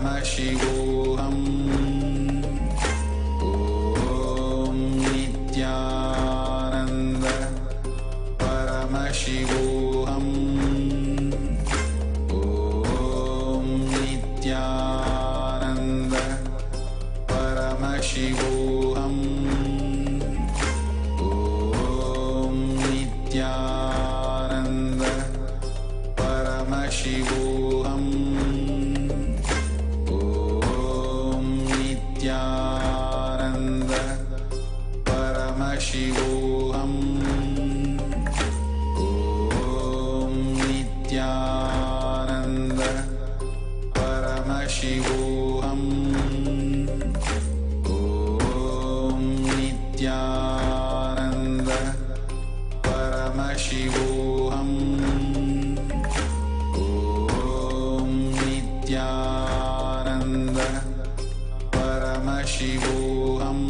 Paramashivoham. Om Nithyananda Paramashivoham. Om Nithyananda Paramashivoham. Om Nithyananda Paramashivoham. Om Nithyananda Paramashivoham. Om Nithyananda Paramashivoham. Om Nithyananda Paramashivoham. Om Nithyananda Paramashivoham.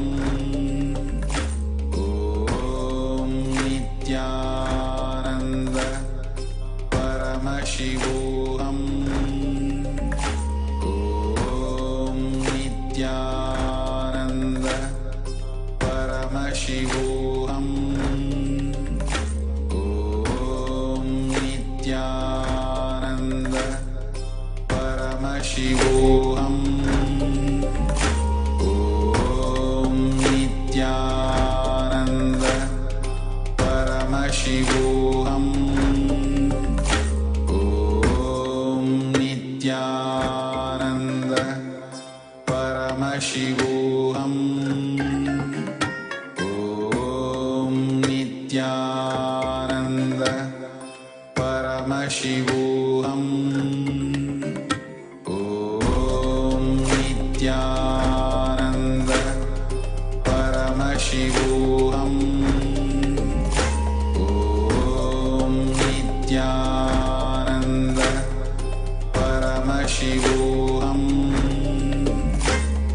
Om Nithyananda Paramashivoham. Om Nithyananda Paramashivoham. Om Nithyananda Paramashivoham. Om Nithyananda Paramashivoham. Om Nithyananda Paramashivoham. Om Nithyananda Paramashivoham. Om Nithyananda Paramashivoham. Om Nithyananda Paramashivoham.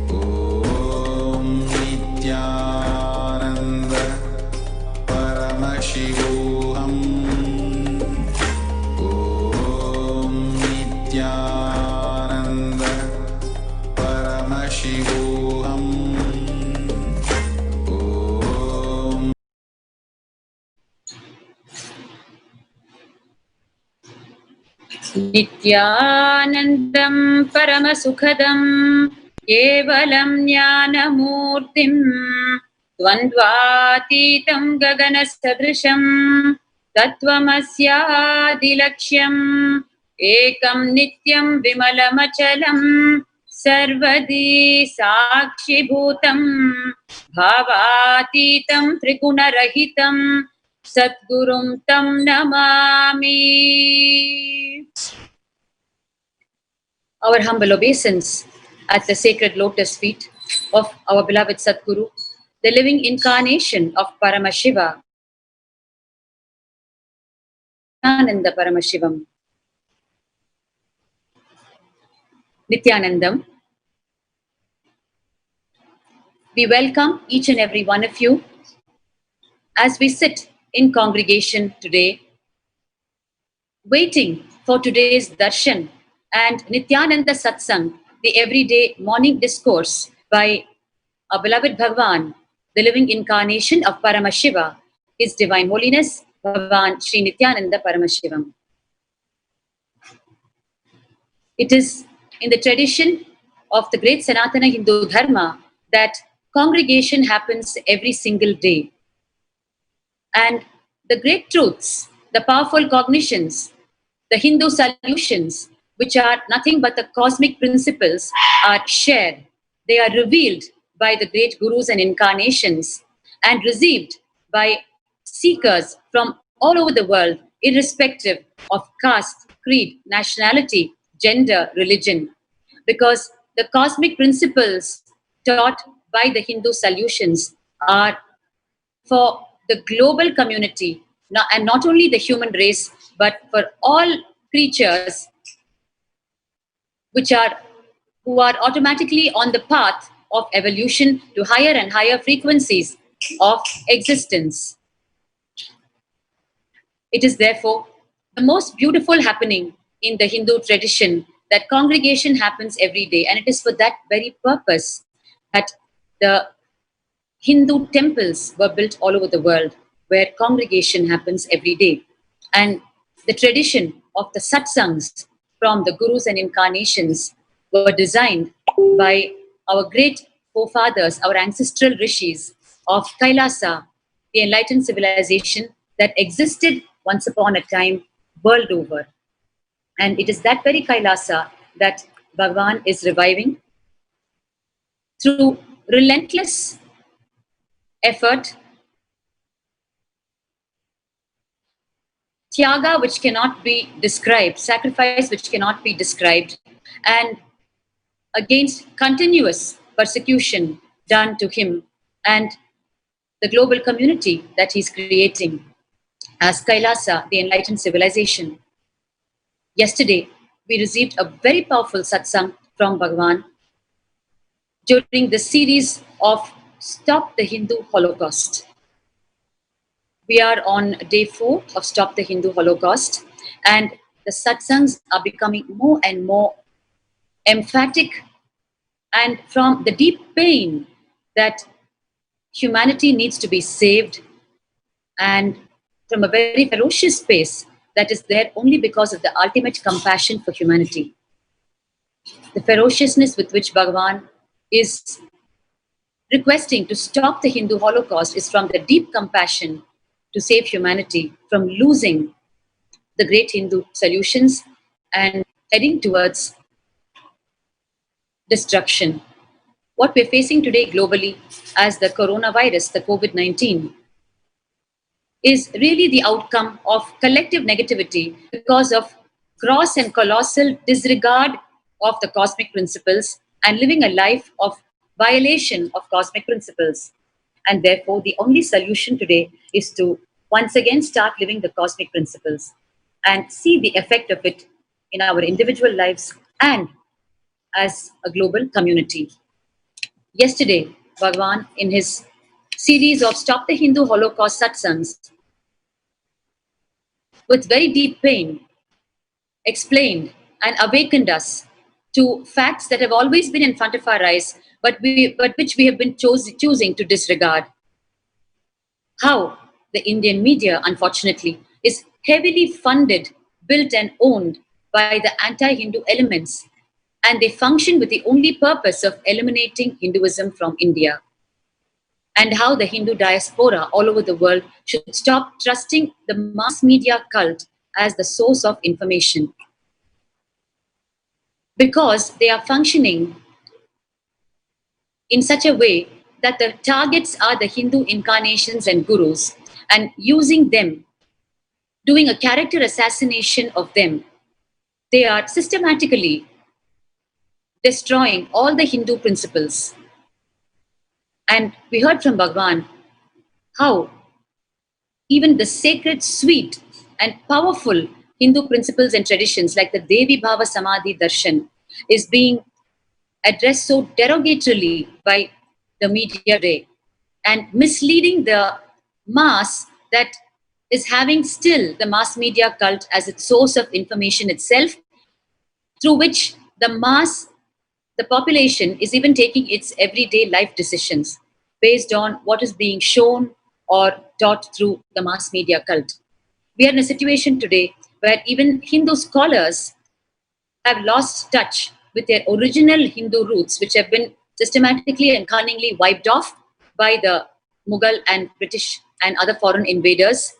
Om Nithyananda Paramashivoham. Om Nithyananda Paramashivoham. Om Nithyanandam Paramasukhadam Kevalam Jnanamurtim Dvandvatitam Gaganasadrisham Tattvamasyaadilaksham Ekam Nityam Vimalamachalam Sarvadi Sakshibhutam Bhavatitam Trigunarahitam Satgurum Tam Namami. Our humble obeisance at the sacred lotus feet of our beloved Sadguru, the living incarnation of Paramashiva, Nithyananda Paramashivam. Nithyanandam, we welcome each and every one of you as we sit in congregation today, waiting for today's darshan and Nithyananda Satsang, the everyday morning discourse by our beloved Bhagavan, the living incarnation of Paramashiva, His Divine Holiness, Bhagavan Sri Nithyananda Paramashivam. It is in the tradition of the great Sanatana Hindu Dharma that congregation happens every single day. And the great truths, the powerful cognitions, the Hindu solutions, which are nothing but the cosmic principles, are shared. They are revealed by the great gurus and incarnations and received by seekers from all over the world, irrespective of caste, creed, nationality, gender, religion. Because the cosmic principles taught by the Hindu solutions are for the global community, and not only the human race, but for all creatures who are automatically on the path of evolution to higher and higher frequencies of existence. It is therefore the most beautiful happening in the Hindu tradition that congregation happens every day, and it is for that very purpose that the Hindu temples were built all over the world, where congregation happens every day. And the tradition of the satsangs from the gurus and incarnations were designed by our great forefathers, our ancestral rishis of Kailasa, the enlightened civilization that existed once upon a time world over. And it is that very Kailasa that Bhagavan is reviving through relentless effort, tyaga which cannot be described, sacrifice which cannot be described, and against continuous persecution done to him and the global community that he's creating as Kailasa, the enlightened civilization. Yesterday, we received a very powerful satsang from Bhagavan during the series of Stop the Hindu Holocaust. We are on day 4 of Stop the Hindu Holocaust, and the satsangs are becoming more and more emphatic and from the deep pain that humanity needs to be saved, and from a very ferocious space that is there only because of the ultimate compassion for humanity. The ferociousness with which Bhagavan is requesting to stop the Hindu Holocaust is from the deep compassion to save humanity from losing the great Hindu solutions and heading towards destruction. What we're facing today globally as the coronavirus, the COVID-19, is really the outcome of collective negativity because of gross and colossal disregard of the cosmic principles and living a life of violation of cosmic principles. And therefore, the only solution today is to once again start living the cosmic principles and see the effect of it in our individual lives and as a global community. Yesterday, Bhagavan, in his series of Stop the Hindu Holocaust satsangs, with very deep pain, explained and awakened us to facts that have always been in front of our eyes, but which we have been choosing to disregard. How the Indian media, unfortunately, is heavily funded, built and owned by the anti-Hindu elements, and they function with the only purpose of eliminating Hinduism from India. And how the Hindu diaspora all over the world should stop trusting the mass media cult as the source of information, because they are functioning in such a way that the targets are the Hindu incarnations and gurus, and using them, doing a character assassination of them, they are systematically destroying all the Hindu principles. And we heard from Bhagavan how even the sacred, sweet, and powerful Hindu principles and traditions like the Devi Bhava Samadhi Darshan is being addressed so derogatorily by the media today and misleading the mass that is having still the mass media cult as its source of information itself, through which the population is even taking its everyday life decisions based on what is being shown or taught through the mass media cult. We are in a situation today where even Hindu scholars have lost touch with their original Hindu roots, which have been systematically and cunningly wiped off by the Mughal and British and other foreign invaders.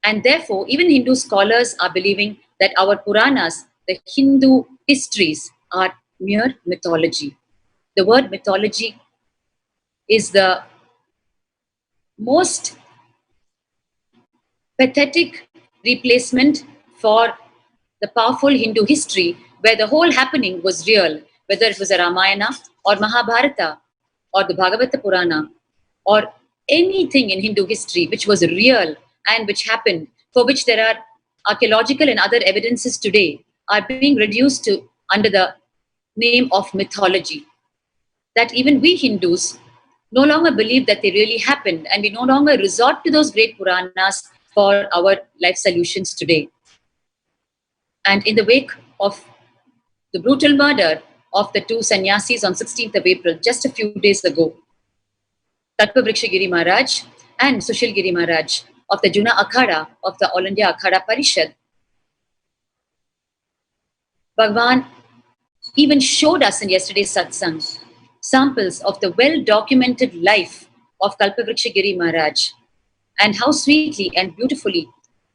And therefore, even Hindu scholars are believing that our Puranas, the Hindu histories, are mere mythology. The word mythology is the most pathetic replacement for the powerful Hindu history, where the whole happening was real, whether it was a Ramayana or Mahabharata or the Bhagavata Purana or anything in Hindu history which was real and which happened, for which there are archaeological and other evidences today, are being reduced to under the name of mythology. That even we Hindus no longer believe that they really happened, and we no longer resort to those great Puranas for our life solutions today. And in the wake of the brutal murder of the two sannyasis on 16th of April, just a few days ago. Kalpavriksha Giri Maharaj and Sushil Giri Maharaj of the Juna Akhada of the All India Akhada Parishad. Bhagwan even showed us in yesterday's satsang samples of the well-documented life of Kalpavriksha Giri Maharaj and how sweetly and beautifully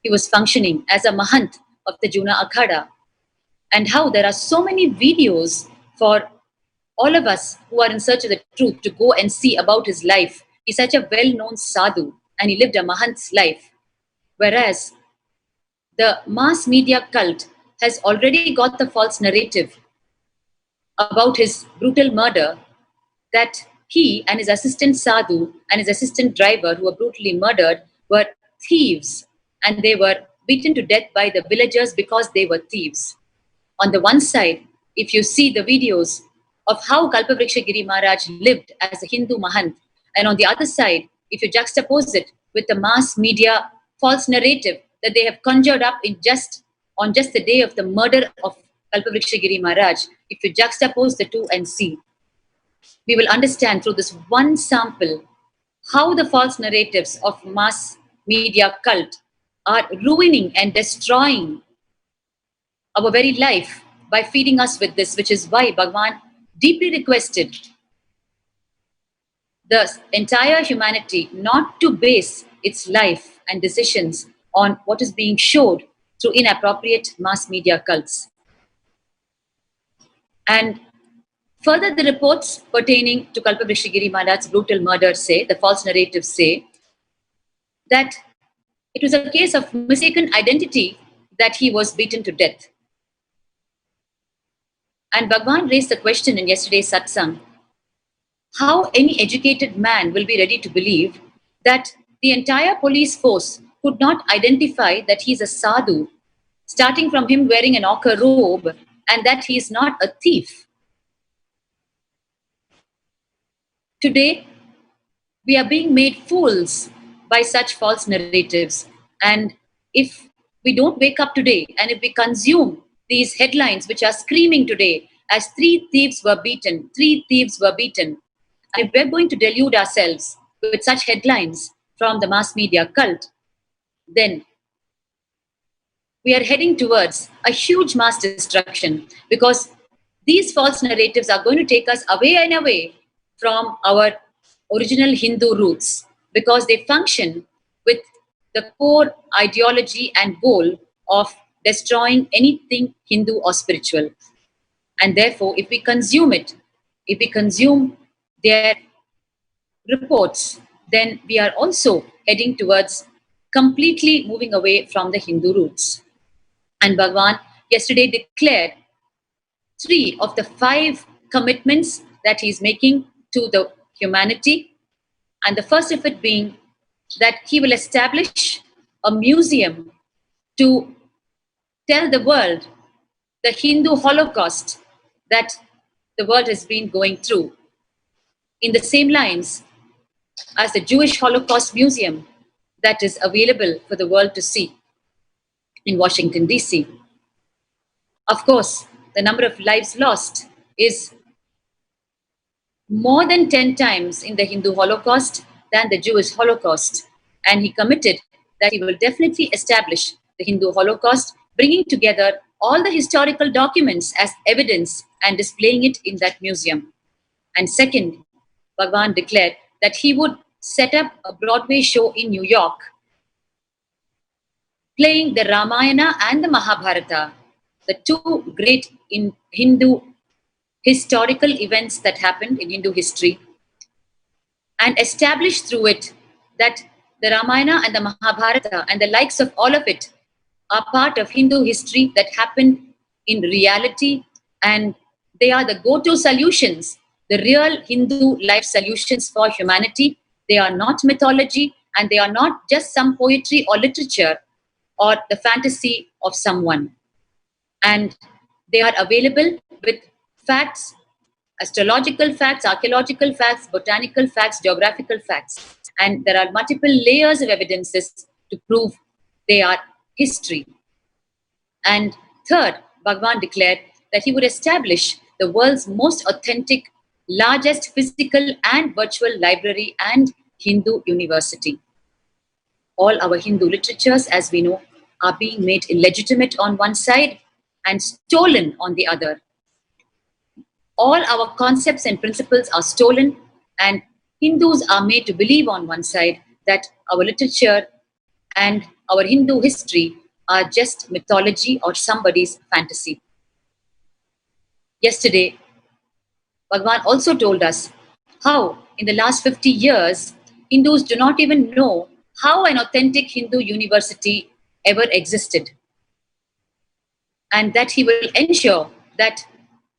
he was functioning as a Mahant of the Juna Akhada, and how there are so many videos for all of us who are in search of the truth to go and see about his life. He's such a well-known sadhu and he lived a Mahant's life. Whereas the mass media cult has already got the false narrative about his brutal murder, that he and his assistant sadhu and his assistant driver who were brutally murdered were thieves, and they were beaten to death by the villagers because they were thieves. On the one side, if you see the videos of how Kalpavriksha Giri Maharaj lived as a Hindu Mahant, and on the other side, if you juxtapose it with the mass media false narrative that they have conjured up on just the day of the murder of Kalpavriksha Giri Maharaj, if you juxtapose the two and see, we will understand through this one sample how the false narratives of mass media cult are ruining and destroying our very life by feeding us with this, which is why Bhagwan deeply requested the entire humanity not to base its life and decisions on what is being showed through inappropriate mass media cults. And further, the reports pertaining to Kalpavriksha Giri Maharaj's brutal murder say, the false narratives say, that it was a case of mistaken identity that he was beaten to death. And Bhagwan raised the question in yesterday's satsang, how any educated man will be ready to believe that the entire police force could not identify that he's a sadhu, starting from him wearing an ochre robe, and that he is not a thief. Today, we are being made fools by such false narratives. And if we don't wake up today, and if we consume these headlines which are screaming today as 3 thieves were beaten, 3 thieves were beaten, and if we're going to delude ourselves with such headlines from the mass media cult, then we are heading towards a huge mass destruction, because these false narratives are going to take us away and away from our original Hindu roots, because they function with the core ideology and goal of destroying anything Hindu or spiritual. And therefore, if we consume it, if we consume their reports, then we are also heading towards completely moving away from the Hindu roots. And Bhagwan yesterday declared 3 of the 5 commitments that he is making to the humanity. And the first of it being that he will establish a museum to tell the world the Hindu Holocaust that the world has been going through, in the same lines as the Jewish Holocaust Museum that is available for the world to see in Washington, D.C. Of course, the number of lives lost is more than 10 times in the Hindu Holocaust than the Jewish Holocaust. And he committed that he will definitely establish the Hindu Holocaust, bringing together all the historical documents as evidence and displaying it in that museum. And second, Bhagwan declared that he would set up a Broadway show in New York, playing the Ramayana and the Mahabharata, the 2 great in Hindu historical events that happened in Hindu history, and establish through it that the Ramayana and the Mahabharata and the likes of all of it are part of Hindu history that happened in reality, and they are the go-to solutions, the real Hindu life solutions for humanity. They are not mythology, and they are not just some poetry or literature or the fantasy of someone. And they are available with facts, astrological facts, archaeological facts, botanical facts, geographical facts. And there are multiple layers of evidences to prove they are history. And third, Bhagwan declared that he would establish the world's most authentic, largest physical and virtual library and Hindu university. All our Hindu literatures, as we know, are being made illegitimate on one side and stolen on the other. All our concepts and principles are stolen, and Hindus are made to believe on one side that our literature and our Hindu history are just mythology or somebody's fantasy. Yesterday, Bhagwan also told us how in the last 50 years, Hindus do not even know how an authentic Hindu university ever existed. And that he will ensure that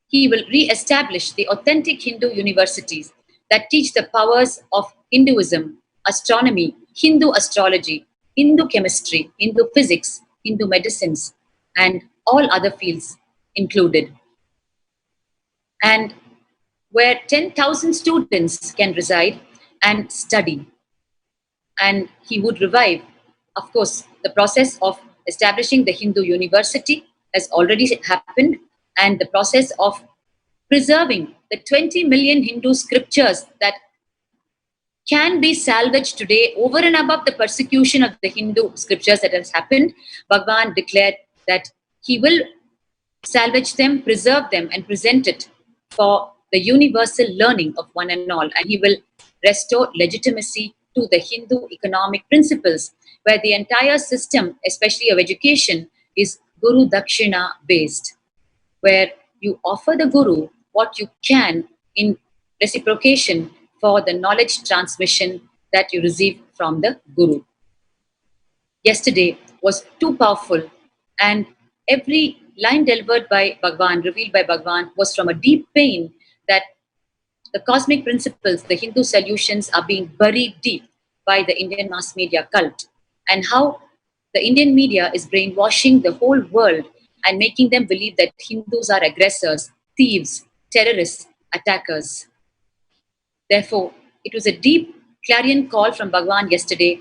he will re-establish the authentic Hindu universities that teach the powers of Hinduism, astronomy, Hindu astrology, Hindu chemistry, Hindu physics, Hindu medicines, and all other fields included. And where 10,000 students can reside and study. And he would revive, of course, the process of establishing the Hindu university has already happened, and the process of preserving the 20 million Hindu scriptures that can be salvaged today over and above the persecution of the Hindu scriptures that has happened. Bhagwan declared that he will salvage them, preserve them, and present it for the universal learning of one and all. And he will restore legitimacy to the Hindu economic principles, where the entire system, especially of education, is Guru Dakshina based, where you offer the Guru what you can in reciprocation for the knowledge transmission that you receive from the Guru. Yesterday was too powerful, and every line delivered by Bhagwan, revealed by Bhagwan, was from a deep pain that the cosmic principles, the Hindu solutions are being buried deep by the Indian mass media cult, and how the Indian media is brainwashing the whole world and making them believe that Hindus are aggressors, thieves, terrorists, attackers. Therefore, it was a deep clarion call from Bhagwan yesterday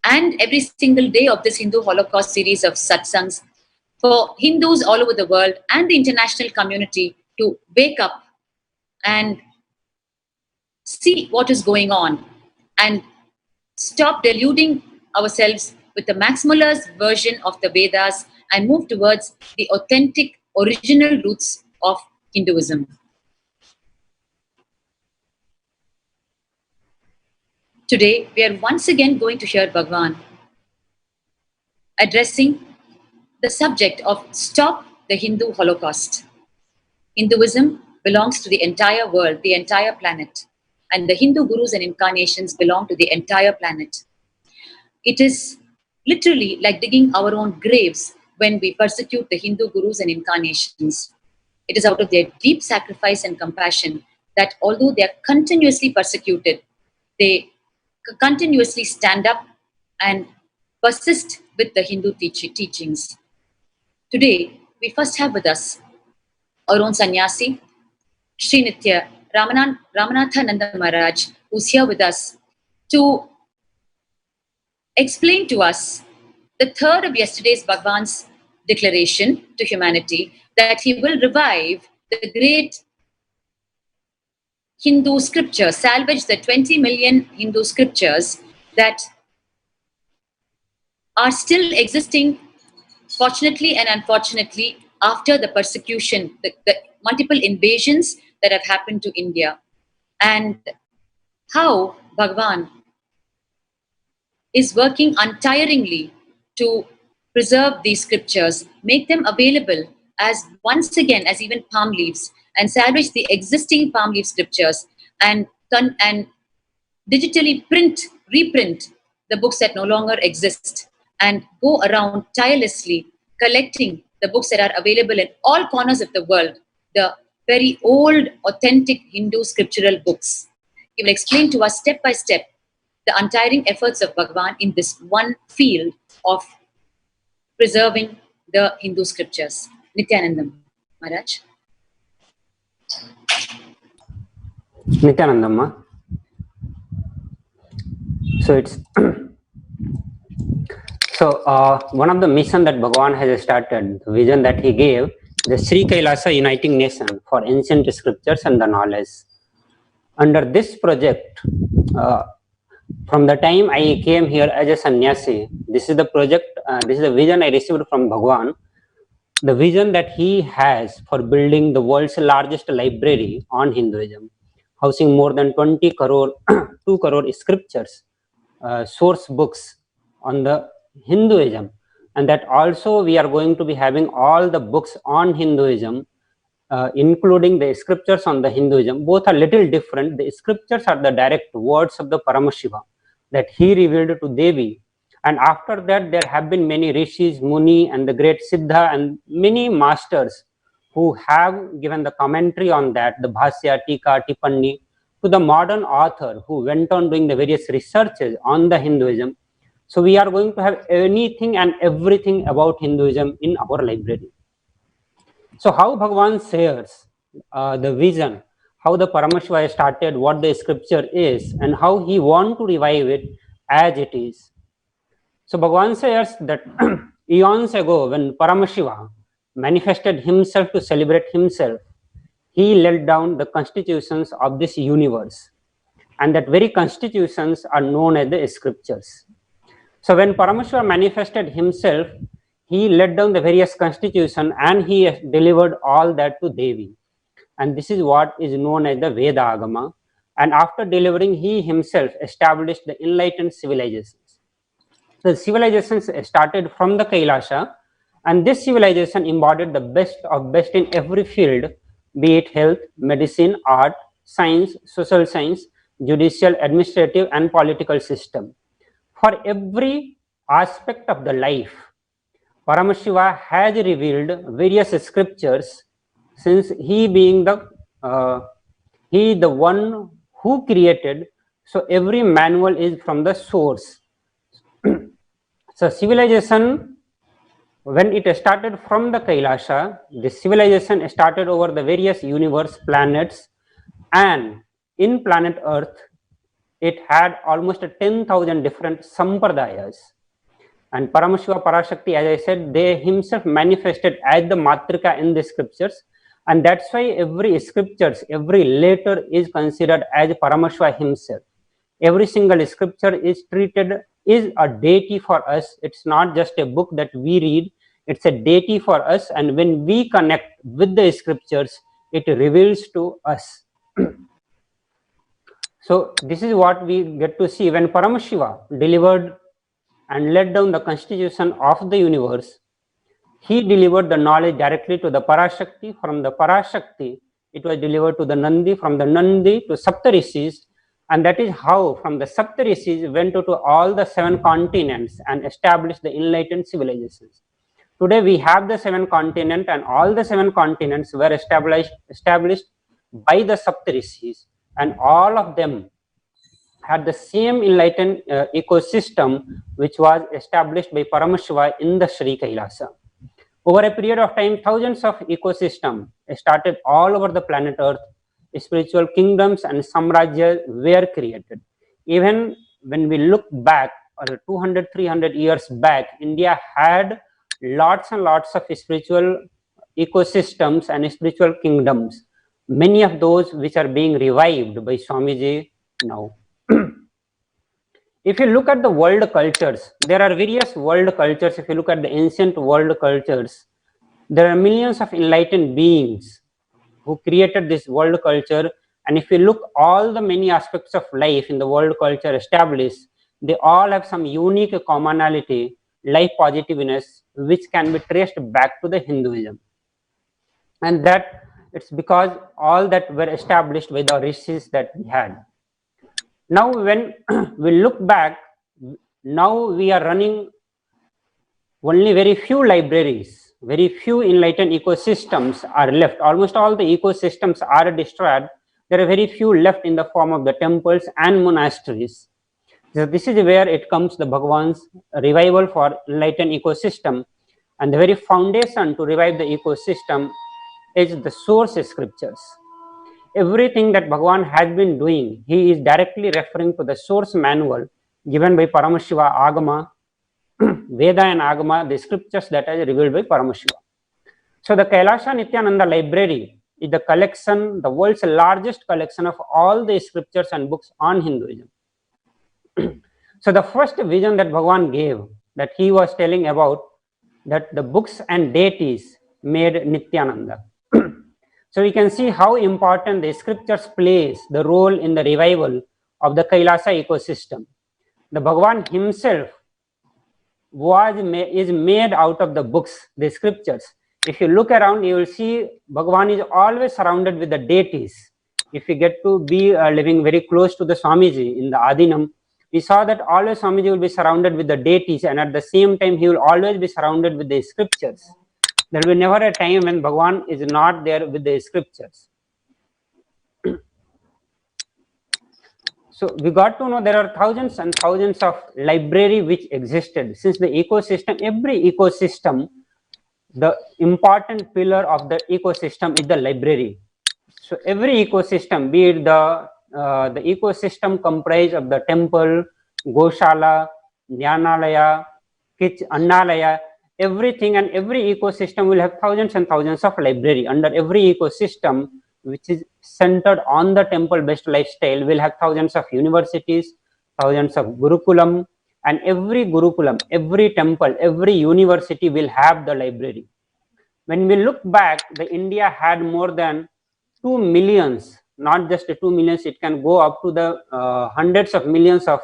and every single day of this Hindu Holocaust series of satsangs for Hindus all over the world and the international community to wake up and see what is going on and stop deluding ourselves with the maximalist version of the Vedas and move towards the authentic, original roots of Hinduism. Today, we are once again going to hear Bhagwan addressing the subject of Stop the Hindu Holocaust. Hinduism belongs to the entire world, the entire planet, and the Hindu gurus and incarnations belong to the entire planet. It is literally like digging our own graves when we persecute the Hindu gurus and incarnations. It is out of their deep sacrifice and compassion that although they are continuously persecuted, they continuously stand up and persist with the Hindu teachings. Today, we first have with us our own sannyasi, Sri Nithya Ramanathananda Maharaj, who's here with us to explain to us the third of yesterday's Bhagwan's declaration to humanity that he will revive the great Hindu scriptures, salvage the 20 million Hindu scriptures that are still existing, fortunately and unfortunately, after the persecution, the multiple invasions that have happened to India, and how Bhagwan is working untiringly to preserve these scriptures, make them available as once again as even palm leaves, and salvage the existing palm leaf scriptures and digitally reprint the books that no longer exist, and go around tirelessly collecting the books that are available in all corners of the world, the very old, authentic Hindu scriptural books. He will explain to us step by step the untiring efforts of Bhagwan in this one field of preserving the Hindu scriptures. Nithyananda Maharaj. Nithyanandamma. So it's one of the mission that Bhagwan has started, the vision that he gave the Sri Kailasa Uniting Nation for Ancient Scriptures and the Knowledge. Under this project, from the time I came here as a sannyasi, this is the project, this is the vision I received from Bhagwan, the vision that he has for building the world's largest library on Hinduism, housing more than 20 crore, 2 crore scriptures, source books on the Hinduism, and that also we are going to be having all the books on Hinduism, including the scriptures on the Hinduism. Both are little different. The scriptures are the direct words of the Paramashiva that he revealed to Devi, and after that there have been many rishis, Muni, and the great Siddha, and many masters who have given the commentary on that, the Bhasya, Tika, Tipani, to the modern author who went on doing the various researches on the Hinduism. So we are going to have anything and everything about Hinduism in our library. So how Bhagavan shares the vision, how the Paramashiva started, what the scripture is, and how he want to revive it as it is. So Bhagavan shares that eons ago, when Paramashiva manifested himself to celebrate himself, he laid down the constitutions of this universe, and that very constitutions are known as the scriptures. So when Paramashiva manifested himself, he laid down the various constitutions and he delivered all that to Devi. And this is what is known as the Veda Agama. And after delivering, he himself established the enlightened civilizations. The civilizations started from the Kailasa, and this civilization embodied the best of best in every field, be it health, medicine, art, science, social science, judicial, administrative, and political system. For every aspect of the life, Paramashiva has revealed various scriptures, since he being the one who created. So every manual is from the source. So civilization, when it started from the Kailasa, the civilization started over the various universe, planets, and in planet Earth, it had almost 10,000 different sampradayas. And Paramashiva, Parashakti, as I said, they himself manifested as the Matrika in the scriptures, and that's why every scriptures, every letter is considered as Paramashiva himself. Every single scripture is treated is a deity for us. It's not just a book that we read, it's a deity for us, and when we connect with the scriptures, it reveals to us. So this is what we get to see when Paramashiva delivered and laid down the constitution of the universe. He delivered the knowledge directly to the Parashakti. From the Parashakti, it was delivered to the Nandi, from the Nandi to Saptarishis, and that is how from the Saptarishis went to all the 7 continents and established the enlightened civilizations. Today we have the 7 continents, and all the 7 continents were established by the Saptarishis, and all of them had the same enlightened ecosystem which was established by Paramashiva in the Sri Kailasa. Over a period of time, thousands of ecosystems started all over the planet Earth. Spiritual kingdoms and samrajyas were created. Even when we look back, 200, 300 years back, India had lots and lots of spiritual ecosystems and spiritual kingdoms. Many of those which are being revived by Swamiji now. If you look at the world cultures, there are various world cultures. If you look at the ancient world cultures, there are millions of enlightened beings who created this world culture. And if you look all the many aspects of life in the world culture established, they all have some unique commonality, life positiveness, which can be traced back to the Hinduism. And that it's because all that were established by the rishis that we had. Now when we look back, now we are running only very few libraries, very few enlightened ecosystems are left. Almost all the ecosystems are destroyed. There are very few left in the form of the temples and monasteries. So this is where it comes, the Bhagavan's revival for enlightened ecosystem. And the very foundation to revive the ecosystem is the source scriptures. Everything that Bhagavan has been doing, he is directly referring to the source manual given by Paramashiva, Agama, Veda and Agama, the scriptures that are revealed by Paramashiva. So the Kailasa Nithyananda Library is the collection, the world's largest collection of all the scriptures and books on Hinduism. So the first vision that Bhagavan gave, that he was telling about, that the books and deities made Nithyananda. So we can see how important the scriptures plays the role in the revival of the Kailasa ecosystem. The Bhagavan himself is made out of the books, the scriptures. If you look around, you will see Bhagavan is always surrounded with the deities. If you get to be living very close to the Swamiji in the Adinam, we saw that always Swamiji will be surrounded with the deities, and at the same time he will always be surrounded with the scriptures. There will be never a time when Bhagavan is not there with the scriptures. So we got to know there are thousands and thousands of library which existed. Since the ecosystem, every ecosystem, the important pillar of the ecosystem is the library. So every ecosystem, be it the ecosystem comprised of the temple, Goshala, Dhyanalaya, Annalaya, everything, and every ecosystem will have thousands and thousands of library. Under every ecosystem which is centered on the temple based lifestyle will have thousands of universities, thousands of gurukulam, and every gurukulam, every temple, every university will have the library. When we look back, the India had more than 2 millions, not just 2 millions, it can go up to the hundreds of millions of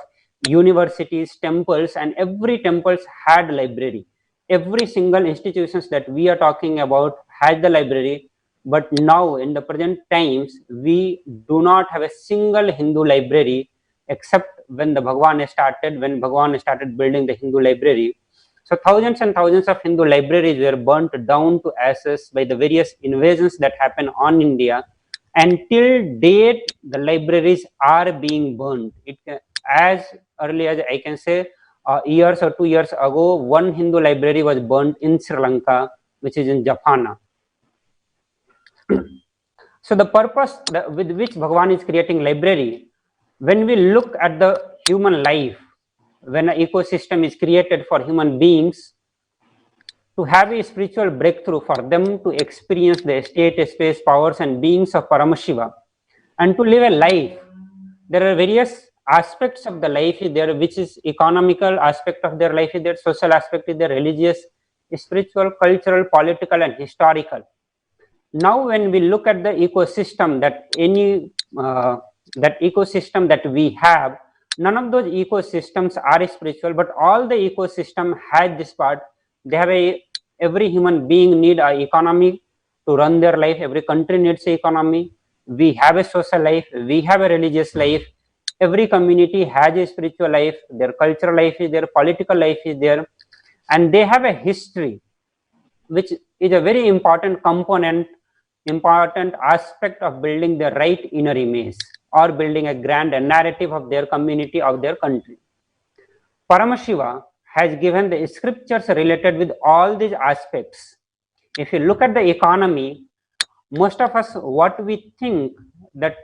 universities, temples, and every temples had library. Every single institutions that we are talking about has the library. But now in the present times, we do not have a single Hindu library except when Bhagavan started building the Hindu library. So thousands and thousands of Hindu libraries were burnt down to ashes by the various invasions that happened on India. And till date, the libraries are being burnt. As early as I can say, years or 2 years ago, one Hindu library was burnt in Sri Lanka, which is in Jaffna. So the purpose with which Bhagavan is creating library, when we look at the human life, when an ecosystem is created for human beings to have a spiritual breakthrough, for them to experience the state, space, powers and beings of Paramashiva, and to live a life, there are various aspects of the life is there, which is economical aspect of their life is there, social aspect is there, religious, spiritual, cultural, political and historical. Now when we look at the ecosystem that ecosystem that we have, none of those ecosystems are spiritual, but all the ecosystem has this part. They have every human being need an economy to run their life. Every country needs an economy. We have a social life. We have a religious life. Every community has a spiritual life. Their cultural life is there. Political life is there, and they have a history, which is a very important component, important aspect of building the right inner image or building a grand narrative of their community, of their country. Paramashiva has given the scriptures related with all these aspects. If you look at the economy, most of us, what we think that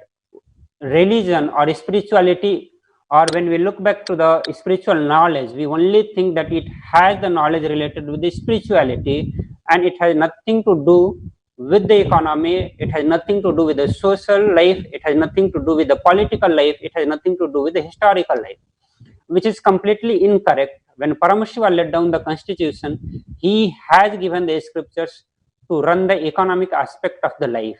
religion or spirituality, or when we look back to the spiritual knowledge, we only think that it has the knowledge related with the spirituality, and it has nothing to do with the economy, it has nothing to do with the social life, it has nothing to do with the political life, it has nothing to do with the historical life, which is completely incorrect. When Paramashiva laid down the constitution, he has given the scriptures to run the economic aspect of the life.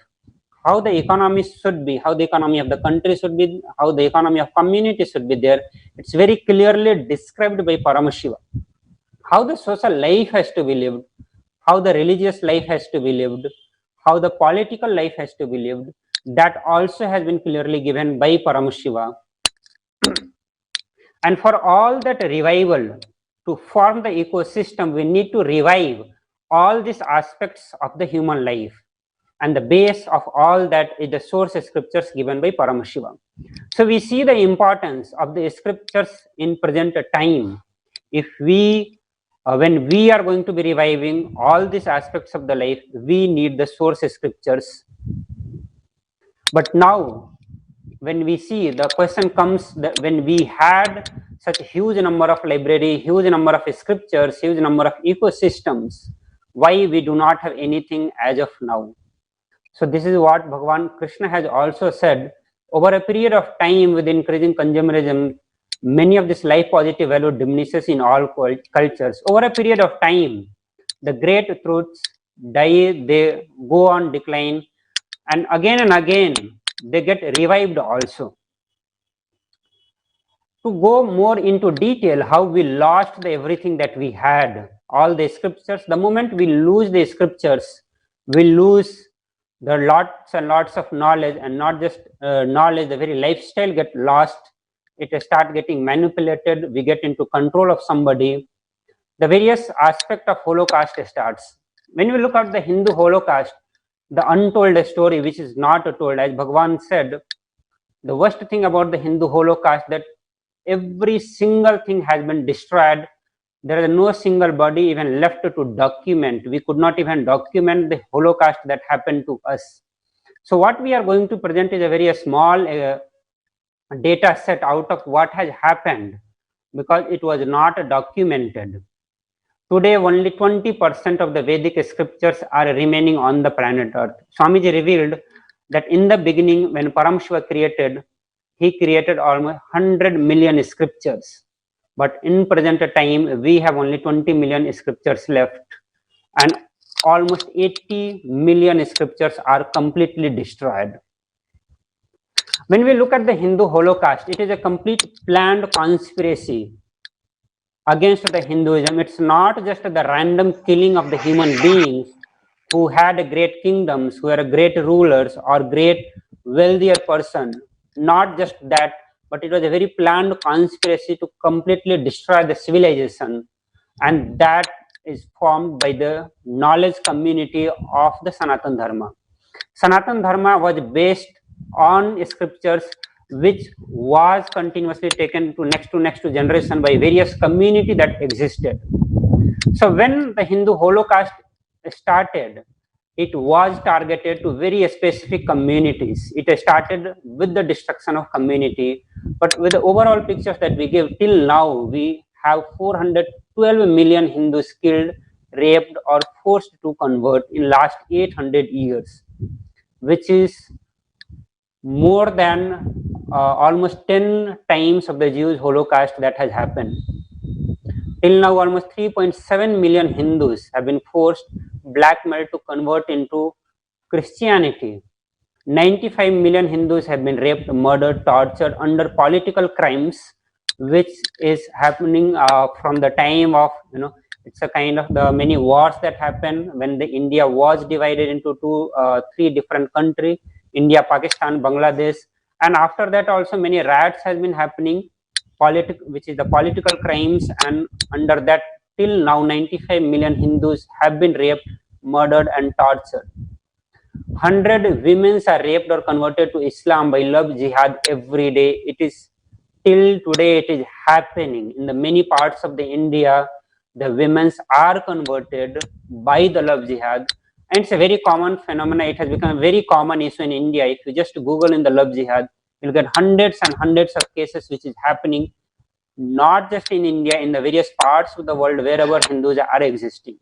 How the economy should be, how the economy of the country should be, how the economy of community should be there. It's very clearly described by Paramashiva. How the social life has to be lived, how the religious life has to be lived, how the political life has to be lived, that also has been clearly given by Paramashiva. And for all that revival, to form the ecosystem, we need to revive all these aspects of the human life. And the base of all that is the source scriptures given by Paramashiva. So we see the importance of the scriptures in present time. If we, when we are going to be reviving all these aspects of the life, we need the source scriptures. But now, when we see, the question comes that when we had such a huge number of library, huge number of scriptures, huge number of ecosystems, why we do not have anything as of now. So this is what Bhagavan Krishna has also said. Over a period of time, with increasing consumerism, many of this life positive value diminishes in all cultures. Over a period of time, the great truths die, they go on decline, and again they get revived also. To go more into detail how we lost everything that we had, all the scriptures, the moment we lose the scriptures, we lose the lots and lots of knowledge, and not just knowledge, the very lifestyle get lost. It start getting manipulated, we get into control of somebody. The various aspect of Holocaust starts. When we look at the Hindu Holocaust, the untold story which is not told, as Bhagavan said, the worst thing about the Hindu Holocaust, that every single thing has been destroyed. There is no single body even left to document. We could not even document the Holocaust that happened to us. So what we are going to present is a very small data set out of what has happened, because it was not documented. Today, only 20% of the Vedic scriptures are remaining on the planet Earth. Swamiji revealed that in the beginning, when Paramashiva created, he created almost 100 million scriptures. But in present time, we have only 20 million scriptures left, and almost 80 million scriptures are completely destroyed. When we look at the Hindu Holocaust, it is a complete planned conspiracy against the Hinduism. It's not just the random killing of the human beings who had great kingdoms, who are great rulers or great wealthier person. Not just that, but it was a very planned conspiracy to completely destroy the civilization, and that is formed by the knowledge community of the Sanatan Dharma. Sanatan Dharma was based on scriptures which was continuously taken to next generation by various community that existed. So when the Hindu Holocaust started, it was targeted to very specific communities. It started with the destruction of community, but with the overall pictures that we give till now, we have 412 million Hindus killed, raped or forced to convert in last 800 years, which is more than almost 10 times of the Jewish Holocaust that has happened. Till now, almost 3.7 million Hindus have been forced, blackmailed to convert into Christianity. 95 million Hindus have been raped, murdered, tortured under political crimes, which is happening from the time of, it's a kind of the many wars that happened when the India was divided into three different countries, India, Pakistan, Bangladesh, and after that also many riots has been happening, which is the political crimes, and under that till now 95 million Hindus have been raped, murdered and tortured. 100 women are raped or converted to Islam by love jihad every day. It is till today it is happening in the many parts of the India. The women are converted by the love jihad, and it's a very common phenomenon. It has become a very common issue in India. If you just Google in the love jihad, you'll get hundreds and hundreds of cases which is happening, not just in India, in the various parts of the world wherever Hindus are existing.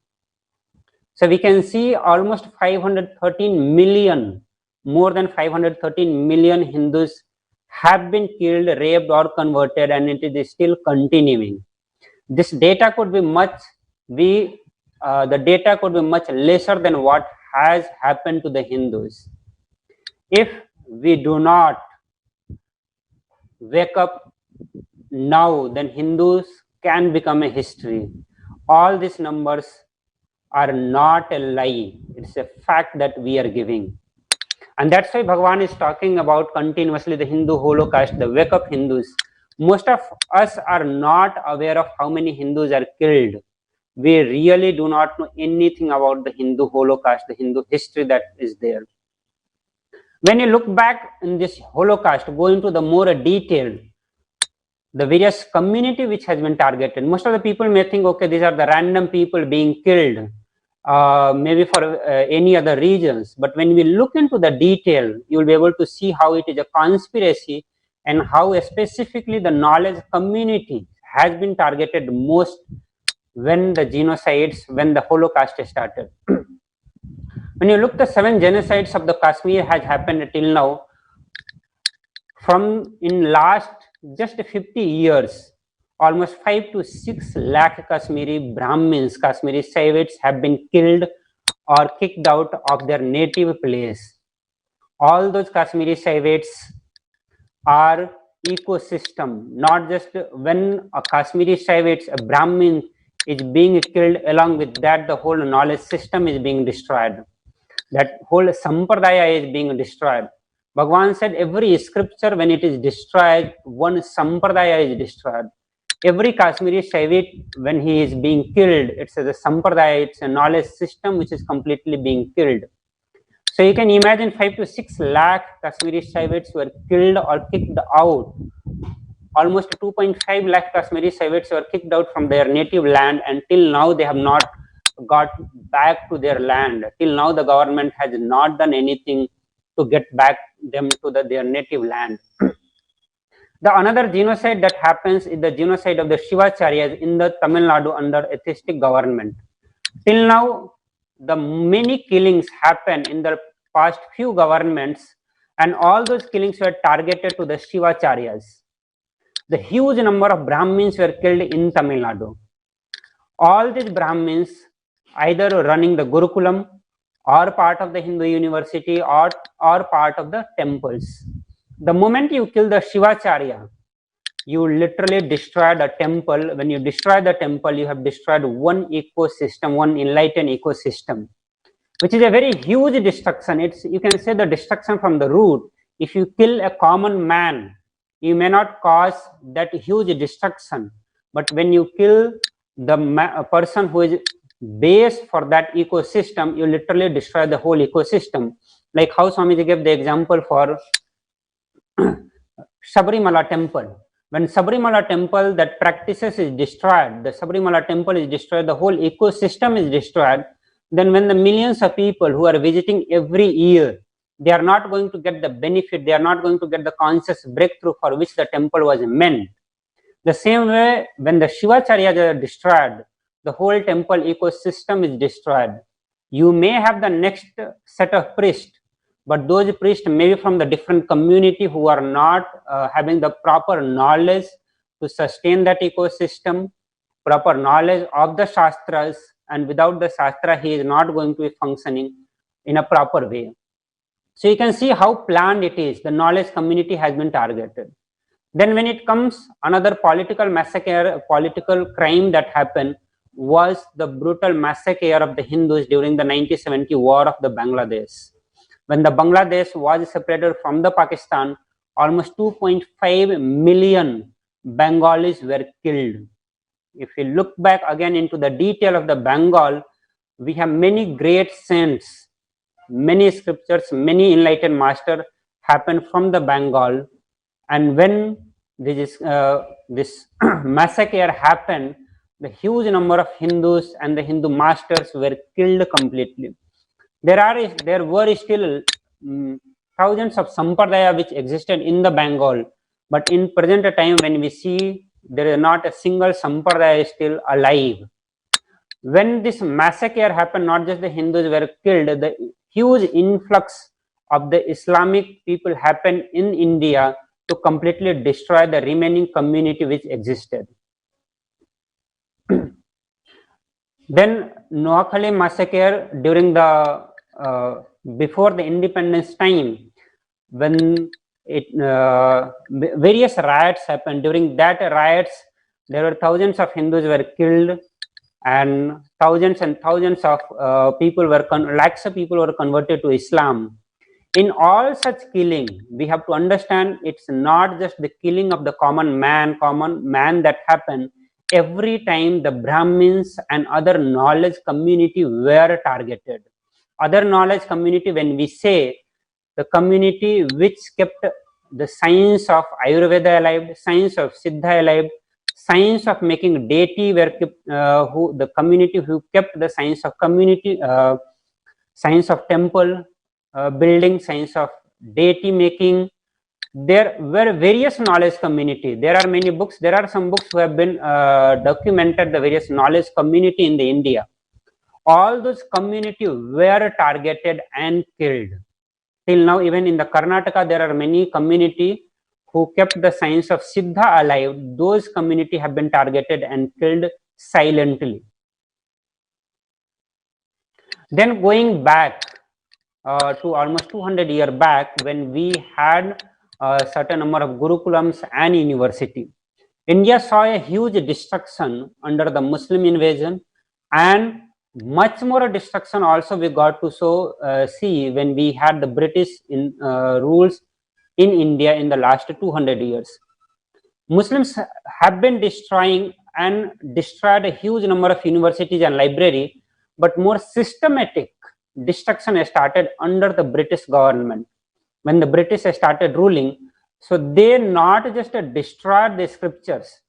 So we can see almost 513 million, more than 513 million Hindus have been killed, raped or converted, and it is still continuing. This data could be the data could be much lesser than what has happened to the Hindus. If we do not wake up now, then Hindus can become a history. All these numbers are not a lie. It's a fact that we are giving. And that's why Bhagavan is talking about continuously the Hindu Holocaust, the wake up Hindus. Most of us are not aware of how many Hindus are killed. We really do not know anything about the Hindu Holocaust, the Hindu history that is there. When you look back in this Holocaust, go into the more detailed, the various community which has been targeted. Most of the people may think, okay, these are the random people being killed, maybe for any other reasons. But when we look into the detail, you will be able to see how it is a conspiracy and how specifically the knowledge community has been targeted most when the genocides, when the Holocaust started. When you look, the 7 genocides of the Kashmir has happened till now. From in last just 50 years, almost 5 to 6 lakh Kashmiri Brahmins, Kashmiri Saivites have been killed or kicked out of their native place. All those Kashmiri Saivites are ecosystem, not just when a Kashmiri Saivites, a Brahmin is being killed, along with that the whole knowledge system is being destroyed. That whole sampradaya is being destroyed. Bhagavan said every scripture, when it is destroyed, one sampradaya is destroyed. Every Kashmiri Saivite, when he is being killed, it's a sampradaya, it's a knowledge system which is completely being killed. So you can imagine 5 to 6 lakh Kashmiri Saivites were killed or kicked out. Almost 2.5 lakh Kashmiri Saivites were kicked out from their native land, and till now they have not got back to their land. Till now the government has not done anything to get back them to their native land. The another genocide that happens is the genocide of the Shivacharyas in the Tamil Nadu under atheistic government. Till now, the many killings happen in the past few governments, and all those killings were targeted to the Shivacharyas. The huge number of Brahmins were killed in Tamil Nadu. All these Brahmins either running the Gurukulam or part of the Hindu university or part of the temples. The moment you kill the Shivacharya, you literally destroy the temple. When you destroy the temple, you have destroyed one ecosystem, one enlightened ecosystem, which is a very huge destruction. It's, you can say, the destruction from the root. If you kill a common man, you may not cause that huge destruction, but when you kill the person who is base for that ecosystem, you literally destroy the whole ecosystem. Like how Swamiji gave the example for Sabrimala temple. When Sabrimala temple that practices is destroyed, the Sabrimala temple is destroyed, the whole ecosystem is destroyed, then when the millions of people who are visiting every year, they are not going to get the benefit, they are not going to get the conscious breakthrough for which the temple was meant. The same way, when the Shivacharyas are destroyed, the whole temple ecosystem is destroyed. You may have the next set of priests, but those priests may be from the different community who are not having the proper knowledge to sustain that ecosystem, proper knowledge of the Shastras, and without the Shastra, he is not going to be functioning in a proper way. So you can see how planned it is. The knowledge community has been targeted. Then when it comes, another political massacre, political crime that happened was the brutal massacre of the Hindus during the 1970 war of the Bangladesh. When the Bangladesh was separated from the Pakistan, almost 2.5 million Bengalis were killed. If we look back again into the detail of the Bengal, we have many great saints, many scriptures, many enlightened masters happened from the Bengal. And when this massacre happened, the huge number of Hindus and the Hindu masters were killed completely. There were still thousands of sampradaya which existed in the Bengal, but in present time when we see, there is not a single sampradaya still alive. When this massacre happened, not just the Hindus were killed, the huge influx of the Islamic people happened in India to completely destroy the remaining community which existed. Then Noakhali massacre during the before the independence time, when various riots happened. During that riots, there were thousands of Hindus were killed, and thousands of people were lakhs of people were converted to Islam. In all such killing, we have to understand it's not just the killing of the common man that happened. Every time the Brahmins and other knowledge community were targeted. Other knowledge community, when we say the community which kept the science of Ayurveda alive, science of Siddha alive, science of making deity were kept, the community who kept the science of community, science of temple building, science of deity making, There were various knowledge community. There are many books. There are some books who have been documented the various knowledge community in the India. All those community were targeted and killed. Till now, even in the Karnataka, there are many community who kept the science of Siddha alive. Those community have been targeted and killed silently. Then going back to almost 200 years back, when we had a certain number of gurukulams and university, India saw a huge destruction under the Muslim invasion, and much more destruction also we got to see when we had the British rules in India in the last 200 years. Muslims have been destroying and destroyed a huge number of universities and libraries, but more systematic destruction started under the British government. When the British started ruling, so they not just destroyed the scriptures,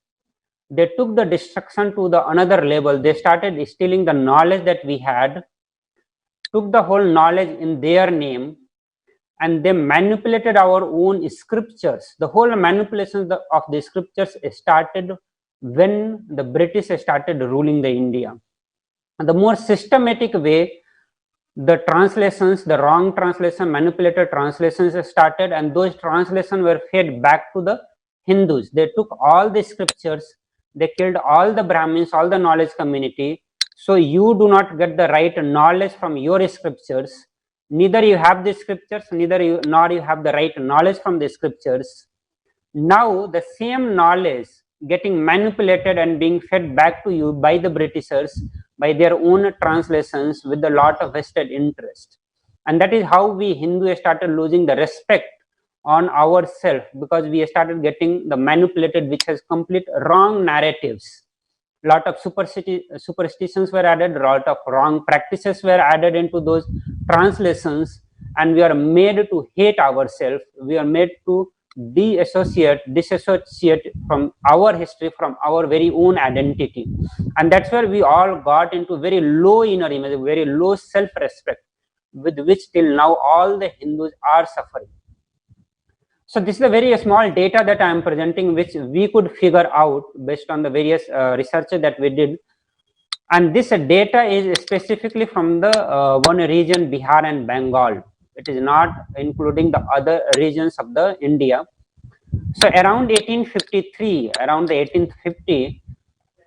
they took the destruction to the another level. They started stealing the knowledge that we had, took the whole knowledge in their name, and they manipulated our own scriptures. The whole manipulation of the scriptures started when the British started ruling the India. And the more systematic way, the translations, the wrong translation, manipulated translations started, and those translations were fed back to the Hindus. They took all the scriptures, they killed all the Brahmins, all the knowledge community. So you do not get the right knowledge from your scriptures. Neither you have the scriptures, nor you have the right knowledge from the scriptures. Now the same knowledge getting manipulated and being fed back to you by the Britishers, by their own translations with a lot of vested interest. And that is how we Hindus started losing the respect on ourselves, because we started getting the manipulated, which has complete wrong narratives. Lot of superstitions were added, lot of wrong practices were added into those translations, and we are made to hate ourselves. We are made to disassociate from our history, from our very own identity. And that's where we all got into very low inner image, very low self-respect, with which till now all the Hindus are suffering. So this is a very small data that I am presenting, which we could figure out based on the various research that we did. And this data is specifically from the one region, Bihar and Bengal. It is not including the other regions of the India. So around 1853, around the 1850,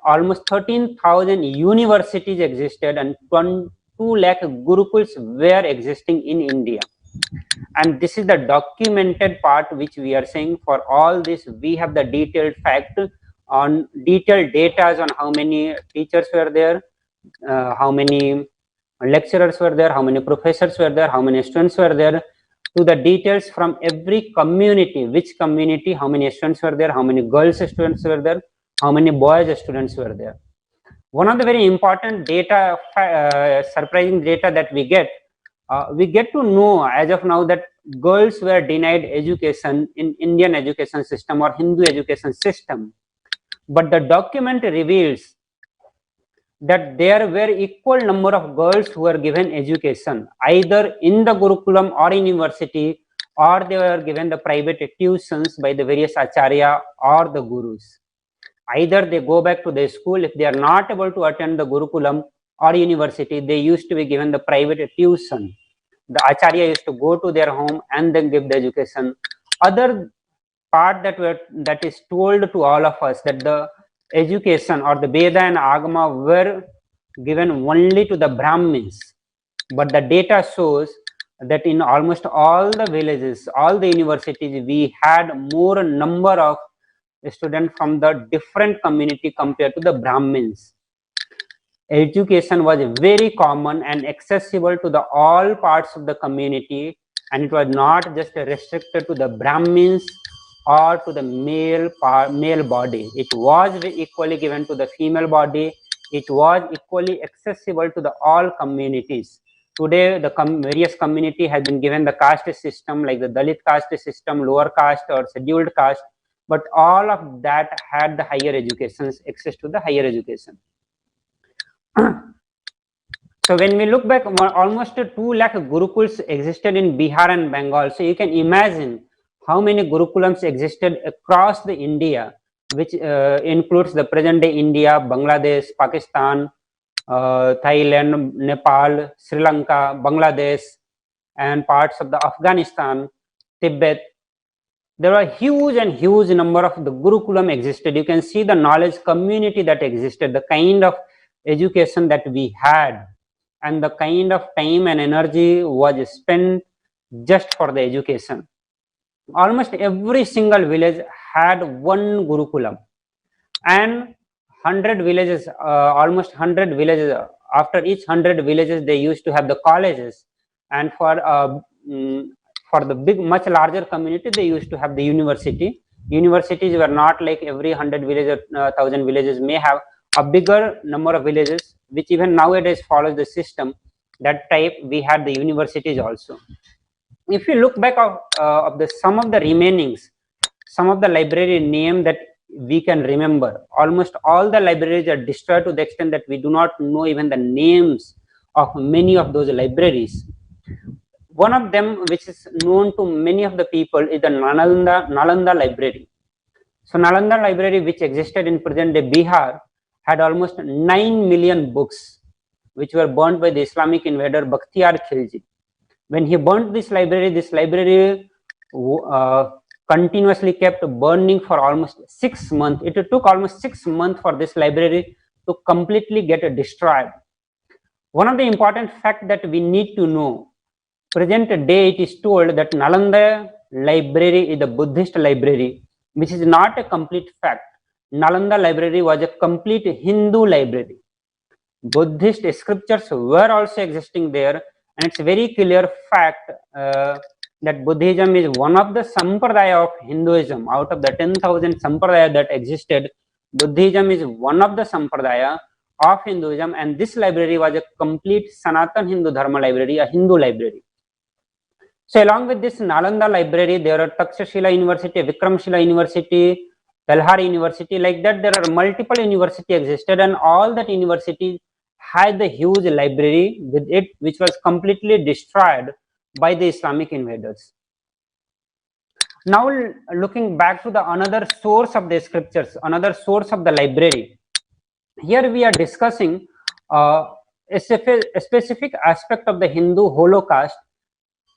almost 13,000 universities existed and 2 lakh gurukuls were existing in India. And this is the documented part which we are saying. For all this, we have the detailed fact on detailed data on how many teachers were there, how many lecturers were there, how many professors were there, how many students were there, to the details from every community, which community, how many students were there, how many girls students were there, how many boys students were there. One of the very important data, surprising data that we get to know as of now that girls were denied education in Indian education system or Hindu education system. But the document reveals that there were equal number of girls who were given education, either in the Gurukulam or in university, or they were given the private tuitions by the various acharya or the gurus. Either they go back to their school. If they are not able to attend the Gurukulam or university, they used to be given the private tuition. The acharya used to go to their home and then give the education. Other part that is told to all of us, that the education or the Veda and Agama were given only to the Brahmins. But the data shows that in almost all the villages, all the universities, we had more number of students from the different community compared to the Brahmins. Education was very common and accessible to the all parts of the community, and it was not just restricted to the Brahmins or to the male body. It was equally given to the female body. It was equally accessible to the all communities. Today, the various community has been given the caste system, like the Dalit caste system, lower caste or scheduled caste, but all of that had the higher education, access to the higher education. So when we look back, almost 2 lakh gurukuls existed in Bihar and Bengal. So you can imagine how many Gurukulams existed across the India, which includes the present day India, Bangladesh, Pakistan, Thailand, Nepal, Sri Lanka, Bangladesh, and parts of the Afghanistan, Tibet. There are huge number of the Gurukulam existed. You can see the knowledge community that existed, the kind of education that we had, and the kind of time and energy was spent just for the education. Almost every single village had one Gurukulam, and 100 villages, almost 100 villages, after each 100 villages they used to have the colleges, and for the big, much larger community, they used to have the university. Universities were not like every 100 villages or 1000 villages may have a bigger number of villages, which even nowadays follows the system. That type, we had the universities also. If you look back of the some of the remainings, some of the library name that we can remember, almost all the libraries are destroyed to the extent that we do not know even the names of many of those libraries. One of them, which is known to many of the people, is the Nalanda library. So Nalanda library, which existed in present day Bihar, had almost 9 million books, which were burnt by the Islamic invader Bakhtiyar Khilji. When he burnt this library continuously kept burning for almost 6 months. It took almost 6 months for this library to completely get destroyed. One of the important facts that we need to know, present day it is told that Nalanda library is a Buddhist library, which is not a complete fact. Nalanda library was a complete Hindu library. Buddhist scriptures were also existing there, and it's very clear fact that Buddhism is one of the sampradaya of Hinduism. Out of the 10,000 sampradaya that existed, Buddhism is one of the sampradaya of Hinduism, and this library was a complete Sanatan Hindu Dharma library, a Hindu library. So along with this Nalanda library, there are Takshashila University, Vikramshila University, Telhari University. Like that, there are multiple universities existed, and all that universities had the huge library with it, which was completely destroyed by the Islamic invaders. Now looking back to the another source of the scriptures, another source of the library. Here we are discussing a specific aspect of the Hindu Holocaust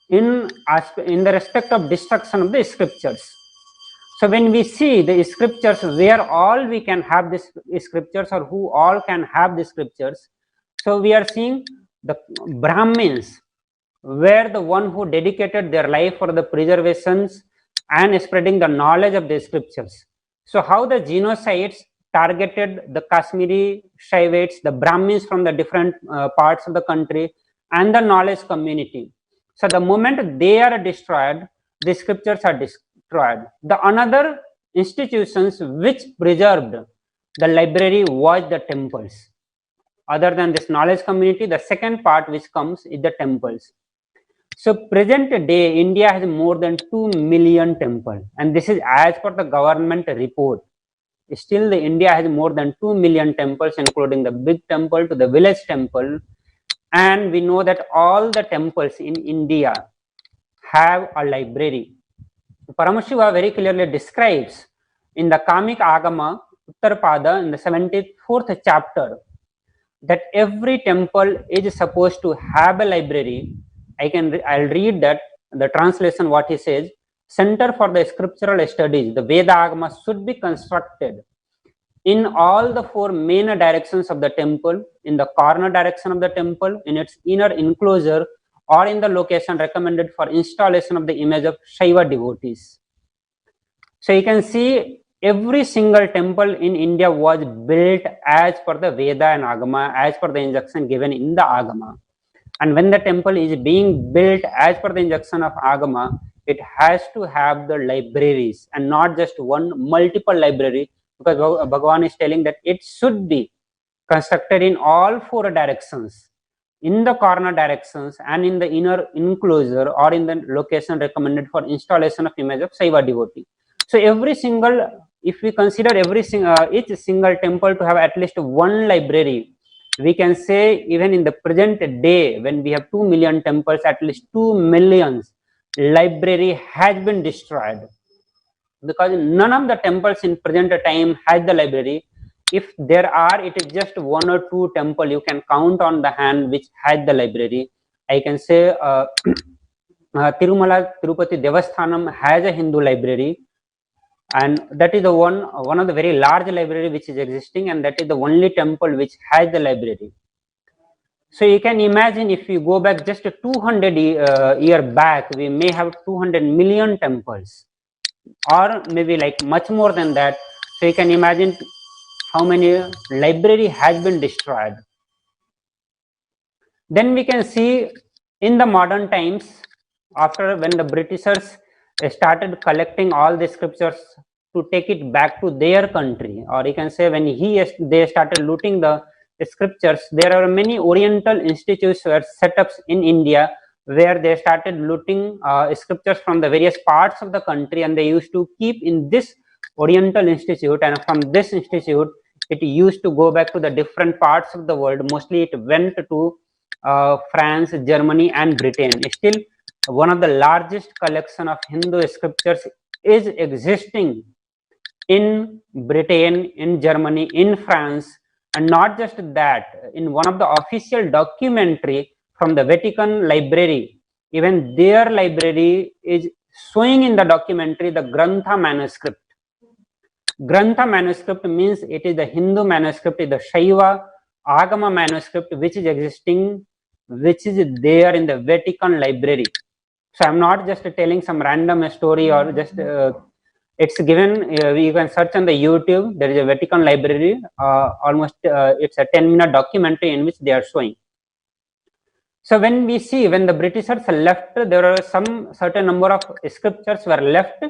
in the respect of destruction of the scriptures. So when we see the scriptures, where all we can have these scriptures, or who all can have the scriptures, so we are seeing the Brahmins were the one who dedicated their life for the preservations and spreading the knowledge of the scriptures. So how the genocides targeted the Kashmiri Shaivites, the Brahmins from the different parts of the country, and the knowledge community. So the moment they are destroyed, the scriptures are destroyed. The another institutions which preserved the library was the temples. Other than this knowledge community, the second part which comes is the temples. So present day, India has more than 2 million temples, and this is as per the government report. Still, the India has more than 2 million temples, including the big temple to the village temple. And we know that all the temples in India have a library. Paramashiva very clearly describes in the Kamik Agama, Uttarpada, in the 74th chapter, that every temple is supposed to have a library. I'll read that, the translation, what he says. Center for the scriptural studies, the Veda Agama, should be constructed in all the 4 main directions of the temple, in the corner direction of the temple, in its inner enclosure, or in the location recommended for installation of the image of Shaiva devotees. So you can see every single temple in India was built as per the Veda and Agama, as per the instruction given in the Agama. And when the temple is being built as per the instruction of Agama, it has to have the libraries, and not just one, multiple library, because Bhagavan is telling that it should be constructed in all 4 directions, in the corner directions, and in the inner enclosure, or in the location recommended for installation of image of Shaiva devotee. So every single, if we consider each single temple to have at least one library, we can say even in the present day, when we have 2 million temples, at least 2 millions library has been destroyed, because none of the temples in present time has the library. If there are, it is just one or two temple you can count on the hand which has the library. I can say Tirumala Tirupati Devasthanam has a Hindu library, and that is the one of the very large library which is existing, and that is the only temple which has the library. So you can imagine, if you go back just 200 year back, we may have 200 million temples, or maybe like much more than that. So you can imagine how many library has been destroyed. Then we can see in the modern times, after when the Britishers started collecting all the scriptures to take it back to their country, or you can say when they started looting the scriptures, there are many Oriental institutes were set up in India where they started looting scriptures from the various parts of the country, and they used to keep in this Oriental institute, and from this institute it used to go back to the different parts of the world. Mostly it went to France, Germany and Britain. Still, one of the largest collection of Hindu scriptures is existing in Britain, in Germany, in France, and not just that, in one of the official documentary from the Vatican library, even their library is showing in the documentary the Grantha manuscript. Grantha manuscript means it is the Hindu manuscript, is the Shaiva Agama manuscript which is existing, which is there in the Vatican library. So I'm not just telling some random story, or just it's given, you can search on the YouTube, there is a Vatican library, almost it's a 10-minute documentary in which they are showing. So when we see, when the Britishers left, there are some certain number of scriptures were left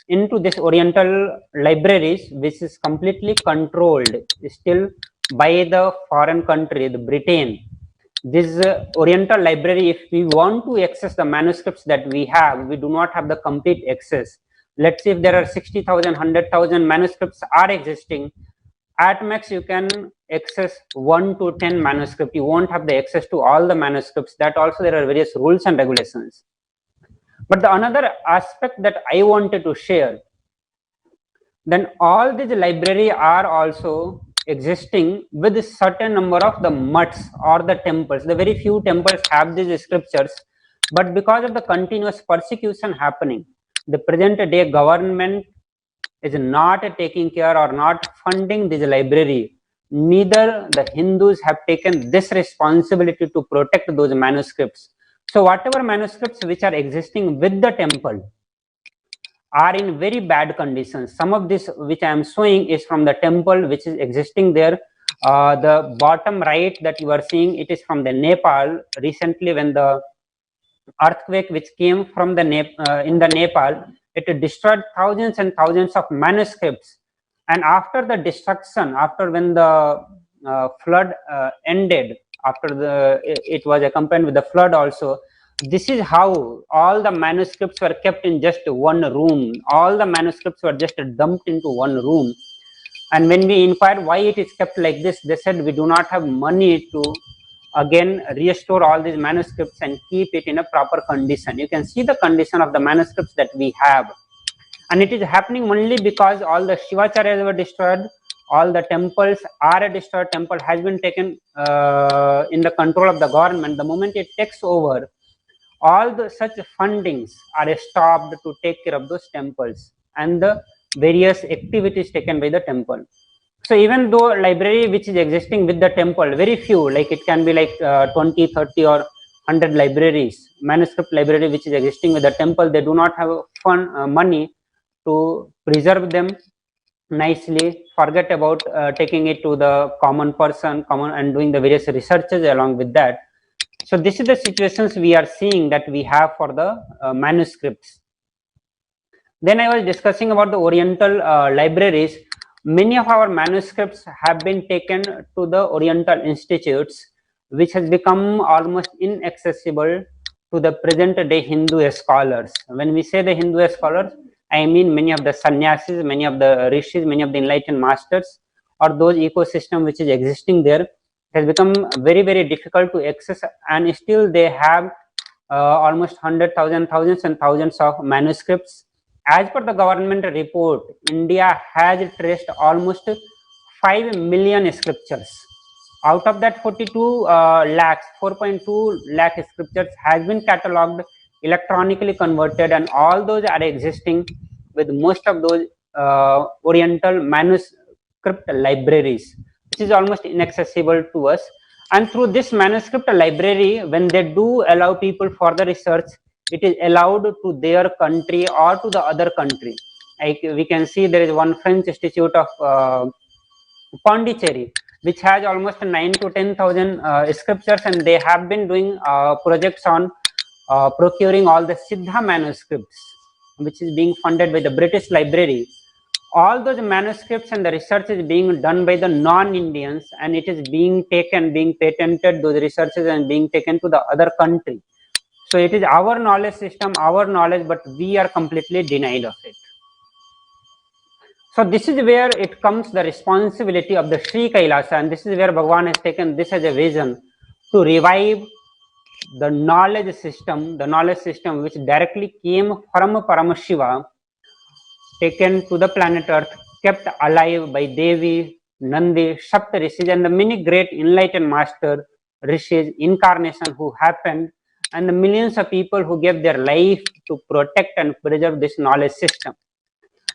into this Oriental libraries, which is completely controlled still by the foreign country, the Britain. This Oriental library, if we want to access the manuscripts that we have, we do not have the complete access. Let's say if there are 60,000, 100,000 manuscripts are existing, at max you can access 1 to 10 manuscripts. You won't have the access to all the manuscripts. That also there are various rules and regulations. But the another aspect that I wanted to share, then all these library are also existing with a certain number of the mutts or the temples. The very few temples have these scriptures, but because of the continuous persecution happening, the present day government is not taking care or not funding this library. Neither the Hindus have taken this responsibility to protect those manuscripts. So whatever manuscripts which are existing with the temple are in very bad conditions. Some of this which I am showing is from the temple which is existing there. The bottom right that you are seeing, it is from the Nepal. Recently, when the earthquake which came from the in the Nepal, it destroyed thousands and thousands of manuscripts. And after the destruction, after when the flood ended, after it was accompanied with the flood also, this is how all the manuscripts were kept in just one room. All the manuscripts were just dumped into one room. And when we inquired why it is kept like this, they said we do not have money to again restore all these manuscripts and keep it in a proper condition. You can see the condition of the manuscripts that we have. And it is happening only because all the Shivacharyas were destroyed, all the temples are destroyed, temple has been taken in the control of the government. The moment it takes over, all the such fundings are stopped to take care of those temples and the various activities taken by the temple. So even though library which is existing with the temple, very few, like it can be like 20, 30 or 100 libraries, manuscript library which is existing with the temple, they do not have money to preserve them nicely, forget about taking it to the common person, and doing the various researches along with that. So this is the situations we are seeing that we have for the manuscripts. Then I was discussing about the Oriental libraries. Many of our manuscripts have been taken to the Oriental institutes, which has become almost inaccessible to the present day Hindu scholars. When we say the Hindu scholars, I mean many of the sannyasis, many of the rishis, many of the enlightened masters, or those ecosystem which is existing there. It has become very, very difficult to access, and still they have almost 100,000, thousands and thousands of manuscripts. As per the government report, India has traced almost 5 million scriptures. Out of that, 42 lakhs, 4.2 lakh scriptures has been catalogued, electronically converted, and all those are existing with most of those Oriental manuscript libraries, which is almost inaccessible to us. And through this manuscript library, when they do allow people for the research, it is allowed to their country or to the other country. Like we can see, there is one French institute of Pondicherry, which has almost 9 to 10,000 scriptures, and they have been doing projects on procuring all the Siddha manuscripts, which is being funded by the British Library. All those manuscripts and the research is being done by the non-Indians, and it is being taken, being patented, those researches, and being taken to the other country. So it is our knowledge system, our knowledge, but we are completely denied of it. So this is where it comes the responsibility of the Sri Kailasa, and this is where Bhagavan has taken this as a vision to revive the knowledge system which directly came from Paramashiva, taken to the planet Earth, kept alive by Devi, Nandi, Sapta Rishis, and the many great enlightened master Rishis incarnation who happened, and the millions of people who gave their life to protect and preserve this knowledge system.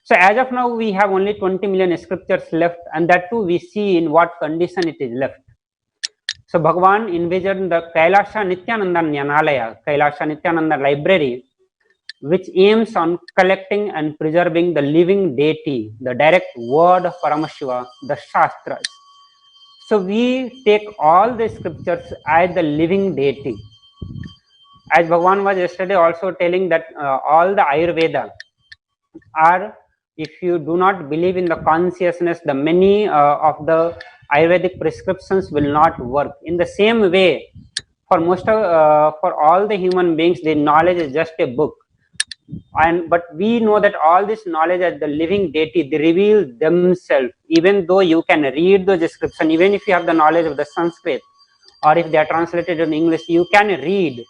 So as of now, we have only 20 million scriptures left, and that too we see in what condition it is left. So Bhagavan envisioned the Kailasa Nithyananda Nyanalaya, Kailasa Nithyananda Library, which aims on collecting and preserving the living deity, the direct word of Paramashiva, the Shastras. So we take all the scriptures as the living deity. As Bhagavan was yesterday also telling that all the Ayurveda are, if you do not believe in the consciousness, the many of the Ayurvedic prescriptions will not work. In the same way, for for all the human beings, the knowledge is just a book. But we know that all this knowledge as the living deity, they reveal themselves. Even though you can read the description, even if you have the knowledge of the Sanskrit, or if they are translated in English, you can read.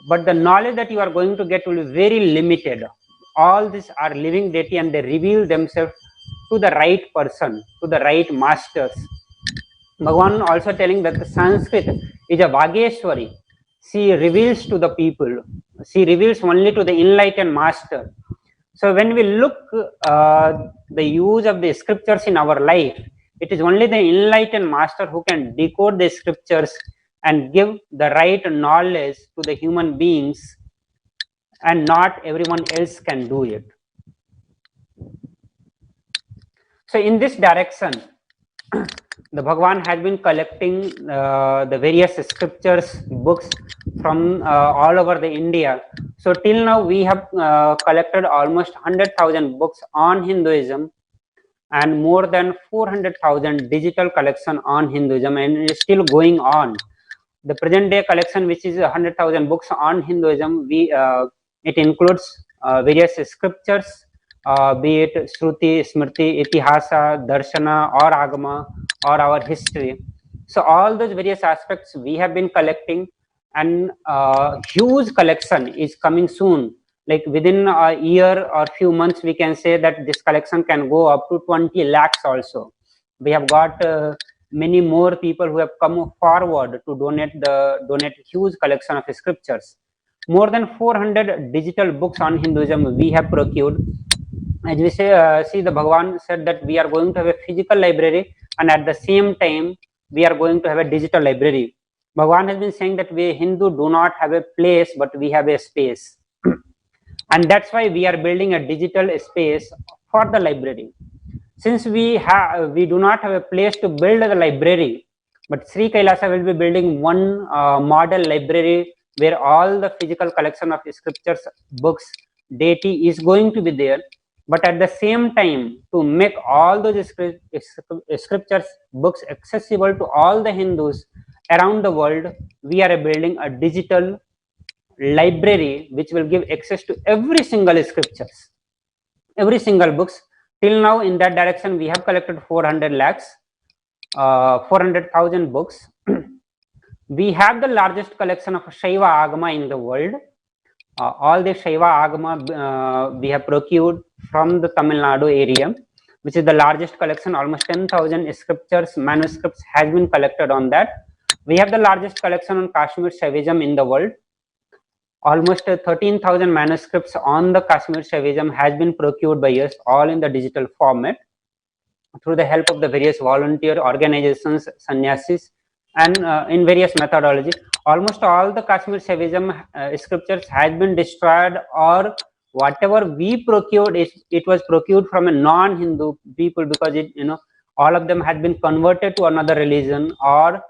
But the knowledge that you are going to get will be very limited. All these are living deity, and they reveal themselves to the right person, to the right masters. Bhagavan also telling that the Sanskrit is a Vageshwari. She reveals to the people. She reveals only to the enlightened master. So when we look the use of the scriptures in our life, it is only the enlightened master who can decode the scriptures and give the right knowledge to the human beings, and not everyone else can do it. So in this direction, the Bhagavan has been collecting the various scriptures, books from all over the India. So till now we have collected almost 100,000 books on Hinduism, and more than 400,000 digital collection on Hinduism, and it is still going on. The present day collection, which is 100,000 books on Hinduism, it includes various scriptures, be it Shruti, Smriti, Itihasa, Darshana, or Agama, or our history. So all those various aspects we have been collecting, and huge collection is coming soon. Like within a year or few months, we can say that this collection can go up to 20 lakhs also. We have got many more people who have come forward to donate huge collection of scriptures. More than 400 digital books on Hinduism we have procured. As we say, see, the Bhagavan said that we are going to have a physical library, and at the same time we are going to have a digital library. Bhagavan has been saying that we Hindu do not have a place, but we have a space. And that's why we are building a digital space for the library. Since we do not have a place to build the library, but Sri Kailasa will be building one model library where all the physical collection of scriptures, books, deity is going to be there. But at the same time, to make all those scriptures, books accessible to all the Hindus around the world, we are building a digital library which will give access to every single scriptures, every single books. Till now, in that direction, we have collected 400,000 books. We have the largest collection of Shaiva Agama in the world. All the Shaiva Agama we have procured from the Tamil Nadu area, which is the largest collection. Almost 10,000 scriptures, manuscripts has been collected on that. We have the largest collection on Kashmir Shaivism in the world. Almost 13,000 manuscripts on the Kashmir Shaivism has been procured by us, all in the digital format, through the help of the various volunteer organizations, sannyasis, and in various methodologies. Almost all the Kashmir Shaivism scriptures has been destroyed, or whatever we procured, it was procured from a non-Hindu people, because it, all of them had been converted to another religion, or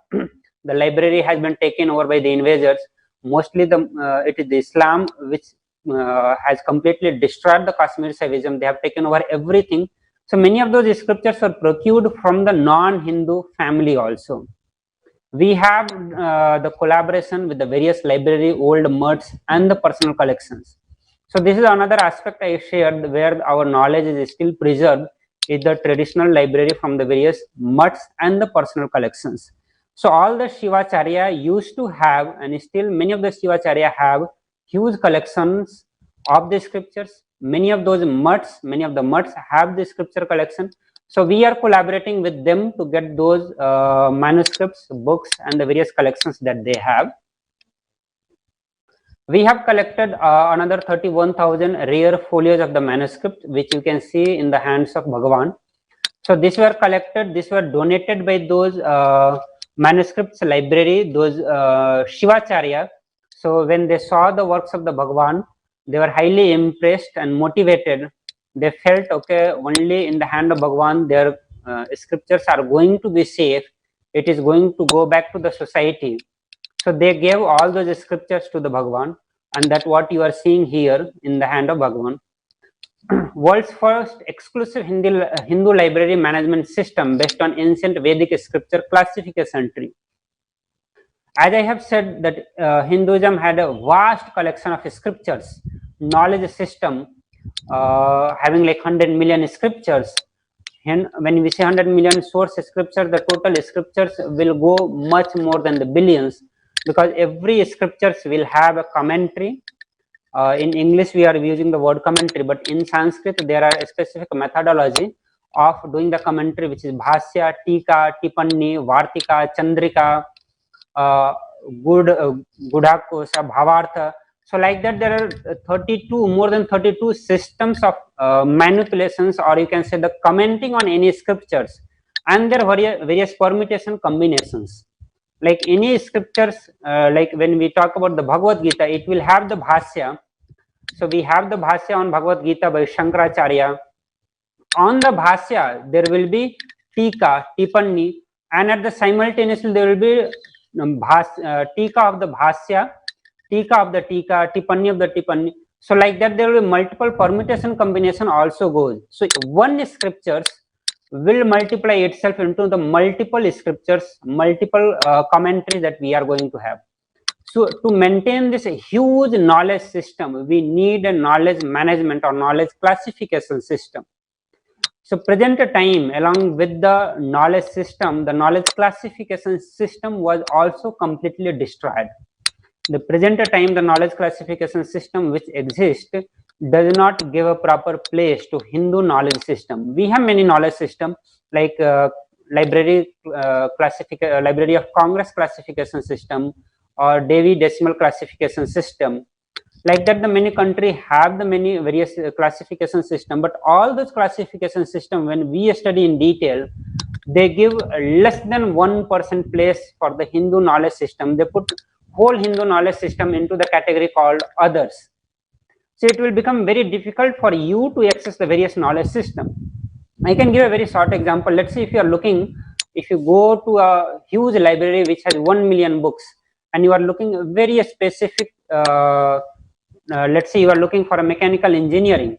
the library has been taken over by the invaders. Mostly it is the Islam which has completely destroyed the Kashmir Shaivism. They have taken over everything. So many of those scriptures were procured from the non-Hindu family also. We have the collaboration with the various library, old mutts, and the personal collections. So this is another aspect I shared, where our knowledge is still preserved, is the traditional library from the various mutts and the personal collections. So all the Shivacharya used to have, and still many of the Shivacharya have, huge collections of the scriptures. Many of the mutts have the scripture collection. So we are collaborating with them to get those manuscripts, books, and the various collections that they have. We have collected another 31,000 rare folios of the manuscript, which you can see in the hands of Bhagavan. So these were collected, these were donated by those manuscripts library, those Shivacharya. So when they saw the works of the Bhagavan, they were highly impressed and motivated. They felt, okay, only in the hand of Bhagavan their scriptures are going to be safe. It is going to go back to the society. So they gave all those scriptures to the Bhagavan, and that what you are seeing here in the hand of Bhagavan. World's first exclusive Hindu library management system based on ancient Vedic scripture classification tree. As I have said that Hinduism had a vast collection of scriptures, knowledge system having like 100 million scriptures. And when we say 100 million source scriptures, the total scriptures will go much more than the billions, because every scriptures will have a commentary. In English we are using the word commentary, but in Sanskrit there are a specific methodology of doing the commentary, which is bhasya, tika, tipanni, vartika, chandrika, gudhakosa, bhavartha. So like that there are more than 32 systems of manipulations, or you can say the commenting on any scriptures, and their various permutation combinations. Like any scriptures, like when we talk about the Bhagavad Gita, it will have the bhasya. So we have the bhasya on Bhagavad Gita by Shankaracharya. On the bhasya there will be tika, tipanni, and at the simultaneously there will be tika of the bhasya, tika of the tika, tipanni of the tipanni. So like that there will be multiple permutation combination also goes. So one scriptures will multiply itself into the multiple scriptures, multiple commentaries that we are going to have. So to maintain this huge knowledge system, we need a knowledge management or knowledge classification system. So present time, along with the knowledge system, the knowledge classification system was also completely destroyed. The present time, the knowledge classification system which exists does not give a proper place to Hindu knowledge system. We have many knowledge system, like Library of Congress classification system, or Devi decimal classification system. Like that, the many countries have the many various classification system, but all those classification system, when we study in detail, they give less than 1% place for the Hindu knowledge system. They put whole Hindu knowledge system into the category called others. So it will become very difficult for you to access the various knowledge system. I can give a very short example. Let's say if you go to a huge library which has 1 million books, and you are looking very specific, let's say you are looking for a mechanical engineering.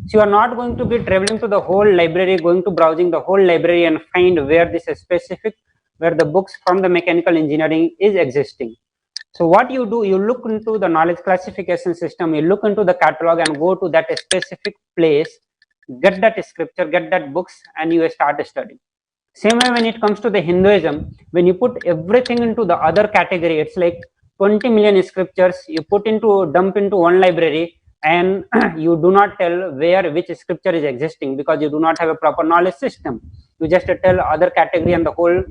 So you are not going to be traveling to the whole library, going to browsing the whole library and find where this is specific, where the books from the mechanical engineering is existing. So what you do, you look into the knowledge classification system, you look into the catalog and go to that specific place, get that scripture, get that books, and you start studying. Same way when it comes to the Hinduism, when you put everything into the other category, it's like 20 million scriptures you dump into one library, and you do not tell where which scripture is existing because you do not have a proper knowledge system. You just tell other category, and the whole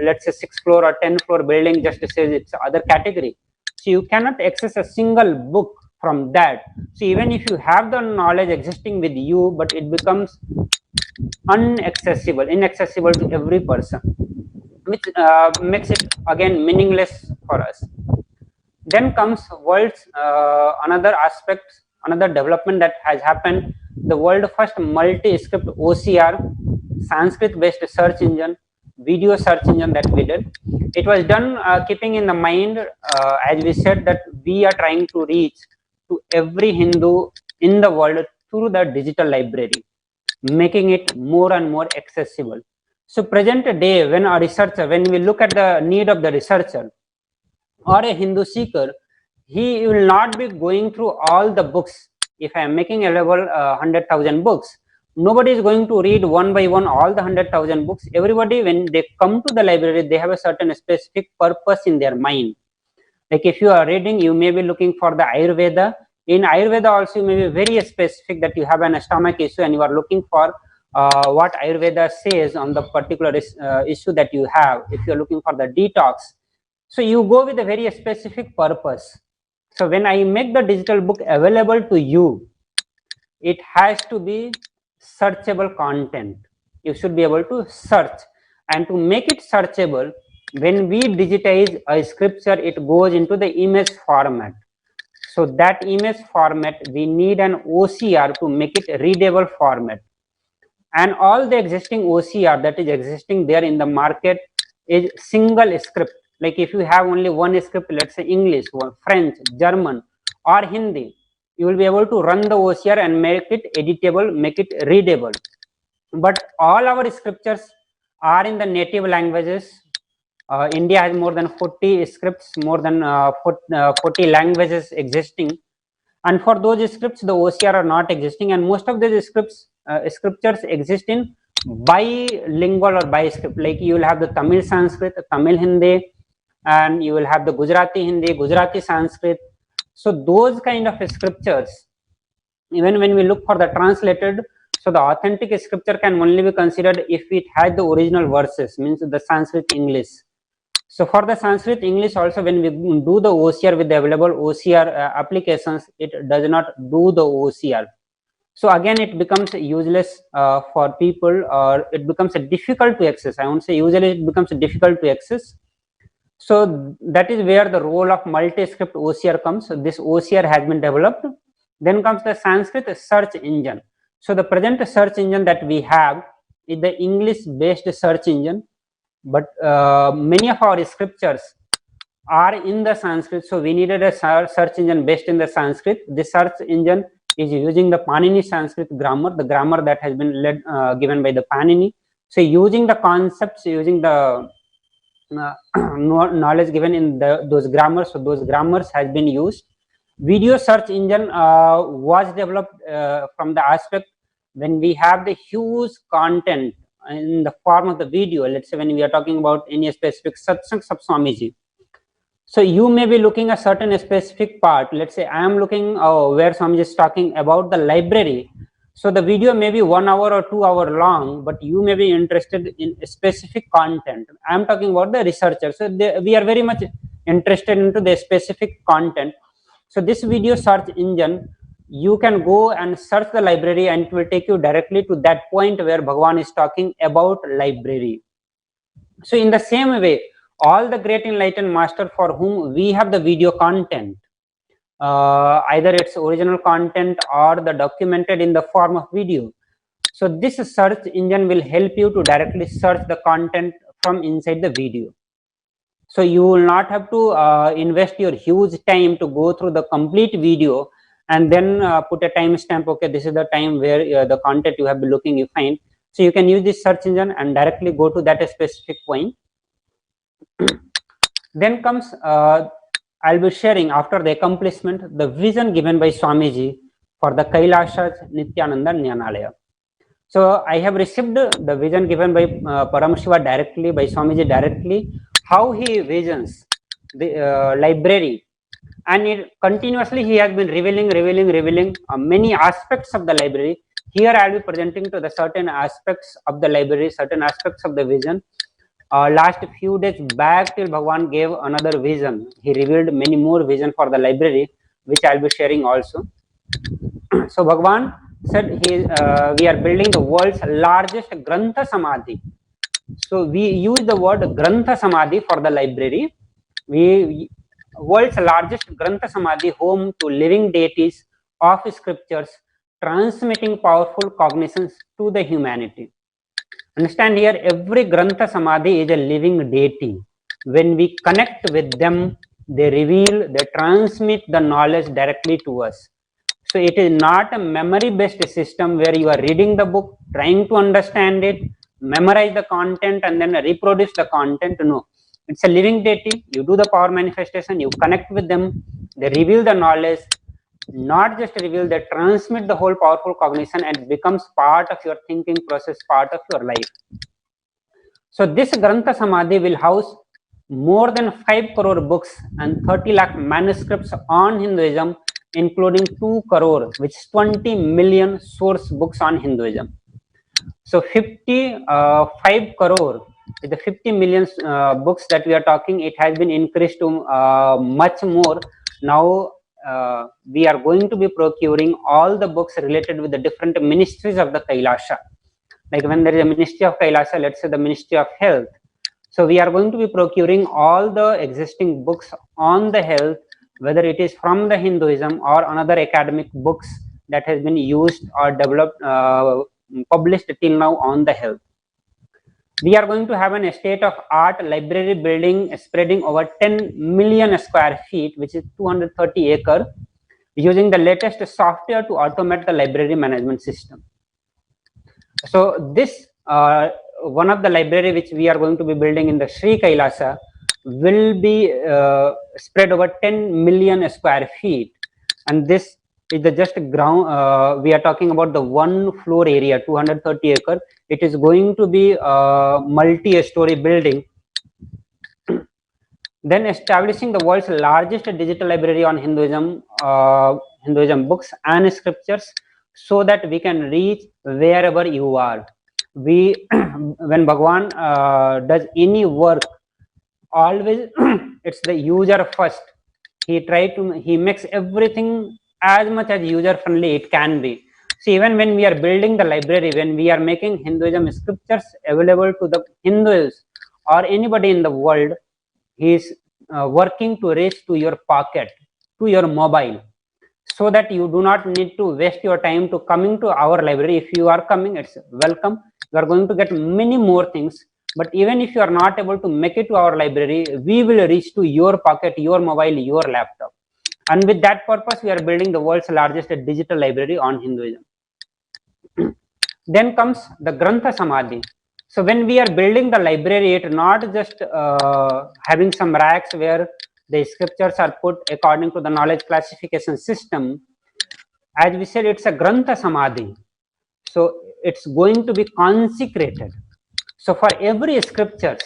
let's say 6th floor or 10th floor building just says it's other category. So you cannot access a single book from that. So even if you have the knowledge existing with you, but it becomes inaccessible to every person, which makes it again meaningless for us. Then comes world's another aspect, another development that has happened, the world first multi-script OCR, Sanskrit based search engine, video search engine that we did. It was done keeping in the mind, as we said, that we are trying to reach to every Hindu in the world through the digital library, making it more and more accessible. So present day, when we look at the need of the researcher or a Hindu seeker, he will not be going through all the books. If I am making available 100,000 books, nobody is going to read one by one all the 100,000 books. Everybody, when they come to the library, they have a certain specific purpose in their mind. Like if you are reading, you may be looking for the Ayurveda. In Ayurveda also, you may be very specific that you have an stomach issue and you are looking for what Ayurveda says on the particular issue that you have. If you are looking for the detox, so you go with a very specific purpose. So when I make the digital book available to you, it has to be searchable content. You should be able to search, and to make it searchable, when we digitize a scripture, it goes into the image format. So that image format, we need an OCR to make it readable format. And all the existing OCR that is existing there in the market is single script. Like if you have only one script, let's say English, French, German, or Hindi, you will be able to run the OCR and make it editable, make it readable. But all our scriptures are in the native languages. India has more than 40 scripts, more than 40 languages existing. And for those scripts, the OCR are not existing. And most of these scriptures exist in bilingual or bi-script. Like you will have the Tamil Sanskrit, Tamil Hindi, and you will have the Gujarati Hindi, Gujarati Sanskrit. So those kind of scriptures, even when we look for the translated, so the authentic scripture can only be considered if it has the original verses, means the Sanskrit English. So for the Sanskrit English also, when we do the OCR with the available OCR applications, it does not do the OCR. So again, it becomes useless for people, or it becomes difficult to access. I won't say usually it becomes difficult to access. So that is where the role of multi-script OCR comes. So this OCR has been developed. Then comes the Sanskrit search engine. So the present search engine that we have is the English-based search engine, but many of our scriptures are in the Sanskrit. So we needed a search engine based in the Sanskrit. This search engine is using the Panini Sanskrit grammar, the grammar that has been given by the Panini. So using the concepts, using the knowledge given in those grammars, so those grammars has been used. Video search engine was developed from the aspect when we have the huge content in the form of the video. Let's say when we are talking about any specific Satsang of Swamiji, so you may be looking a certain specific part. Let's say I am looking where Swamiji is talking about the library. So the video may be 1 hour or 2 hour long, but you may be interested in specific content. I am talking about the researcher. So we are very much interested into the specific content. So this video search engine, you can go and search the library and it will take you directly to that point where Bhagavan is talking about library. So in the same way, all the great enlightened master for whom we have the video content, either it's original content or the documented in the form of video. So this search engine will help you to directly search the content from inside the video. So you will not have to invest your huge time to go through the complete video and then put a timestamp. Okay, this is the time where the content you have been looking, you find. So you can use this search engine and directly go to that specific point. Then comes, I'll be sharing after the accomplishment, the vision given by Swamiji for the Kailasa's Nithyananda Jnanalaya. So I have received the vision given by Paramashiva directly, by Swamiji directly, how he visions the library, and it continuously he has been revealing many aspects of the library. Here I will be presenting to the certain aspects of the library, certain aspects of the vision. Last few days back till Bhagwan gave another vision. He revealed many more vision for the library, which I will be sharing also. So Bhagwan said we are building the world's largest Grantha Samadhi. So we use the word Grantha Samadhi for the library. We world's largest Grantha Samadhi, home to living deities of scriptures, transmitting powerful cognitions to the humanity. Understand here, every Grantha Samadhi is a living deity. When we connect with them, they reveal, they transmit the knowledge directly to us. So it is not a memory-based system where you are reading the book, trying to understand it, memorize the content, and then reproduce the content. No, it's a living deity. You do the power manifestation, you connect with them, they reveal the knowledge, not just reveal, they transmit the whole powerful cognition, and it becomes part of your thinking process, part of your life. So this Grantha Samadhi will house more than 5 crore books and 30 lakh manuscripts on Hinduism, including 2 crore, which is 20 million source books on Hinduism. So 5 crore is the 50 million books that we are talking. It has been increased to much more. Now we are going to be procuring all the books related with the different ministries of the Kailasa. Like when there is a ministry of Kailasa, let's say the Ministry of Health. So we are going to be procuring all the existing books on the health, whether it is from the Hinduism or another academic books that has been used or developed, published till now on the health. We are going to have an state-of-art library building spreading over 10 million square feet, which is 230 acres, using the latest software to automate the library management system. So this one of the library which we are going to be building in the Sri Kailasa will be spread over 10 million square feet, and this is the just ground. We are talking about the one floor area, 230 acres. It is going to be a multi-story building. Then establishing the world's largest digital library on Hinduism, Hinduism books and scriptures, so that we can reach wherever you are. We when Bhagwan does any work, always it's the user first. He makes everything as much as user friendly it can be. See, even when we are building the library, when we are making Hinduism scriptures available to the Hindus or anybody in the world, he is working to reach to your pocket, to your mobile, so that you do not need to waste your time to coming to our library. If you are coming, it's welcome. You are going to get many more things. But even if you are not able to make it to our library, we will reach to your pocket, your mobile, your laptop. And with that purpose, we are building the world's largest digital library on Hinduism. Then comes the Grantha Samadhi. So when we are building the library, it's not just having some racks where the scriptures are put according to the knowledge classification system. As we said, it's a Grantha Samadhi. So it's going to be consecrated. So for every scriptures,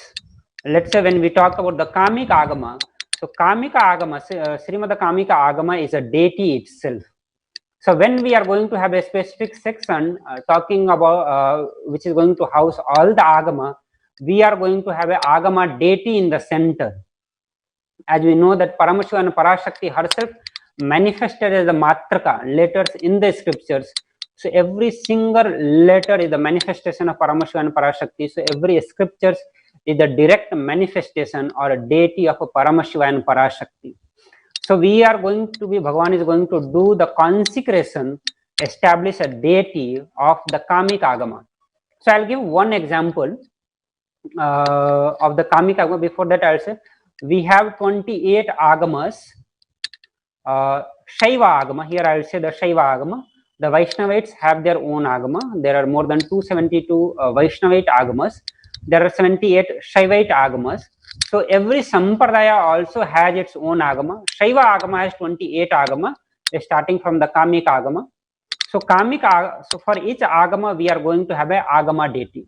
let's say when we talk about the Kamika Agama, so Kamika Agama, Srimad Kamika Agama is a deity itself. So when we are going to have a specific section talking about which is going to house all the Agama, we are going to have a Agama deity in the center. As we know that Paramashiva and Parashakti herself manifested as the Matraka, letters in the scriptures. So every single letter is the manifestation of Paramashiva and Parashakti. So every scriptures is the direct manifestation or a deity of a Paramashiva and Parashakti. So we are going to be, Bhagavan is going to do the consecration, establish a deity of the Kamika Agama. So I'll give one example of the Kamika Agama. Before that, I'll say we have 28 Agamas, Shaiva Agama. Here I'll say the Shaiva Agama. The Vaishnavites have their own Agama. There are more than 272 Vaishnavite Agamas. There are 78 Shaivite Agamas. So every Sampradaya also has its own Agama. Shaiva Agama has 28 Agama, starting from the Kamika Agama. So so for each agama we are going to have a agama deity.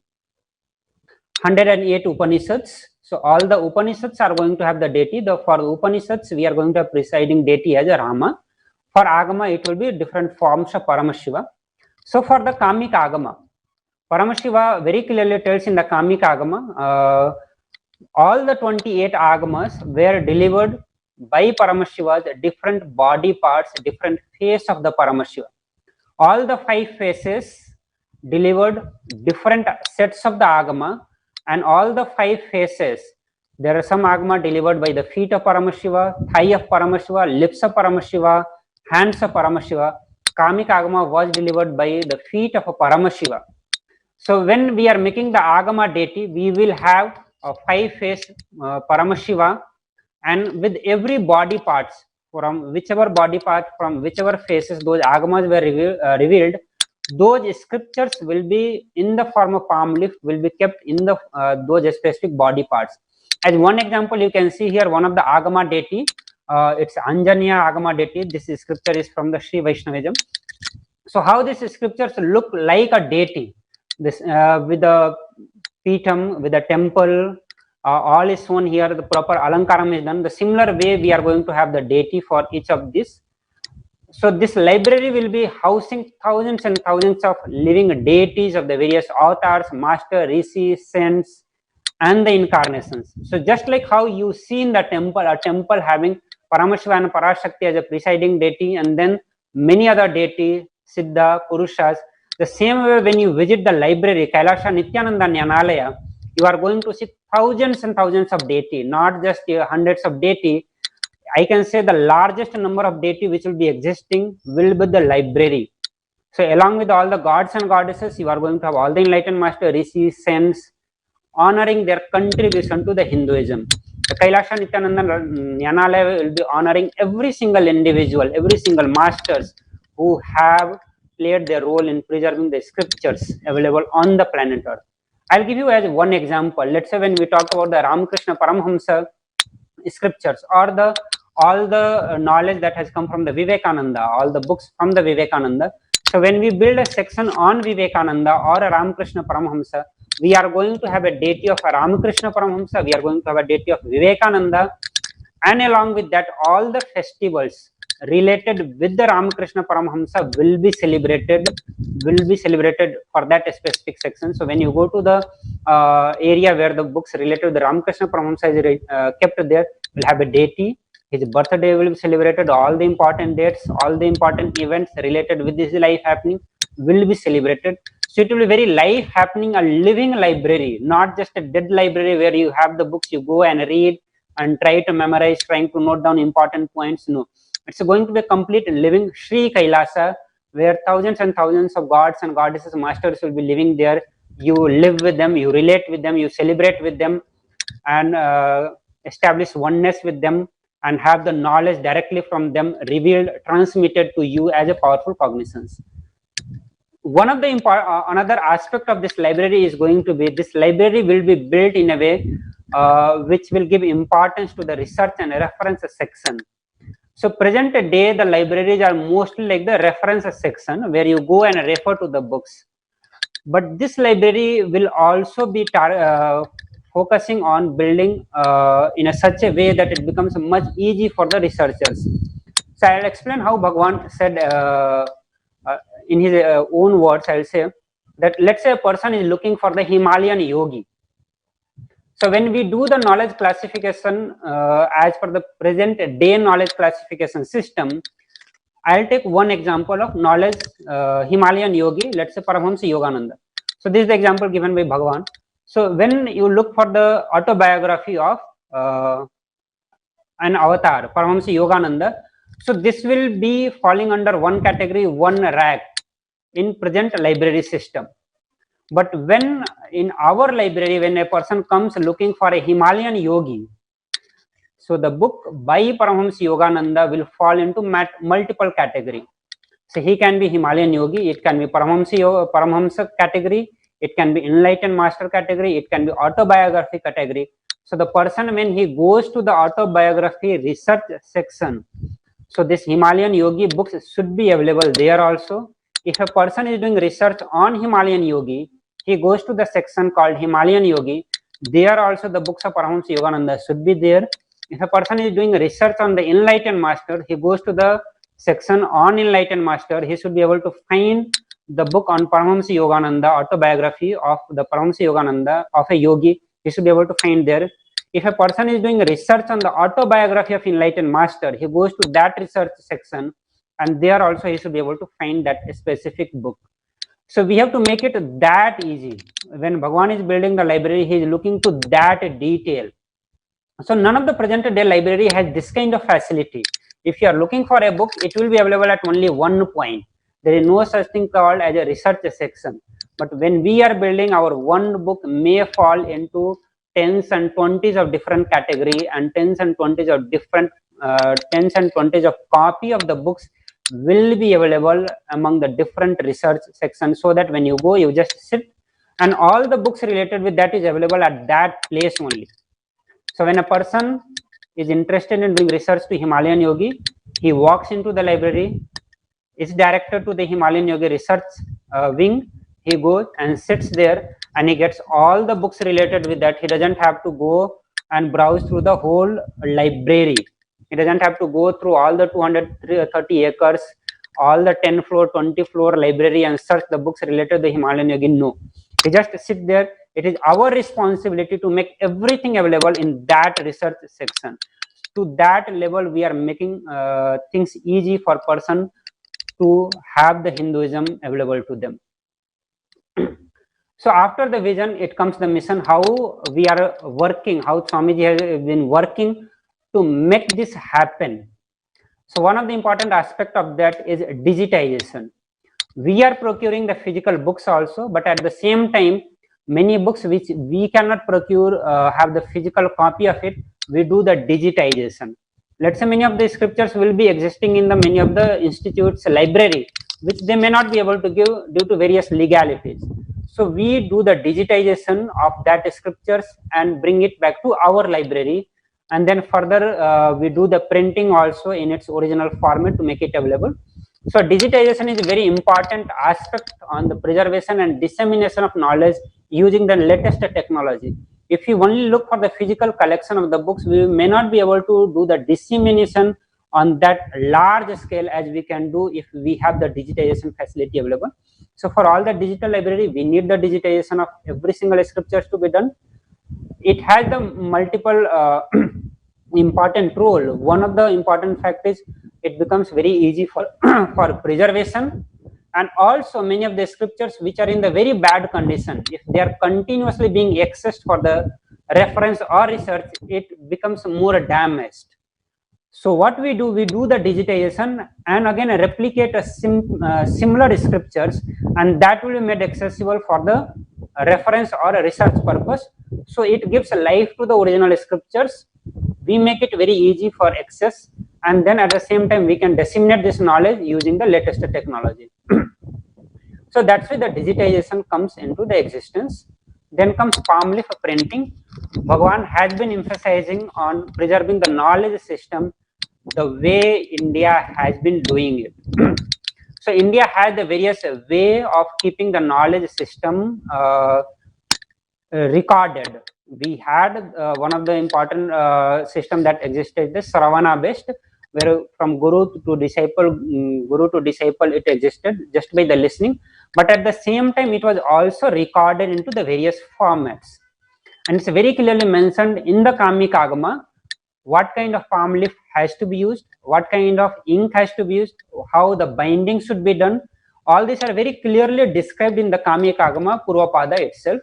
108 Upanishads. So all the Upanishads are going to have the deity. For the Upanishads we are going to have presiding deity as a Rama. For agama it will be different forms of Paramashiva. So for the Kamika agama, Paramashiva very clearly tells in the Kamika agama, all the 28 agamas were delivered by Paramashiva's different body parts, different face of the Paramashiva. All the 5 faces delivered different sets of the agama, and all the 5 faces, there are some agama delivered by the feet of Paramashiva, thigh of Paramashiva, lips of Paramashiva, hands of Paramashiva. Kamika agama was delivered by the feet of Paramashiva. So when we are making the agama deity, we will have a 5 face Paramashiva, and with every body parts, from whichever body part, from whichever faces those agamas were revealed, those scriptures will be in the form of palm leaf, will be kept in the those specific body parts. As one example, you can see here one of the agama deity. It's Anjanya agama deity. This scripture is from the Sri Vaishnavism. So how these scriptures look like a deity, this with the Peetham, with the temple, all is shown here, the proper alankaram is done. The similar way we are going to have the deity for each of this. So this library will be housing thousands and thousands of living deities of the various avatars, master, rishi, saints, and the incarnations. So just like how you see in the temple, a temple having Paramashiva and Parashakti as a presiding deity, and then many other deities, Siddha, Purushas. The same way when you visit the library, Kailasa Nithyananda Nyanalaya, you are going to see thousands and thousands of deity, not just hundreds of deity. I can say the largest number of deity which will be existing will be the library. So along with all the gods and goddesses, you are going to have all the enlightened master, rishis, saints, honoring their contribution to the Hinduism. The Kailasa Nithyananda Nyanalaya will be honoring every single individual, every single masters who have played their role in preserving the scriptures available on the planet Earth. I'll give you as one example. Let's say when we talk about the Ramakrishna Paramahamsa scriptures, or all the knowledge that has come from the Vivekananda, all the books from the Vivekananda. So when we build a section on Vivekananda or a Ramakrishna Paramahamsa, we are going to have a deity of a Ramakrishna Paramahamsa, we are going to have a deity of Vivekananda, and along with that all the festivals related with the Ramakrishna Paramahamsa will be celebrated for that specific section. So when you go to the area where the books related to the Ramakrishna Paramahamsa is kept there, we'll have a deity. His birthday will be celebrated, all the important dates, all the important events related with his life happening will be celebrated. So it will be very life happening, a living library, not just a dead library where you have the books, you go and read and try to memorize, trying to note down important points. No, it's going to be a complete living Sri Kailasa, where thousands and thousands of gods and goddesses, masters will be living there. You live with them, you relate with them, you celebrate with them, and establish oneness with them, and have the knowledge directly from them revealed, transmitted to you as a powerful cognizance. One of the another aspect of this library is going to be, this library will be built in a way which will give importance to the research and reference section. So present day, the libraries are mostly like the reference section where you go and refer to the books. But this library will also be focusing on building in such a way that it becomes much easy for the researchers. So I'll explain how Bhagavan said in his own words. I'll say that let's say a person is looking for the Himalayan yogi. So when we do the knowledge classification as per the present day knowledge classification system, I'll take one example of knowledge Himalayan yogi, let's say Paramahamsa Yogananda. So this is the example given by Bhagavan. So when you look for the autobiography of an avatar, Paramahamsa Yogananda, so this will be falling under one category, one rack in present library system. But when in our library, when a person comes looking for a Himalayan yogi, so the book by Paramahamsa Yogananda will fall into multiple category. So he can be Himalayan yogi, it can be Paramahamsa category, it can be enlightened master category, it can be autobiography category. So the person, when he goes to the autobiography research section, so this Himalayan yogi books should be available there also. If a person is doing research on Himalayan Yogi, he goes to the section called Himalayan Yogi. There also the books of Paramahamsa Yogananda should be there. If a person is doing research on the Enlightened Master, he goes to the section on Enlightened Master. He should be able to find the book on Paramahamsa Yogananda, autobiography of the Paramahamsa Yogananda of a yogi. He should be able to find there. If a person is doing research on the autobiography of Enlightened Master, he goes to that research section, and there also he should be able to find that specific book. So we have to make it that easy. When Bhagwan is building the library, he is looking to that detail. So none of the present day library has this kind of facility. If you are looking for a book, it will be available at only one point. There is no such thing called as a research section. But when we are building, our one book may fall into tens and twenties of different category, and tens and twenties of different tens and twenties of copy of the books will be available among the different research sections, so that when you go, you just sit, and all the books related with that is available at that place only. So when a person is interested in doing research to Himalayan Yogi, he walks into the library, is directed to the Himalayan Yogi research wing. He goes and sits there, and he gets all the books related with that. He doesn't have to go and browse through the whole library. He doesn't have to go through all the 230 acres, all the 10 floor, 20 floor library and search the books related to the Himalayan Yogi. No, he just sit there. It is our responsibility to make everything available in that research section. To that level, we are making things easy for person to have the Hinduism available to them. So after the vision, it comes the mission, how we are working, how Swamiji has been working to make this happen. So one of the important aspect of that is digitization. We are procuring the physical books also, but at the same time, many books which we cannot procure have the physical copy of it, we do the digitization. Let's say many of the scriptures will be existing in the many of the institutes library, which they may not be able to give due to various legalities. So we do the digitization of that scriptures and bring it back to our library, and then further we do the printing also in its original format to make it available. So digitization is a very important aspect on the preservation and dissemination of knowledge using the latest technology. If you only look for the physical collection of the books, we may not be able to do the dissemination on that large scale as we can do if we have the digitization facility available. So for all the digital library, we need the digitization of every single scriptures to be done. It has the multiple important role. One of the important fact is it becomes very easy for for preservation, and also many of the scriptures which are in the very bad condition, if they are continuously being accessed for the reference or research, it becomes more damaged. So what we do the digitization and again replicate a similar scriptures, and that will be made accessible for the reference or a research purpose. So it gives life to the original scriptures. We make it very easy for access, and then at the same time we can disseminate this knowledge using the latest technology. So that's why the digitization comes into the existence. Then comes palm leaf printing. Bhagwan has been emphasizing on preserving the knowledge system the way India has been doing it. So India has the various way of keeping the knowledge system recorded. We had one of the important system that existed, the Sravana based, where from guru to disciple it existed just by the listening, but at the same time it was also recorded into the various formats, and it's very clearly mentioned in the Kamika Agama what kind of palm leaf has to be used, what kind of ink has to be used, how the binding should be done. All these are very clearly described in the Kamika Agama Purvapada itself.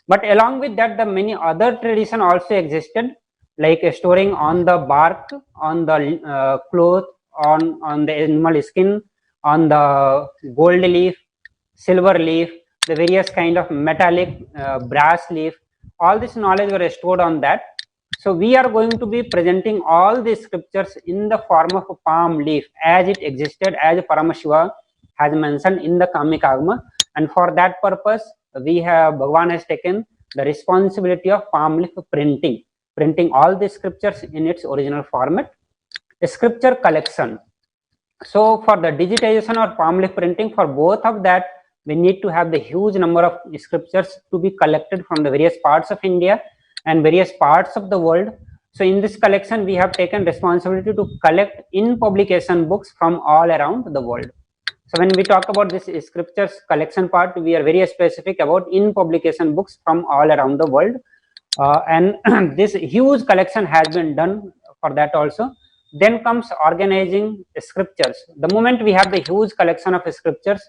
But along with that, the many other tradition also existed, like storing on the bark, on the cloth, on the animal skin, on the gold leaf, silver leaf, the various kind of metallic brass leaf. All this knowledge were stored on that. So we are going to be presenting all these scriptures in the form of a palm leaf as it existed, as Paramashiva has mentioned in the Kamika Agama, and for that purpose we have Bhagwan has taken the responsibility of palm leaf printing all the scriptures in its original format. A scripture collection. So for the digitization or palm leaf printing, for both of that, we need to have the huge number of scriptures to be collected from the various parts of India and various parts of the world. So in this collection, we have taken responsibility to collect in publication books from all around the world. So when we talk about this scriptures collection part, we are very specific about in publication books from all around the world. And this huge collection has been done for that also. Then comes organizing scriptures. The moment we have the huge collection of scriptures,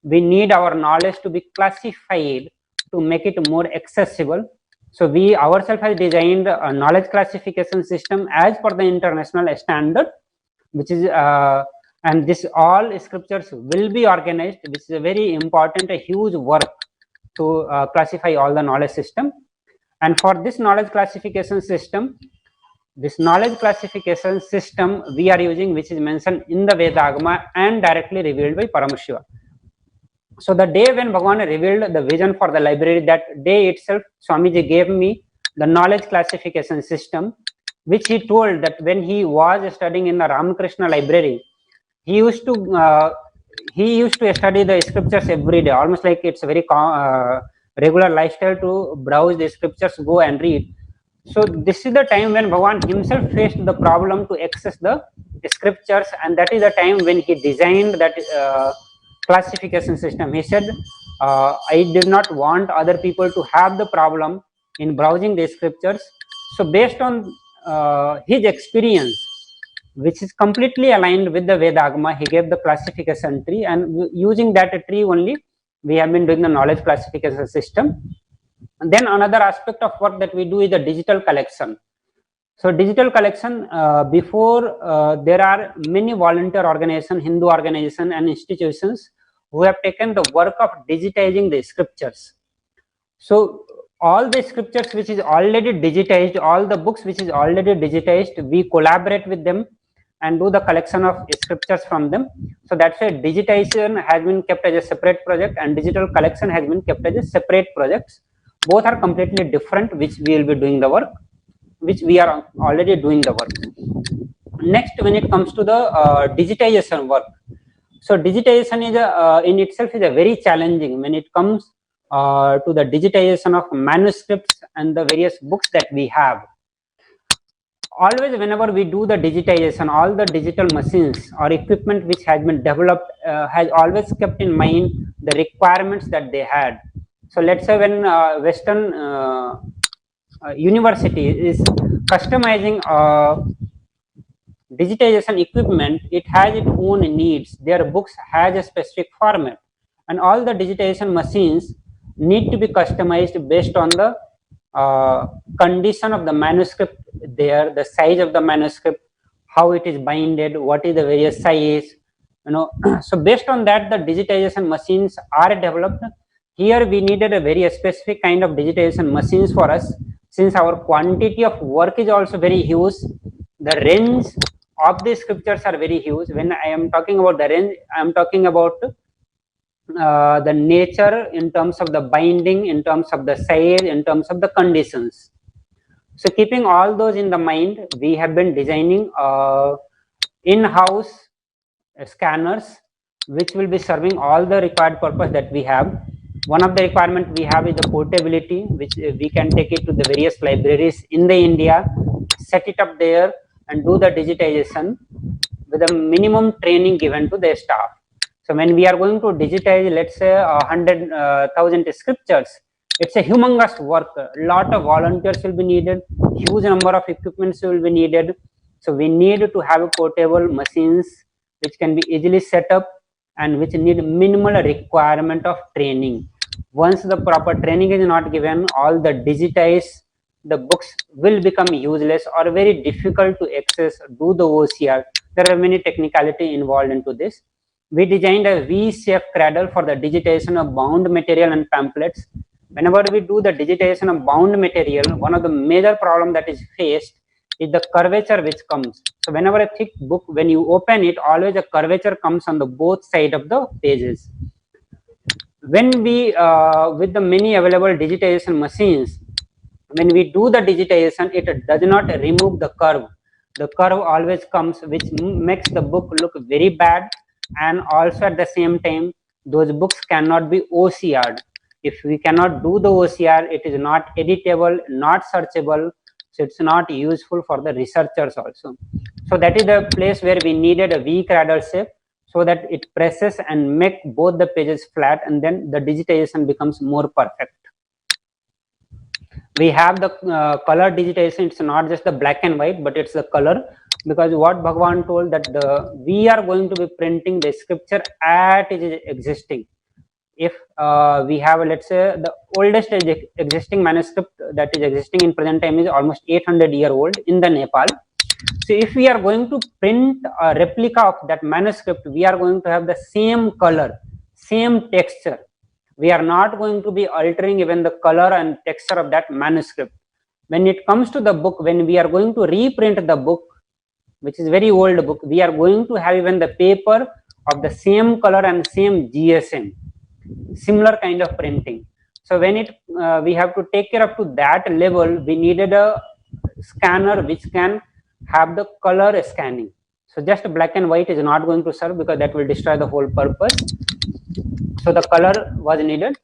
we need our knowledge to be classified to make it more accessible. So we ourselves have designed a knowledge classification system as per the international standard, which is and this all scriptures will be organized, which is a very important, a huge work to classify all the knowledge system. And for this knowledge classification system, we are using, which is mentioned in the Vedagama and directly revealed by Paramashiva. So the day when Bhagavan revealed the vision for the library, that day itself, Swamiji gave me the knowledge classification system, which he told that when he was studying in the Ramakrishna library, he used to study the scriptures every day, almost like it's a very regular lifestyle to browse the scriptures, go and read. So this is the time when Bhagavan himself faced the problem to access the scriptures, and that is the time when he designed that classification system. He said, I did not want other people to have the problem in browsing the scriptures. So based on his experience, which is completely aligned with the Vedagama, he gave the classification tree, and using that tree only, we have been doing the knowledge classification system. And then another aspect of work that we do is the digital collection. So digital collection, before there are many volunteer organizations, Hindu organizations and institutions who have taken the work of digitizing the scriptures. So all the scriptures which is already digitized, all the books which is already digitized, we collaborate with them and do the collection of scriptures from them. So that's why digitization has been kept as a separate project and digital collection has been kept as a separate projects. Both are completely different, which we will be doing the work, which we are already doing the work. Next, when it comes to the digitization work, so digitization is in itself is a very challenging when it comes to the digitization of manuscripts and the various books that we have. Always whenever we do the digitization, all the digital machines or equipment which has been developed has always kept in mind the requirements that they had. So let's say when Western university is customizing digitization equipment, it has its own needs. Their books has a specific format, and all the digitization machines need to be customized based on the condition of the manuscript there, the size of the manuscript, how it is binded, what is the various size, so based on that the digitization machines are developed. Here we needed a very specific kind of digitization machines for us, since our quantity of work is also very huge. The range of the scriptures are very huge. When I am talking about the range, I am talking about the nature in terms of the binding, in terms of the size, in terms of the conditions. So keeping all those in the mind, we have been designing in-house scanners which will be serving all the required purpose that we have. One of the requirement we have is the portability, which we can take it to the various libraries in the India, set it up there and do the digitization with a minimum training given to the staff. So when we are going to digitize, let's say 100,000 scriptures, it's a humongous work. A lot of volunteers will be needed, huge number of equipments will be needed. So we need to have portable machines which can be easily set up and which need minimal requirement of training. Once the proper training is not given, all the digitized the books will become useless or very difficult to access, do the OCR. There are many technicality involved into this. We designed a V-shaped cradle for the digitization of bound material and pamphlets. Whenever we do the digitization of bound material, one of the major problem that is faced is the curvature which comes. So whenever a thick book, when you open it, always a curvature comes on the both side of the pages. When we, with the many available digitization machines, when we do the digitization, it does not remove the curve. the curve always comes, which makes the book look very bad, and also at the same time those books cannot be OCR'd. If we cannot do the OCR, it is not editable, not searchable, so it's not useful for the researchers also. So that is the place where we needed a weak radar shape, so that it presses and make both the pages flat, and then the digitization becomes more perfect. We have the color digitization. It's not just the black and white, but it's the color, because what Bhagavan told that we are going to be printing the scripture as it is existing. If we have, let's say, the oldest existing manuscript that is existing in present time is almost 800-year old in the Nepal. So if we are going to print a replica of that manuscript, we are going to have the same color, same texture. We are not going to be altering even the color and texture of that manuscript. When it comes to the book, when we are going to reprint the book, which is very old book, we are going to have even the paper of the same color and same GSM, similar kind of printing. So when we have to take care up to that level, we needed a scanner which can have the color scanning. So just black and white is not going to serve, because that will destroy the whole purpose. So the color was needed.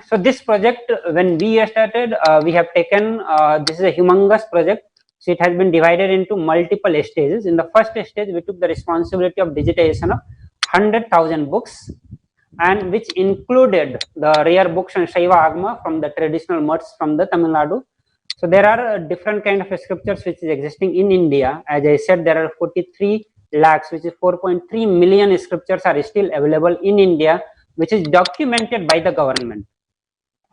So this project, when we started, we have taken, this is a humongous project. So it has been divided into multiple stages. In the first stage, we took the responsibility of digitization of 100,000 books, and which included the rare books and Shaiva Agama from the traditional mutts from the Tamil Nadu. So there are different kind of scriptures which is existing in India. As I said, there are 43 lakhs, which is 4.3 million scriptures are still available in India, which is documented by the government.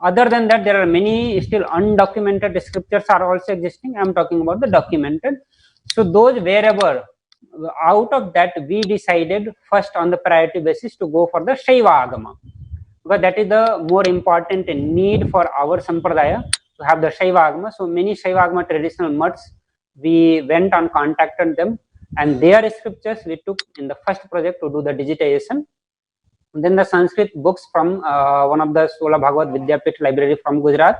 Other than that, there are many still undocumented scriptures are also existing. I am talking about the documented. So those wherever, out of that, we decided first on the priority basis to go for the Shaiva Agama, because that is the more important need for our Sampradaya, to have the Shaiva Agama. So many Shaiva Agama traditional mutts, we went and contacted them, and their scriptures we took in the first project to do the digitization. And then the Sanskrit books from one of the Sola Bhagavad Vidyapith library from Gujarat,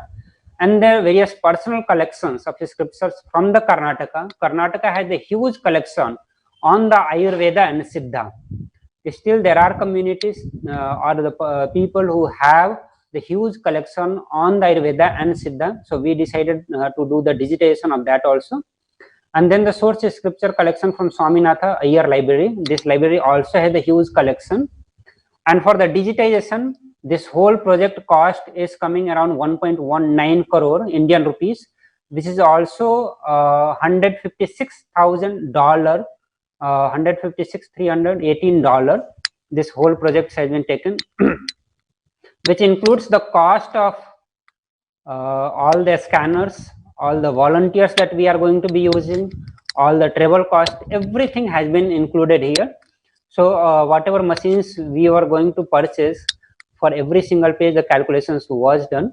and their various personal collections of scriptures from the Karnataka. Karnataka has a huge collection on the Ayurveda and Siddha. Still there are communities or the people who have the huge collection on the Ayurveda and Siddha. So we decided to do the digitization of that also. And then the source scripture collection from Swaminatha Iyer library. This library also has a huge collection. And for the digitization, this whole project cost is coming around 1.19 crore Indian rupees, which is also $156,000, $156,318. This whole project has been taken, which includes the cost of all the scanners, all the volunteers that we are going to be using, all the travel cost, everything has been included here. So whatever machines we were going to purchase, for every single page the calculations was done.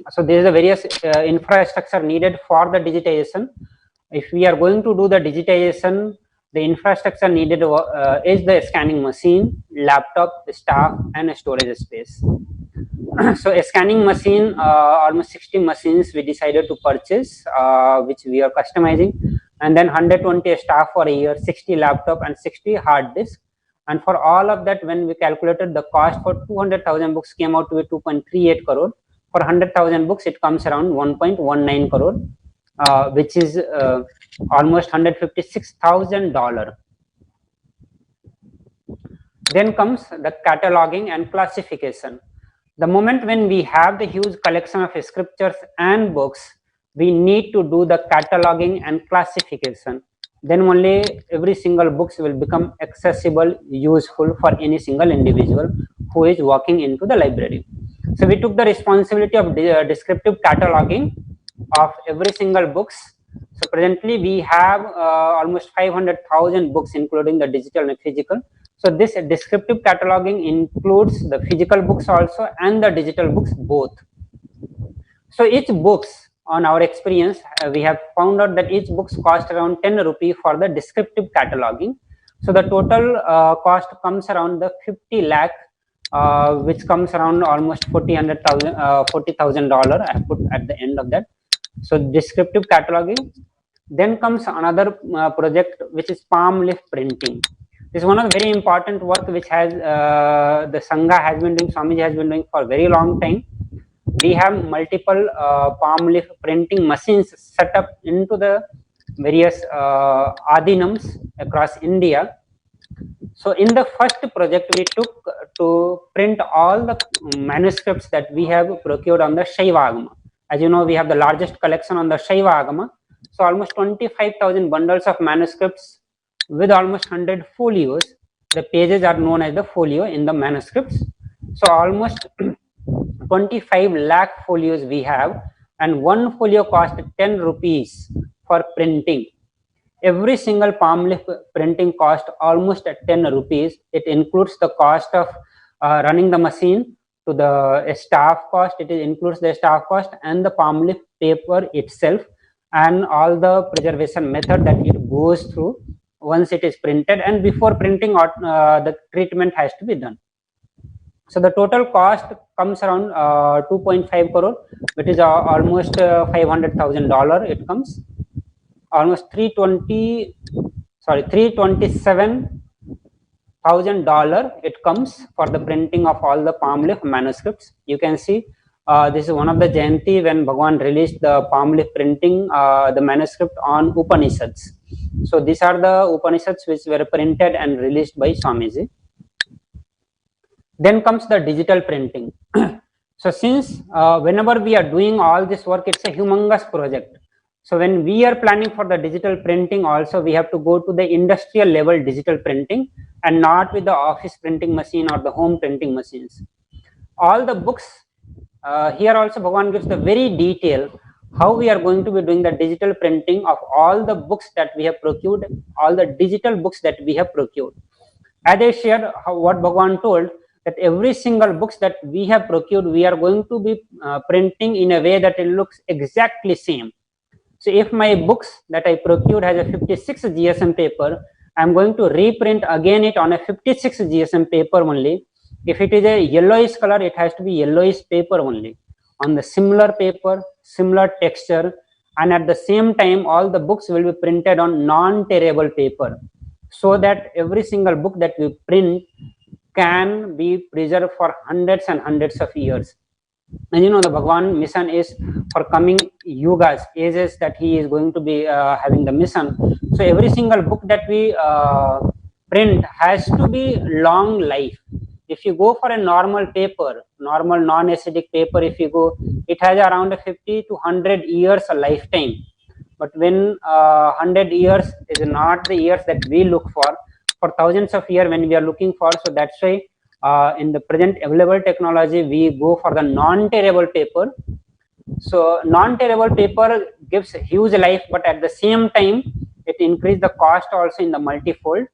So there is a various infrastructure needed for the digitization. If we are going to do the digitization, the infrastructure needed is the scanning machine, laptop, staff, and storage space. So a scanning machine, almost 60 machines we decided to purchase, which we are customizing, and then 120 staff for a year, 60 laptop and 60 hard disk. And for all of that, when we calculated the cost for 200,000 books came out to be 2.38 crore. For 100,000 books, it comes around 1.19 crore, which is almost $156,000. Then comes the cataloging and classification. The moment when we have the huge collection of scriptures and books, we need to do the cataloging and classification. Then only every single books will become accessible, useful for any single individual who is walking into the library. So we took the responsibility of descriptive cataloging of every single books. So presently we have almost 500,000 books, including the digital and physical. So this descriptive cataloging includes the physical books also and the digital books both. So each books, on our experience, we have found out that each books cost around 10 rupee for the descriptive cataloging. So the total cost comes around the 50 lakh, which comes around almost $40,000 I have put at the end of that. So descriptive cataloging. Then comes another project which is palm leaf printing. This is one of the very important work which has the Sangha has been doing, Swamiji has been doing for a very long time. We have multiple palm leaf printing machines set up into the various adinams across India. So in the first project we took to print all the manuscripts that we have procured on the Shaiva Agama. As you know, we have the largest collection on the Shaiva Agama. So almost 25,000 bundles of manuscripts with almost 100 folios. The pages are known as the folio in the manuscripts. So almost 25 lakh folios we have, and one folio cost 10 rupees for printing. Every single palm leaf printing cost almost at 10 rupees. It includes the cost of running the machine to the staff cost. It includes the staff cost and the palm leaf paper itself and all the preservation method that it goes through once it is printed, and before printing the treatment has to be done. So the total cost comes around 2.5 crore, which is almost $500,000. It comes almost $327,000. It comes for the printing of all the palm leaf manuscripts. You can see this is one of the Jayanti when Bhagwan released the palm leaf printing, the manuscript on Upanishads. So these are the Upanishads which were printed and released by Swamiji. Then comes the digital printing. So since whenever we are doing all this work, it's a humongous project. So when we are planning for the digital printing also, we have to go to the industrial level digital printing and not with the office printing machine or the home printing machines. All the books, here also Bhagwan gives the very detail how we are going to be doing the digital printing of all the books that we have procured, all the digital books that we have procured. As I shared what Bhagwan told, that every single books that we have procured, we are going to be printing in a way that it looks exactly same. So if my books that I procured has a 56 GSM paper, I am going to reprint again it on a 56 GSM paper only. If it is a yellowish color, it has to be yellowish paper only, on the similar paper, similar texture, and at the same time all the books will be printed on non-tearable paper, so that every single book that we print can be preserved for hundreds and hundreds of years. And you know, the Bhagwan mission is for coming yugas, ages that he is going to be having the mission. So every single book that we print has to be long life. If you go for a normal paper, normal non-acidic paper, if you go, it has around 50 to 100 years a lifetime. But when 100 years is not the years that we look for thousands of years when we are looking for. So that's why in the present available technology, we go for the non-tearable paper. So non-tearable paper gives huge life, but at the same time, it increases the cost also in the multifold.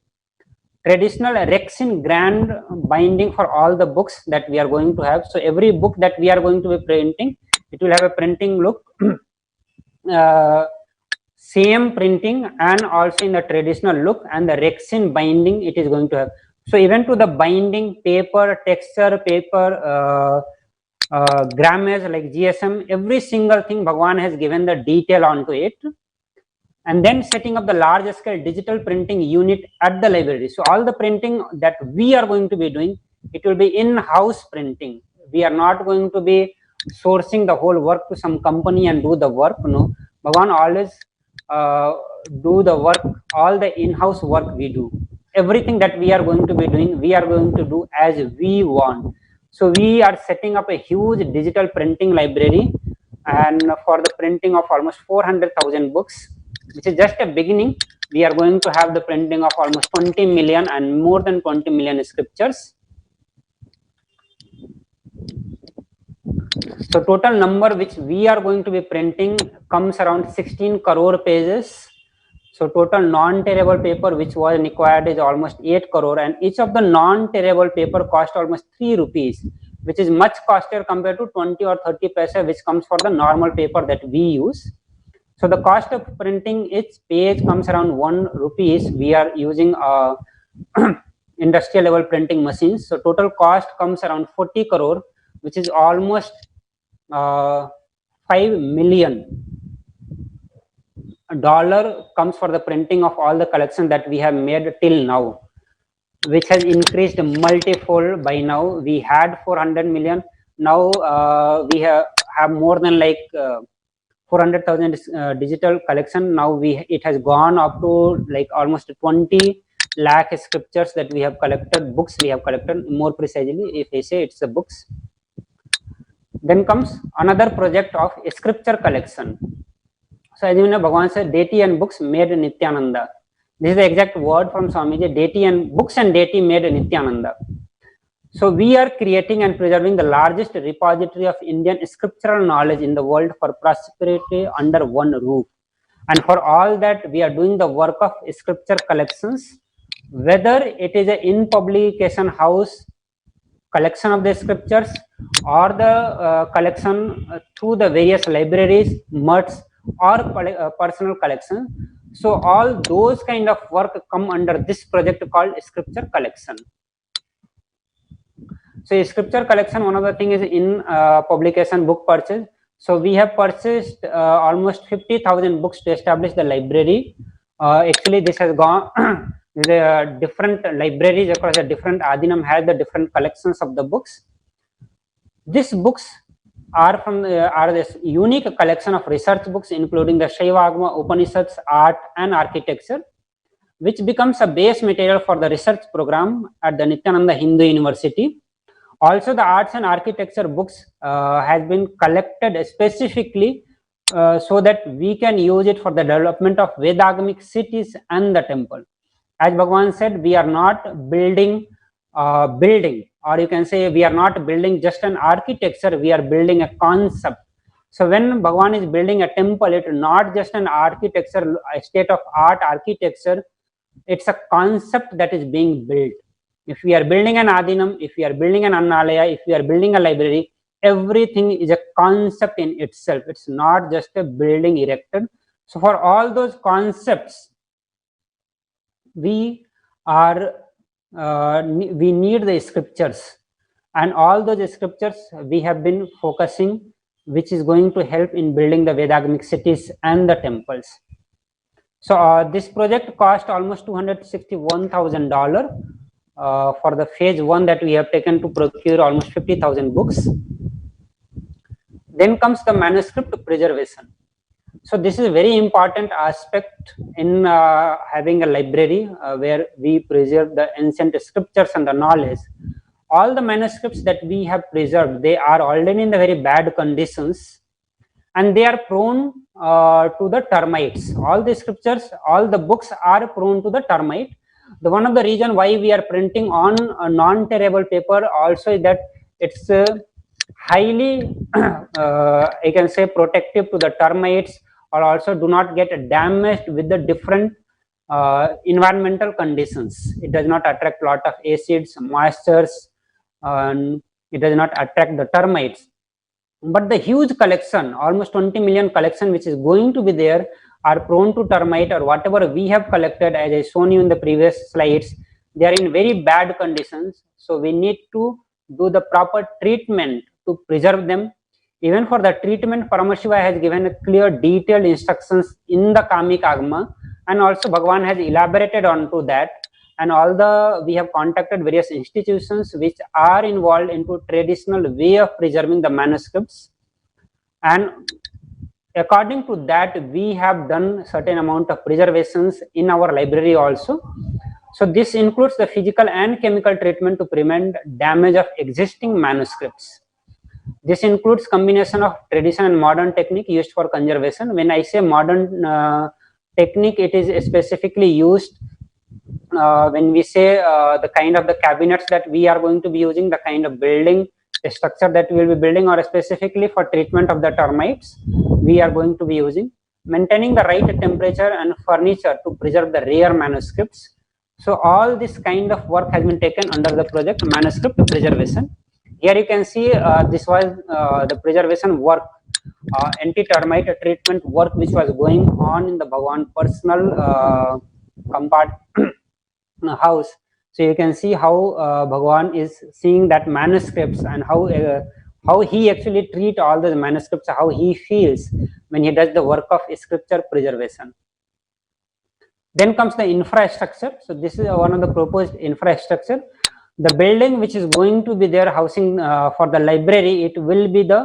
Traditional resin grand binding for all the books that we are going to have. So every book that we are going to be printing, it will have a printing look, same printing, and also in the traditional look, and the resin binding it is going to have. So even to the binding, paper, texture, paper, grammage like GSM, every single thing Bhagwan has given the detail onto it. And then setting up the large scale digital printing unit at the library. So all the printing that we are going to be doing, it will be in-house printing. We are not going to be sourcing the whole work to some company and do the work. No, Bhagwan always do the work, all the in-house work we do. Everything that we are going to be doing, we are going to do as we want. So we are setting up a huge digital printing library, and for the printing of almost 400,000 books, which is just a beginning. We are going to have the printing of almost 20 million and more than 20 million scriptures. So total number which we are going to be printing comes around 16 crore pages. So total non-tearable paper which was required is almost 8 crore, and each of the non-tearable paper cost almost 3 rupees, which is much costlier compared to 20 or 30 paisa which comes for the normal paper that we use. So the cost of printing each page comes around 1 rupees. We are using industrial level printing machines. So total cost comes around 40 crore, which is almost $5 million. dollar comes for the printing of all the collection that we have made till now, which has increased multifold. By now we had 400 million. Now we have more than like 400,000 digital collection. Now it has gone up to like almost 20 lakh scriptures that we have collected, books we have collected, more precisely if I say it's the books. Then comes another project of scripture collection. So as you know, Bhagavan said, deity and books made Nithyananda. This is the exact word from Swamiji, deity and books and deity made Nithyananda. So we are creating and preserving the largest repository of Indian scriptural knowledge in the world for prosperity under one roof. And for all that, we are doing the work of scripture collections, whether it is a in publication house collection of the scriptures or the collection through the various libraries, mutts, or personal collection. So all those kind of work come under this project called scripture collection. So scripture collection, one of the thing is in publication book purchase. So we have purchased almost 50,000 books to establish the library. Actually, this has gone. The different libraries across the different Adinam have the different collections of the books. These books are from this unique collection of research books, including the Shaivagma, Upanishads, art, and architecture, which becomes a base material for the research program at the Nithyananda Hindu University. Also, the arts and architecture books has been collected specifically so that we can use it for the development of Vedagamic cities and the temple. As Bhagavan said, we are not building building, or you can say we are not building just an architecture, we are building a concept. So when Bhagavan is building a temple, it is not just an architecture, a state of art architecture, it's a concept that is being built. If we are building an Adinam, if we are building an Annalaya, if we are building a library, everything is a concept in itself. It's not just a building erected. So for all those concepts, we need the scriptures, and all those scriptures we have been focusing, which is going to help in building the Vedagamic cities and the temples. So this project cost almost $261,000 for the phase 1 that we have taken to procure almost 50,000 books. Then comes the manuscript preservation. So this is a very important aspect in having a library where we preserve the ancient scriptures and the knowledge. All the manuscripts that we have preserved, they are already in the very bad conditions, and they are prone to the termites. All the scriptures, all the books are prone to the termite. The one of the reason why we are printing on a non-tearable paper also is that it's highly, I can say, protective to the termites, or also do not get damaged with the different environmental conditions. It does not attract a lot of acids, moistures, and it does not attract the termites. But the huge collection, almost 20 million collection, which is going to be there, are prone to termite, or whatever we have collected, as I shown you in the previous slides, they are in very bad conditions. So we need to do the proper treatment to preserve them. Even for the treatment, Paramashiva has given a clear detailed instructions in the Kamik Agma, and also Bhagavan has elaborated onto that. And we have contacted various institutions which are involved into traditional way of preserving the manuscripts, and according to that we have done certain amount of preservations in our library also. So this includes the physical and chemical treatment to prevent damage of existing manuscripts. This includes combination of traditional and modern technique used for conservation. When I say modern technique, it is specifically used when we say the kind of the cabinets that we are going to be using, the kind of building, the structure that we will be building, or specifically for treatment of the termites, we are going to be using. Maintaining the right temperature and furniture to preserve the rare manuscripts. So all this kind of work has been taken under the project manuscript preservation. Here you can see this was the preservation work, anti-termite treatment work which was going on in the Bhagavan personal house. So you can see how Bhagavan is seeing that manuscripts, and how he actually treat all the manuscripts, how he feels when he does the work of scripture preservation. Then comes the infrastructure. So this is one of the proposed infrastructure. The building which is going to be there housing for the library, it will be the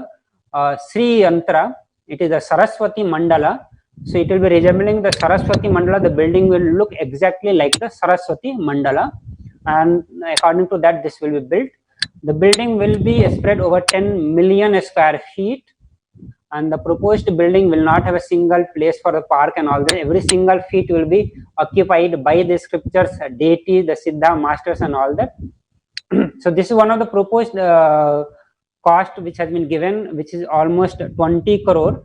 Sri Yantra. It is a Saraswati Mandala. So it will be resembling the Saraswati Mandala. The building will look exactly like the Saraswati Mandala, and according to that, this will be built. The building will be spread over 10 million square feet, and the proposed building will not have a single place for the park and all that. Every single feet will be occupied by the scriptures, deity, the Siddha masters and all that. So this is one of the proposed cost which has been given, which is almost 20 crore.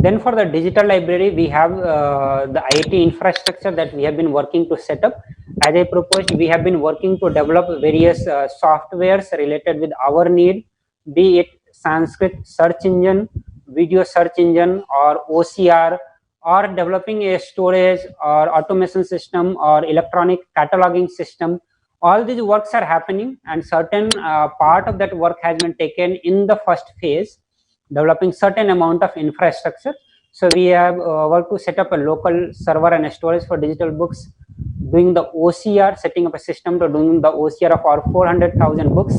Then for the digital library, we have the IT infrastructure that we have been working to set up. As I proposed, we have been working to develop various softwares related with our need, be it Sanskrit search engine, video search engine, or OCR, or developing a storage or automation system or electronic cataloging system. All these works are happening, and certain part of that work has been taken in the first phase, developing certain amount of infrastructure. So we have worked to set up a local server and storage for digital books, doing the OCR, setting up a system to doing the OCR of our 400,000 books,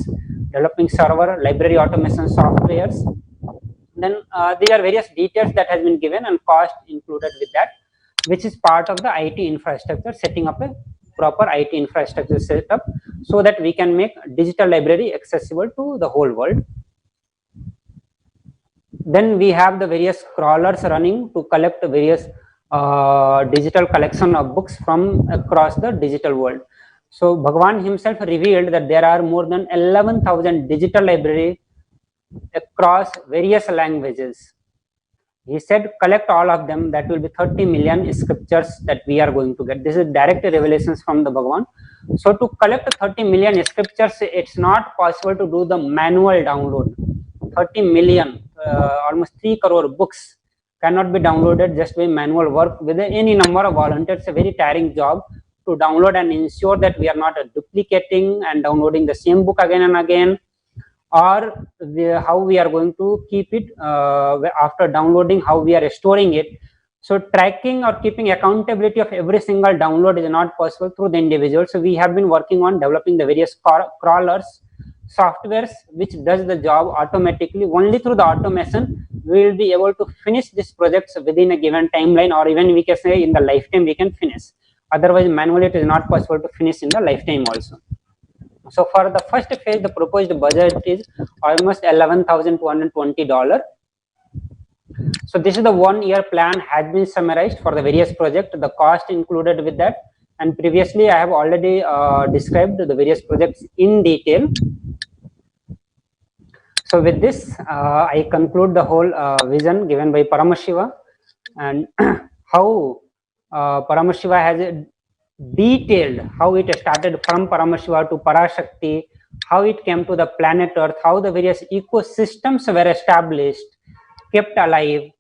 developing server, library automation softwares. Then there are various details that has been given and cost included with that, which is part of the IT infrastructure, setting up a proper IT infrastructure setup so that we can make digital library accessible to the whole world. Then we have the various crawlers running to collect various digital collection of books from across the digital world. So Bhagavan himself revealed that there are more than 11,000 digital libraries across various languages. He said, collect all of them, that will be 30 million scriptures that we are going to get. This is direct revelations from the Bhagavan. So to collect 30 million scriptures, it's not possible to do the manual download. 30 million, almost 3 crore books cannot be downloaded just by manual work with any number of volunteers. It's a very tiring job to download and ensure that we are not duplicating and downloading the same book again and again, or how we are going to keep it after downloading, how we are storing it. So tracking or keeping accountability of every single download is not possible through the individual. So we have been working on developing the various crawlers, softwares which does the job automatically. Only through the automation we will be able to finish this project within a given timeline, or even we can say in the lifetime we can finish. Otherwise manually it is not possible to finish in the lifetime also. So for the first phase, the proposed budget is almost $11,220. So this is the 1 year plan has been summarized for the various projects, the cost included with that. And previously I have already described the various projects in detail. So with this, I conclude the whole vision given by Paramashiva, and how Paramashiva has detailed how it started from Paramashiva to Parashakti, how it came to the planet Earth, how the various ecosystems were established, kept alive,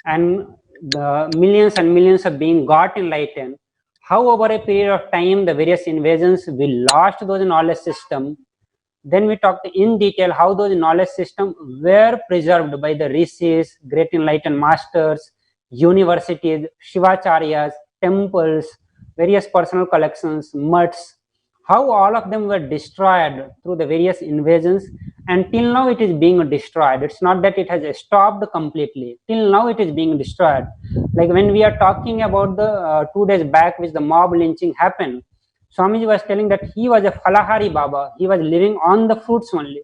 and the millions and millions of beings got enlightened. How over a period of time the various invasions, we lost those knowledge systems. Then we talked in detail how those knowledge systems were preserved by the rishis, great enlightened masters, universities, shivacharyas, temples, various personal collections, mutts, how all of them were destroyed through the various invasions, and till now it is being destroyed. It's not that it has stopped completely. Till now it is being destroyed. Like when we are talking about the 2 days back which the mob lynching happened, Swamiji was telling that he was a Falahari Baba. He was living on the fruits only.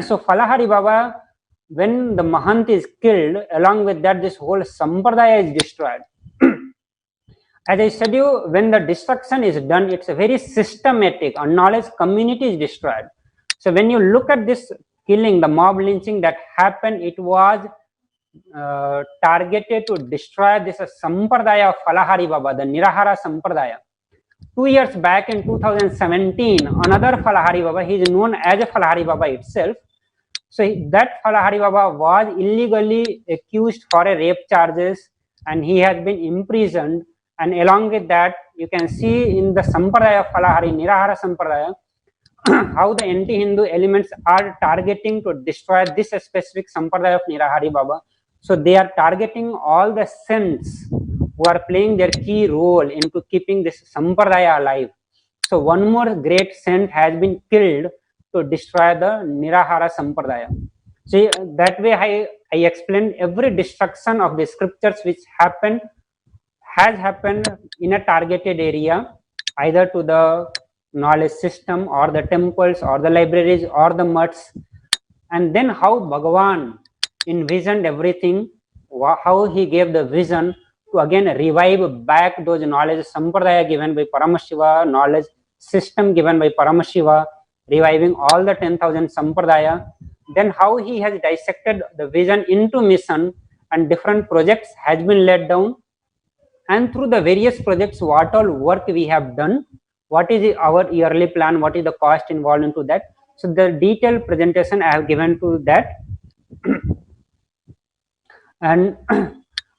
So Falahari Baba, when the Mahant is killed, along with that this whole Sampradaya is destroyed. As I said you, when the destruction is done, it's a very systematic, unknowledge community is destroyed. So when you look at this killing, the mob lynching that happened, it was targeted to destroy this Sampradaya of Falahari Baba, the Nirahara Sampradaya. 2 years back in 2017, another Falahari Baba, he is known as a Falahari Baba itself. So that Falahari Baba was illegally accused for a rape charges, and he has been imprisoned. And along with that, you can see in the Sampradaya of Falahari, Nirahara Sampradaya, how the anti-Hindu elements are targeting to destroy this specific Sampradaya of Nirahari Baba. So they are targeting all the saints who are playing their key role into keeping this Sampradaya alive. So one more great saint has been killed to destroy the Nirahara Sampradaya. See, that way I explained every destruction of the scriptures which has happened in a targeted area, either to the knowledge system or the temples or the libraries or the mutts, and then how Bhagavan envisioned everything, how he gave the vision to again revive back those knowledge sampradaya given by Paramashiva, knowledge system given by Paramashiva, reviving all the 10,000 sampradaya. Then how he has dissected the vision into mission, and different projects has been laid down, and through the various projects what all work we have done, what is our yearly plan, what is the cost involved into that. So the detailed presentation I have given to that. And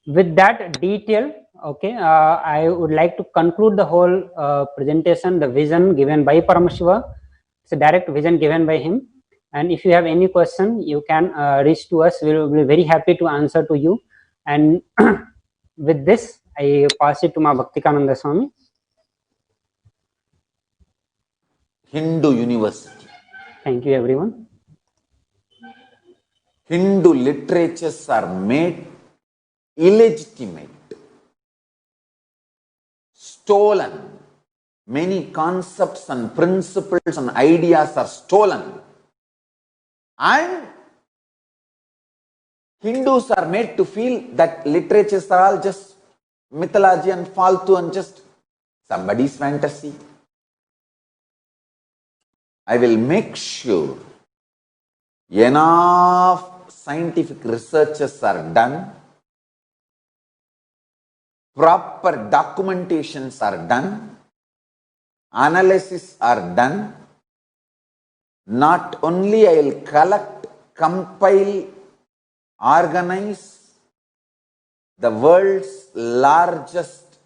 with that detail, okay, I would like to conclude the whole presentation, the vision given by Paramashiva. It's a direct vision given by him. And if you have any question, you can reach to us. We will be very happy to answer to you. And with this, I pass it to my Bhaktikananda Swami. Hindu University. Thank you, everyone. Hindu literatures are made illegitimate, stolen. Many concepts and principles and ideas are stolen. And Hindus are made to feel that literatures are all just mythology and faltu and just somebody's fantasy. I will make sure enough scientific researches are done, proper documentations are done, analysis are done. Not only I will collect, compile, organize the world's largest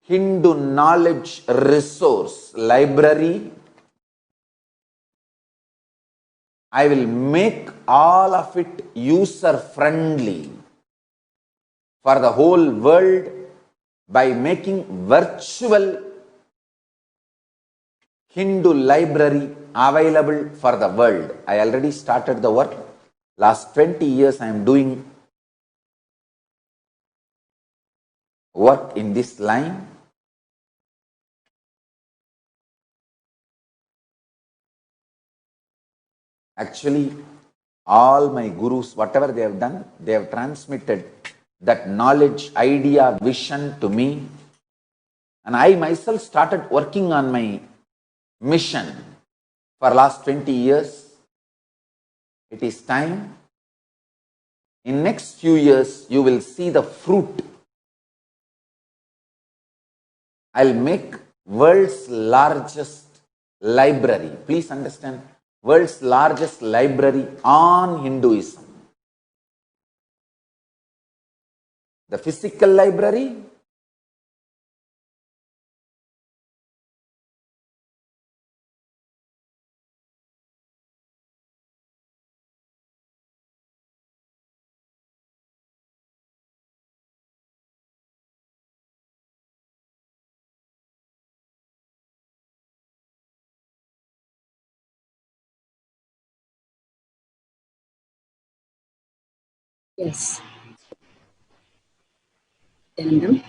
Hindu knowledge resource library. I will make all of it user friendly for the whole world by making virtual Hindu library available for the world. I already started the work. Last 20 years I am doing work in this line. Actually, all my gurus, whatever they have done, they have transmitted that knowledge, idea, vision to me. And I myself started working on my mission for last 20 years. It is time. In next few years, you will see the fruit. I'll make world's largest library. Please understand, world's largest library on Hinduism. The physical library, Yes. Nithyanandam.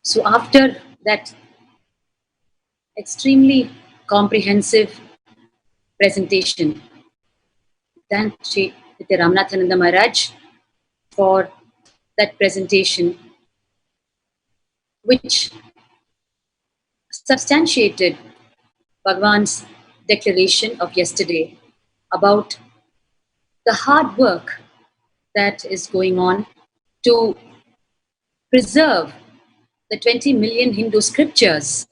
So after that extremely comprehensive presentation, thank Shri Nithya Ramanathananda Maharaj for that presentation, which substantiated Bhagwan's declaration of yesterday about the hard work that is going on to preserve the 20 million Hindu scriptures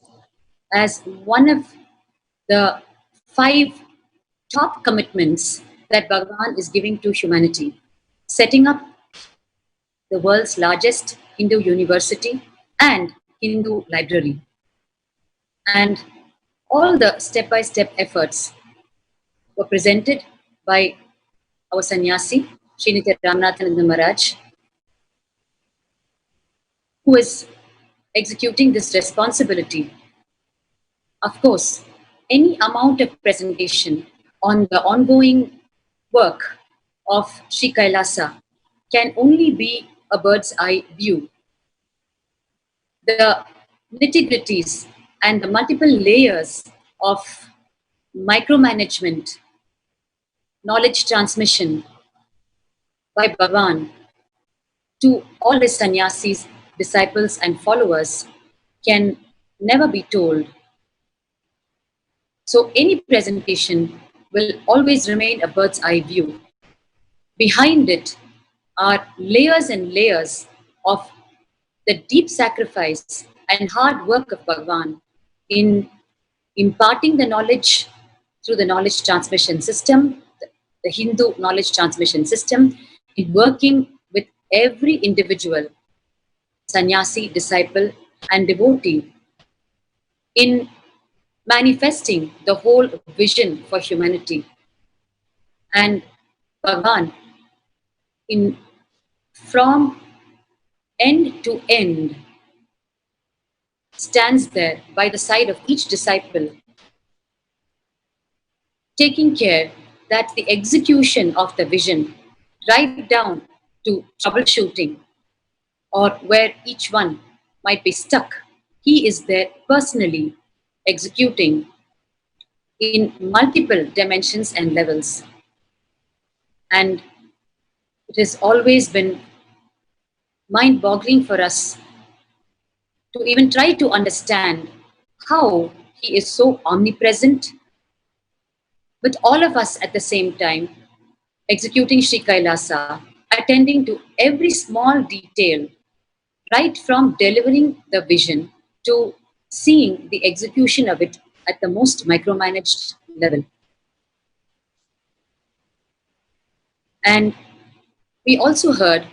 as one of the 5 top commitments that Bhagavan is giving to humanity, setting up the world's largest Hindu university and Hindu library. And all the step-by-step efforts were presented by our sannyasi, Sri Nithyananda Paramashivam, who is executing this responsibility. Of course, any amount of presentation on the ongoing work of Sri Kailasa can only be a bird's eye view. The nitty-gritties and the multiple layers of micromanagement, knowledge transmission by Bhagavan to all his sannyasis, disciples and followers can never be told. So any presentation will always remain a bird's eye view. Behind it are layers and layers of the deep sacrifice and hard work of Bhagavan in imparting the knowledge through the knowledge transmission system, the Hindu knowledge transmission system, in working with every individual, sannyasi, disciple, and devotee, in manifesting the whole vision for humanity. And Bhagavan, from end to end, stands there by the side of each disciple, taking care that the execution of the vision, right down to troubleshooting or where each one might be stuck, he is there personally executing in multiple dimensions and levels. And it has always been mind-boggling for us to even try to understand how he is so omnipresent, but all of us at the same time executing Sri Kailasa, attending to every small detail, right from delivering the vision to seeing the execution of it at the most micromanaged level. And we also heard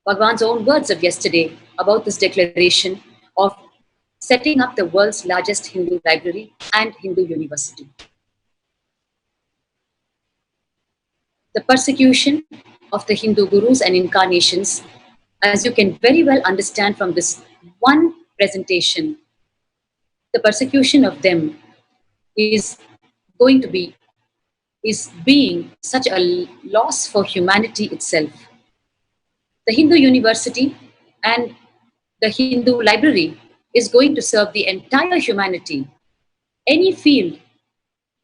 Bhagavan's own words of yesterday about this declaration of setting up the world's largest Hindu library and Hindu university. The persecution of the Hindu gurus and incarnations, as you can very well understand from this one presentation, the persecution of them is being such a loss for humanity itself. The Hindu university and the Hindu library is going to serve the entire humanity. Any field,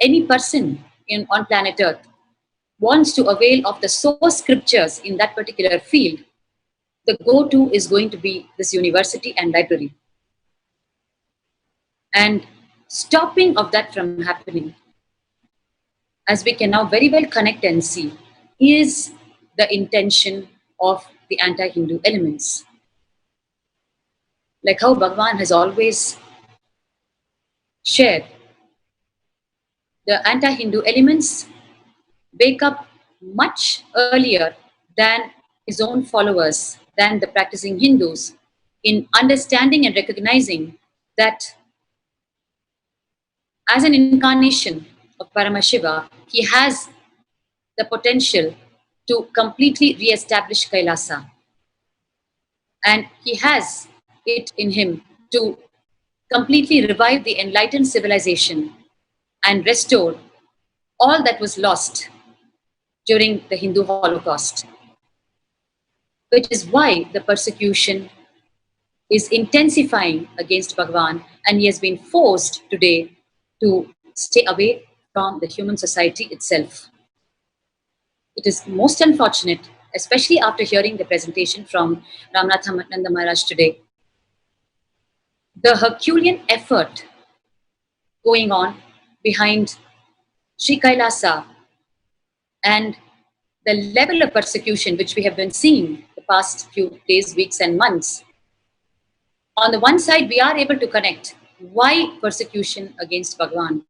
any person on planet Earth wants to avail of the source scriptures in that particular field, the go-to is going to be this university and library. And stopping of that from happening, as we can now very well connect and see, is the intention of the anti-Hindu elements. Like how Bhagavan has always shared, the anti-Hindu elements wake up much earlier than his own followers, than the practicing Hindus, in understanding and recognizing that as an incarnation of Paramashiva, he has the potential to completely re-establish Kailasa. And he has it in him to completely revive the enlightened civilization and restore all that was lost during the Hindu Holocaust, which is why the persecution is intensifying against Bhagavan, and he has been forced today to stay away from the human society itself. It is most unfortunate, especially after hearing the presentation from Nithyananda Maharaj today. The Herculean effort going on behind Sri Kailasa and the level of persecution which we have been seeing the past few days, weeks and months. On the one side, we are able to connect why persecution against Bhagavan.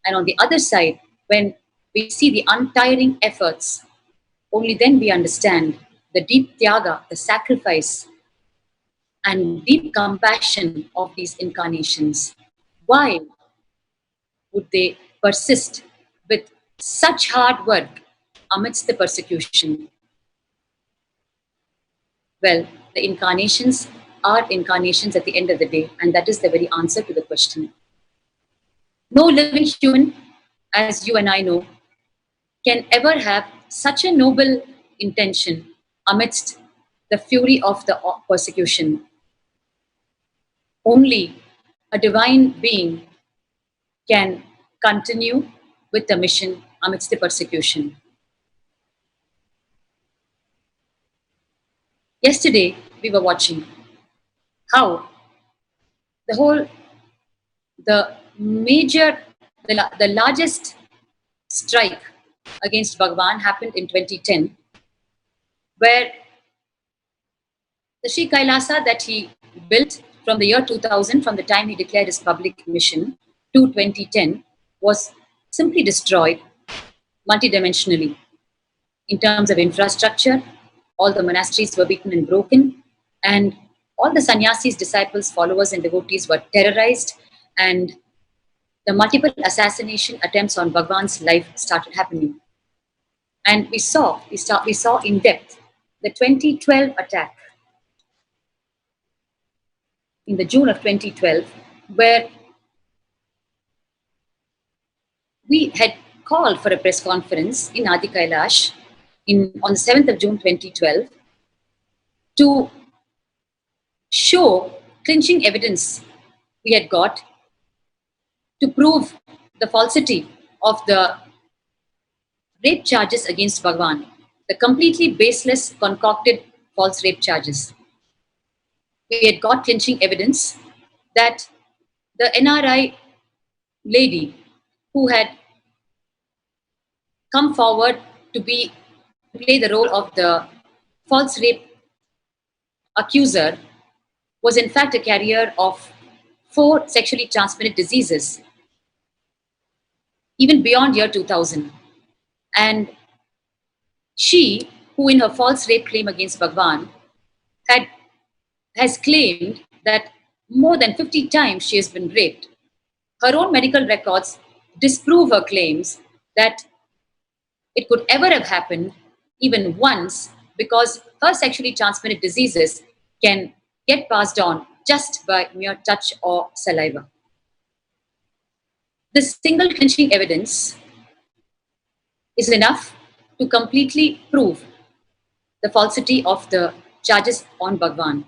And on the other side, when we see the untiring efforts, only then we understand the deep tyaga, the sacrifice, and deep compassion of these incarnations. Why would they persist with such hard work amidst the persecution? Well, the incarnations are incarnations at the end of the day, and that is the very answer to the question. No living human, as you and I know, can ever have such a noble intention amidst the fury of the persecution. Only a divine being can continue with the mission amidst the persecution. Yesterday, we were watching how the major, the largest strike against Bhagwan happened in 2010, where the Sri Kailasa that he built from the year 2000, from the time he declared his public mission to 2010, was simply destroyed multidimensionally. In terms of infrastructure, all the monasteries were beaten and broken, and all the sannyasis, disciples, followers, and devotees were terrorized, and the multiple assassination attempts on Bhagwan's life started happening. And we saw in depth the 2012 attack in the June of 2012, where we had called for a press conference in Adi Kailash on the 7th of June 2012 to show clinching evidence we had got to prove the falsity of the rape charges against Bhagwan, the completely baseless, concocted false rape charges. We had got clinching evidence that the NRI lady who had come forward to play the role of the false rape accuser was in fact a carrier of 4 sexually transmitted diseases, even beyond year 2000. And she, who in her false rape claim against Bhagwan, has claimed that more than 50 times she has been raped. Her own medical records disprove her claims that it could ever have happened even once, because her sexually transmitted diseases can get passed on just by mere touch or saliva. This single clinching evidence is enough to completely prove the falsity of the charges on Bhagwan.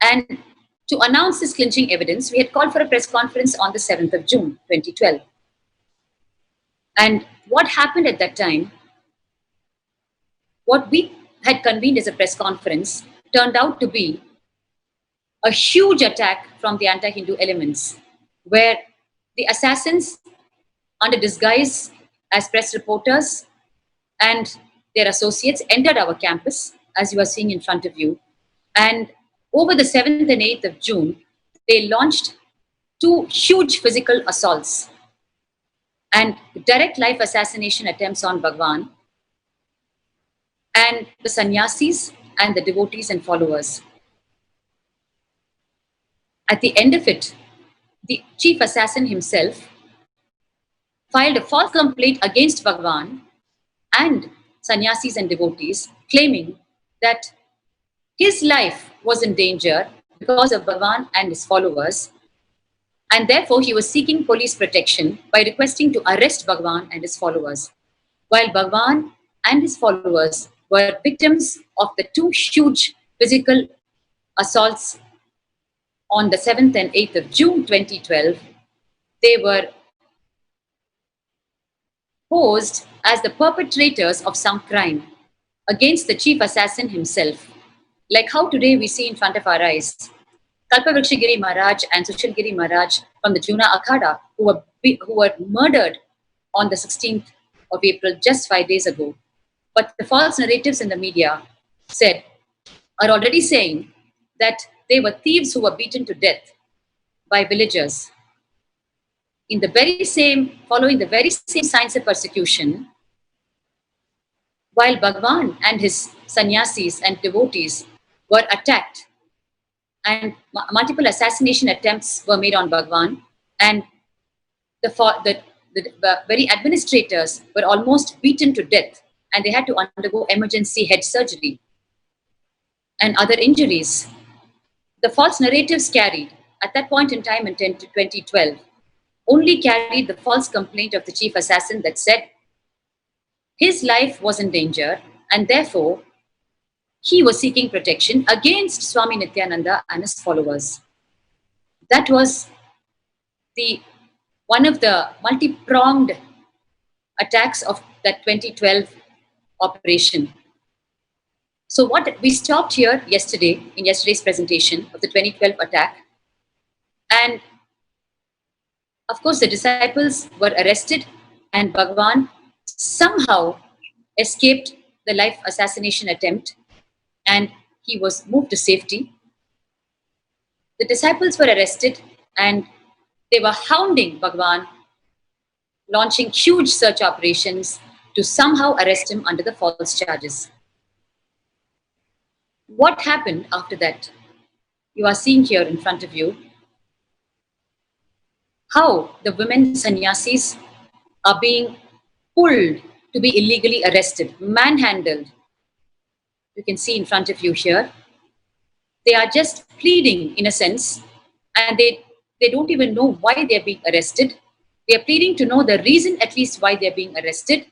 And to announce this clinching evidence, we had called for a press conference on the 7th of June, 2012. And what happened at that time, what we had convened as a press conference, turned out to be a huge attack from the anti-Hindu elements, where the assassins, under disguise as press reporters and their associates, entered our campus, as you are seeing in front of you. And over the 7th and 8th of June, they launched 2 huge physical assaults and direct life assassination attempts on Bhagwan and the sannyasis and the devotees and followers. At the end of it, the chief assassin himself filed a false complaint against Bhagwan and sannyasis and devotees, claiming that his life was in danger because of Bhagwan and his followers, and therefore he was seeking police protection by requesting to arrest Bhagwan and his followers, while Bhagwan and his followers were victims of the 2 huge physical assaults on the 7th and 8th of June 2012. They were posed as the perpetrators of some crime against the chief assassin himself, like how today we see in front of our eyes Kalpavrikshagiri Maharaj and Sushilgiri Maharaj from the Juna Akhada, who were murdered on the 16th of April, just 5 days ago. But the false narratives in the media are already saying that they were thieves who were beaten to death by villagers. Following the very same signs of persecution, while Bhagwan and his sannyasis and devotees were attacked, and multiple assassination attempts were made on Bhagwan, and the very administrators were almost beaten to death, and they had to undergo emergency head surgery and other injuries. The false narratives carried at that point in time in 2012 only carried the false complaint of the chief assassin that said his life was in danger and therefore he was seeking protection against Swami Nithyananda and his followers. That was one of the multi-pronged attacks of that 2012 operation. So what we stopped here yesterday, in yesterday's presentation of the 2012 attack, and of course the disciples were arrested and Bhagwan somehow escaped the life assassination attempt and he was moved to safety. The disciples were arrested and they were hounding Bhagwan, launching huge search operations to somehow arrest him under the false charges. What happened after that? You are seeing here in front of you how the women sannyasis are being pulled to be illegally arrested, manhandled. You can see in front of you here. They are just pleading in a sense, and they don't even know why they're being arrested. They are pleading to know the reason at least why they're being arrested,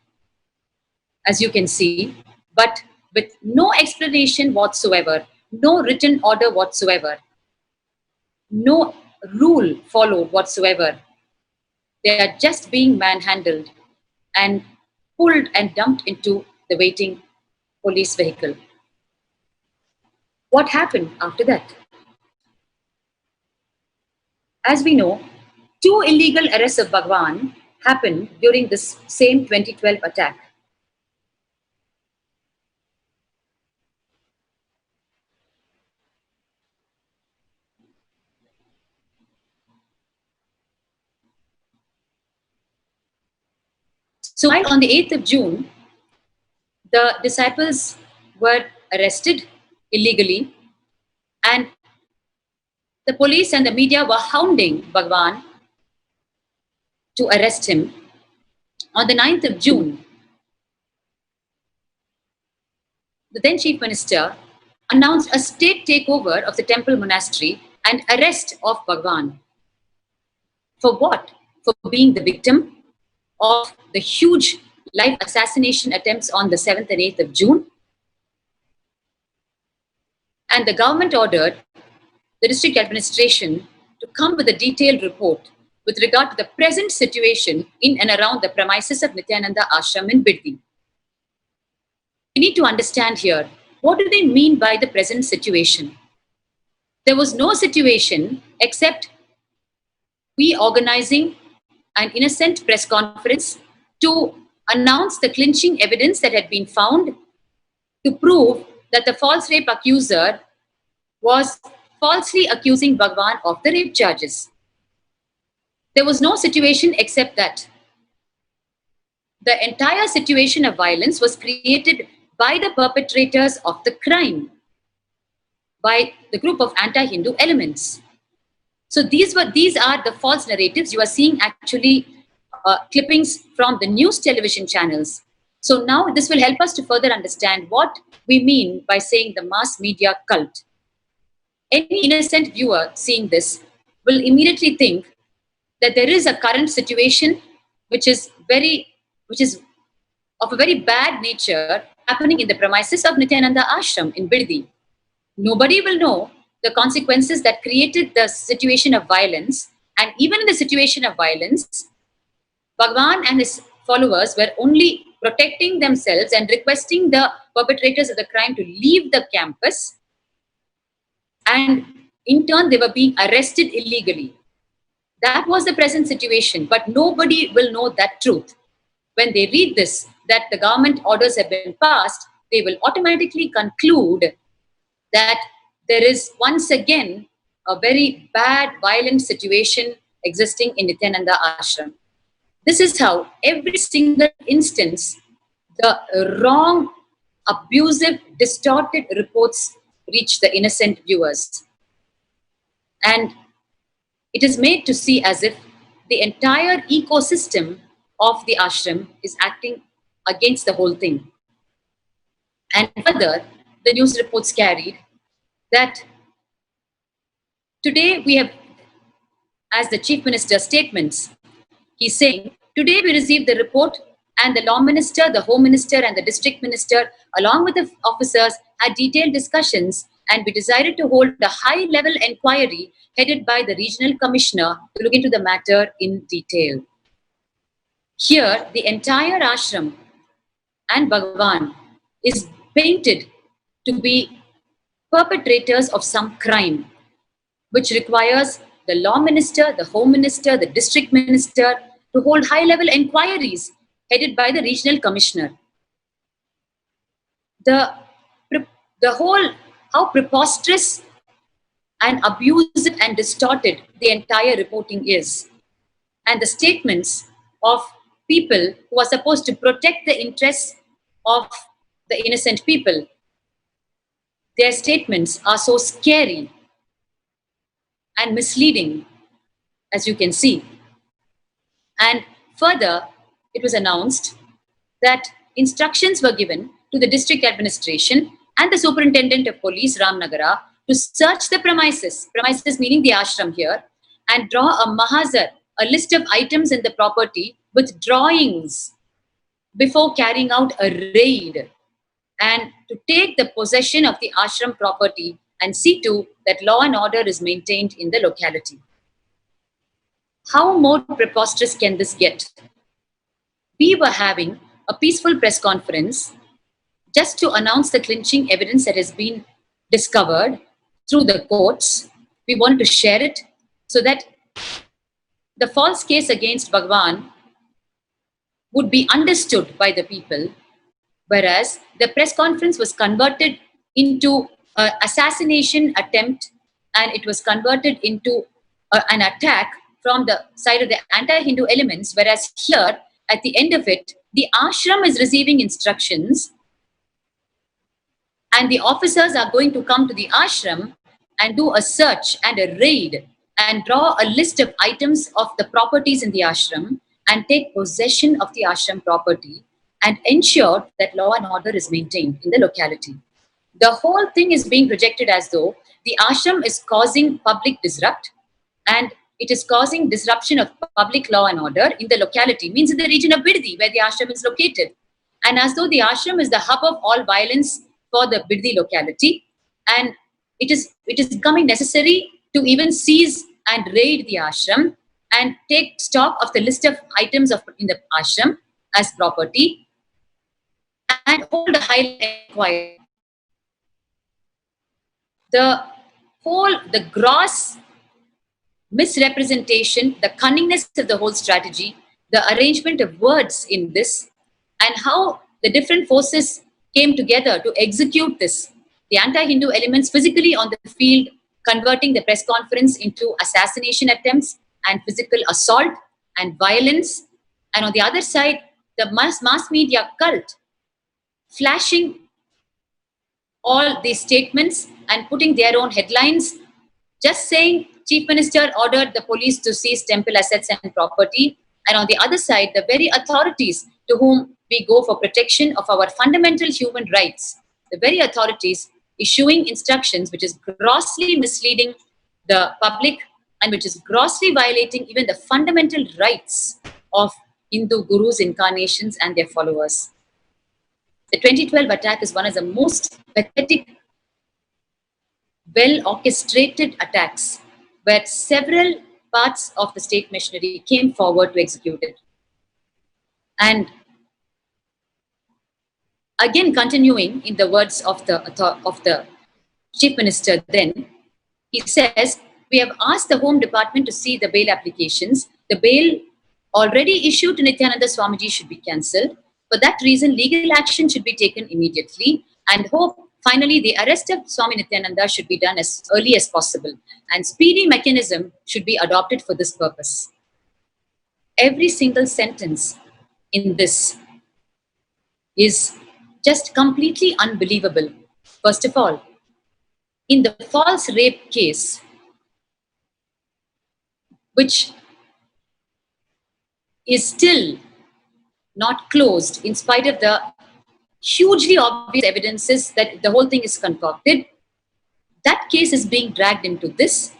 as you can see, but with no explanation whatsoever, no written order whatsoever, no rule followed whatsoever. They are just being manhandled and pulled and dumped into the waiting police vehicle. What happened after that? As we know, 2 illegal arrests of Bhagwan happened during this same 2012 attack. So while on the 8th of June, the disciples were arrested illegally and the police and the media were hounding Bhagwan to arrest him. On the 9th of June, the then Chief Minister announced a state takeover of the temple monastery and arrest of Bhagwan. For what? For being the victim of the huge live assassination attempts on the 7th and 8th of June. And the government ordered the district administration to come with a detailed report with regard to the present situation in and around the premises of Nithyananda Ashram in Biddi. We need to understand here, what do they mean by the present situation? There was no situation except we organizing an innocent press conference to announce the clinching evidence that had been found to prove that the false rape accuser was falsely accusing Bhagwan of the rape charges. There was no situation except that. The entire situation of violence was created by the perpetrators of the crime, by the group of anti-Hindu elements. So these are the false narratives. You are seeing actually clippings from the news television channels. So now this will help us to further understand what we mean by saying the mass media cult. Any innocent viewer seeing this will immediately think that there is a current situation which is of a very bad nature happening in the premises of Nithyananda Ashram in Biddi. Nobody will know the consequences that created the situation of violence, and even in the situation of violence, Bhagwan and his followers were only protecting themselves and requesting the perpetrators of the crime to leave the campus, and in turn they were being arrested illegally. That was the present situation, but nobody will know that truth. When they read this, that the government orders have been passed, they will automatically conclude that there is once again a very bad, violent situation existing in Nithyananda Ashram. This is how every single instance, the wrong, abusive, distorted reports reach the innocent viewers. And it is made to see as if the entire ecosystem of the ashram is acting against the whole thing. And further, the news reports carried that today we have, as the Chief Minister's statements, he's saying, today we received the report and the Law Minister, the Home Minister and the District Minister, along with the officers, had detailed discussions, and we decided to hold a high-level inquiry headed by the Regional Commissioner to look into the matter in detail. Here, the entire ashram and Bhagavan is painted to be perpetrators of some crime, which requires the Law Minister, the Home Minister, the District Minister to hold high-level inquiries headed by the Regional Commissioner. The whole, how preposterous and abusive and distorted the entire reporting is. And the statements of people who are supposed to protect the interests of the innocent people, their statements are so scary and misleading, as you can see. And further, it was announced that instructions were given to the district administration and the superintendent of police, Ramnagara, to search the premises meaning the ashram here, and draw a mahazar, a list of items in the property with drawings before carrying out a raid, and to take the possession of the ashram property and see to that law and order is maintained in the locality. How more preposterous can this get? We were having a peaceful press conference just to announce the clinching evidence that has been discovered through the courts. We wanted to share it so that the false case against Bhagwan would be understood by the people, whereas the press conference was converted into an assassination attempt, and it was converted into an attack from the side of the anti-Hindu elements, whereas here, at the end of it, the ashram is receiving instructions and the officers are going to come to the ashram and do a search and a raid and draw a list of items of the properties in the ashram and take possession of the ashram property and ensure that law and order is maintained in the locality. The whole thing is being projected as though the ashram is causing public disrupt, and it is causing disruption of public law and order in the locality, means in the region of Biddi, where the ashram is located. And as though the ashram is the hub of all violence for the Biddi locality, and it is becoming necessary to even seize and raid the ashram and take stock of the list of items in the ashram as property and hold a high inquiry. The gross misrepresentation, the cunningness of the whole strategy, the arrangement of words in this, and how the different forces came together to execute this. The anti-Hindu elements physically on the field, converting the press conference into assassination attempts and physical assault and violence. And on the other side, the mass media cult flashing all these statements and putting their own headlines, just saying Chief Minister ordered the police to seize temple assets and property. And on the other side, the very authorities to whom we go for protection of our fundamental human rights, the very authorities issuing instructions which is grossly misleading the public and which is grossly violating even the fundamental rights of Hindu gurus, incarnations and their followers. The 2012 attack is one of the most pathetic, well-orchestrated attacks where several parts of the state machinery came forward to execute it. And again, continuing in the words of the Chief Minister then, he says, we have asked the Home Department to see the bail applications. The bail already issued to Nithyananda Swamiji should be cancelled. For that reason, legal action should be taken immediately, and hope finally the arrest of Swami Nithyananda should be done as early as possible, and speedy mechanism should be adopted for this purpose. Every single sentence in this is just completely unbelievable. First of all, in the false rape case, which is still not closed in spite of the hugely obvious evidences that the whole thing is concocted. That case is being dragged into this,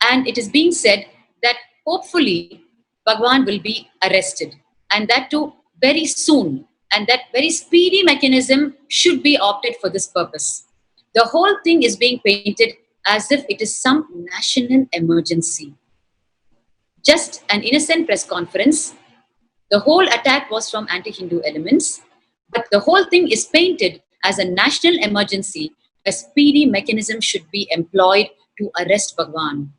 and it is being said that hopefully Bhagwan will be arrested, and that too very soon, and that very speedy mechanism should be opted for this purpose. The whole thing is being painted as if it is some national emergency. Just an innocent press conference. The whole attack was from anti-Hindu elements, but the whole thing is painted as a national emergency. A speedy mechanism should be employed to arrest Bhagwan.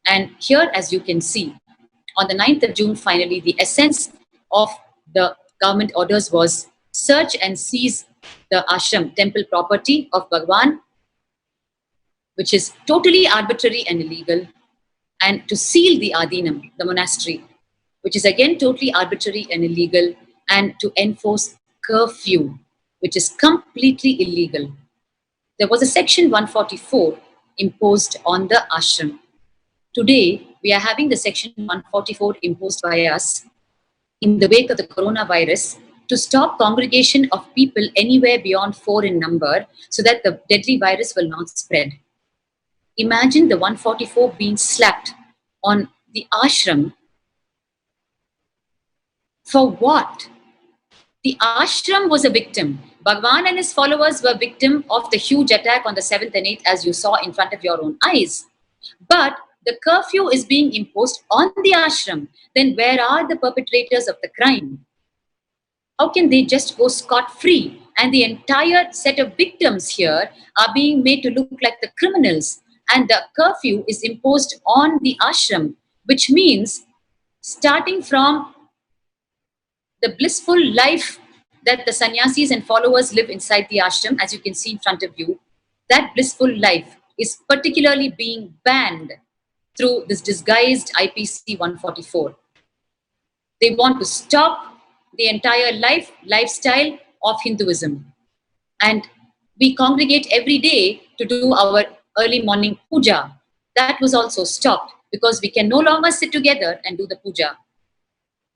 And here, as you can see, on the 9th of June, finally, the essence of the government orders was search and seize the ashram, temple property of Bhagwan, which is totally arbitrary and illegal, and to seal the Adinam, the monastery, which is again totally arbitrary and illegal, and to enforce curfew, which is completely illegal. There was a section 144 imposed on the ashram. Today, we are having the section 144 imposed by us in the wake of the coronavirus to stop congregation of people anywhere beyond 4 in number so that the deadly virus will not spread. Imagine the 144 being slapped on the ashram. For what? The ashram was a victim. Bhagwan and his followers were victim of the huge attack on the 7th and 8th, as you saw in front of your own eyes. But the curfew is being imposed on the ashram. Then where are the perpetrators of the crime? How can they just go scot-free? And the entire set of victims here are being made to look like the criminals. And the curfew is imposed on the ashram, which means starting from the blissful life that the sannyasis and followers live inside the ashram, as you can see in front of you, that blissful life is particularly being banned through this disguised IPC 144. They want to stop the entire lifestyle of Hinduism. And we congregate every day to do our early morning puja. That was also stopped because we can no longer sit together and do the puja.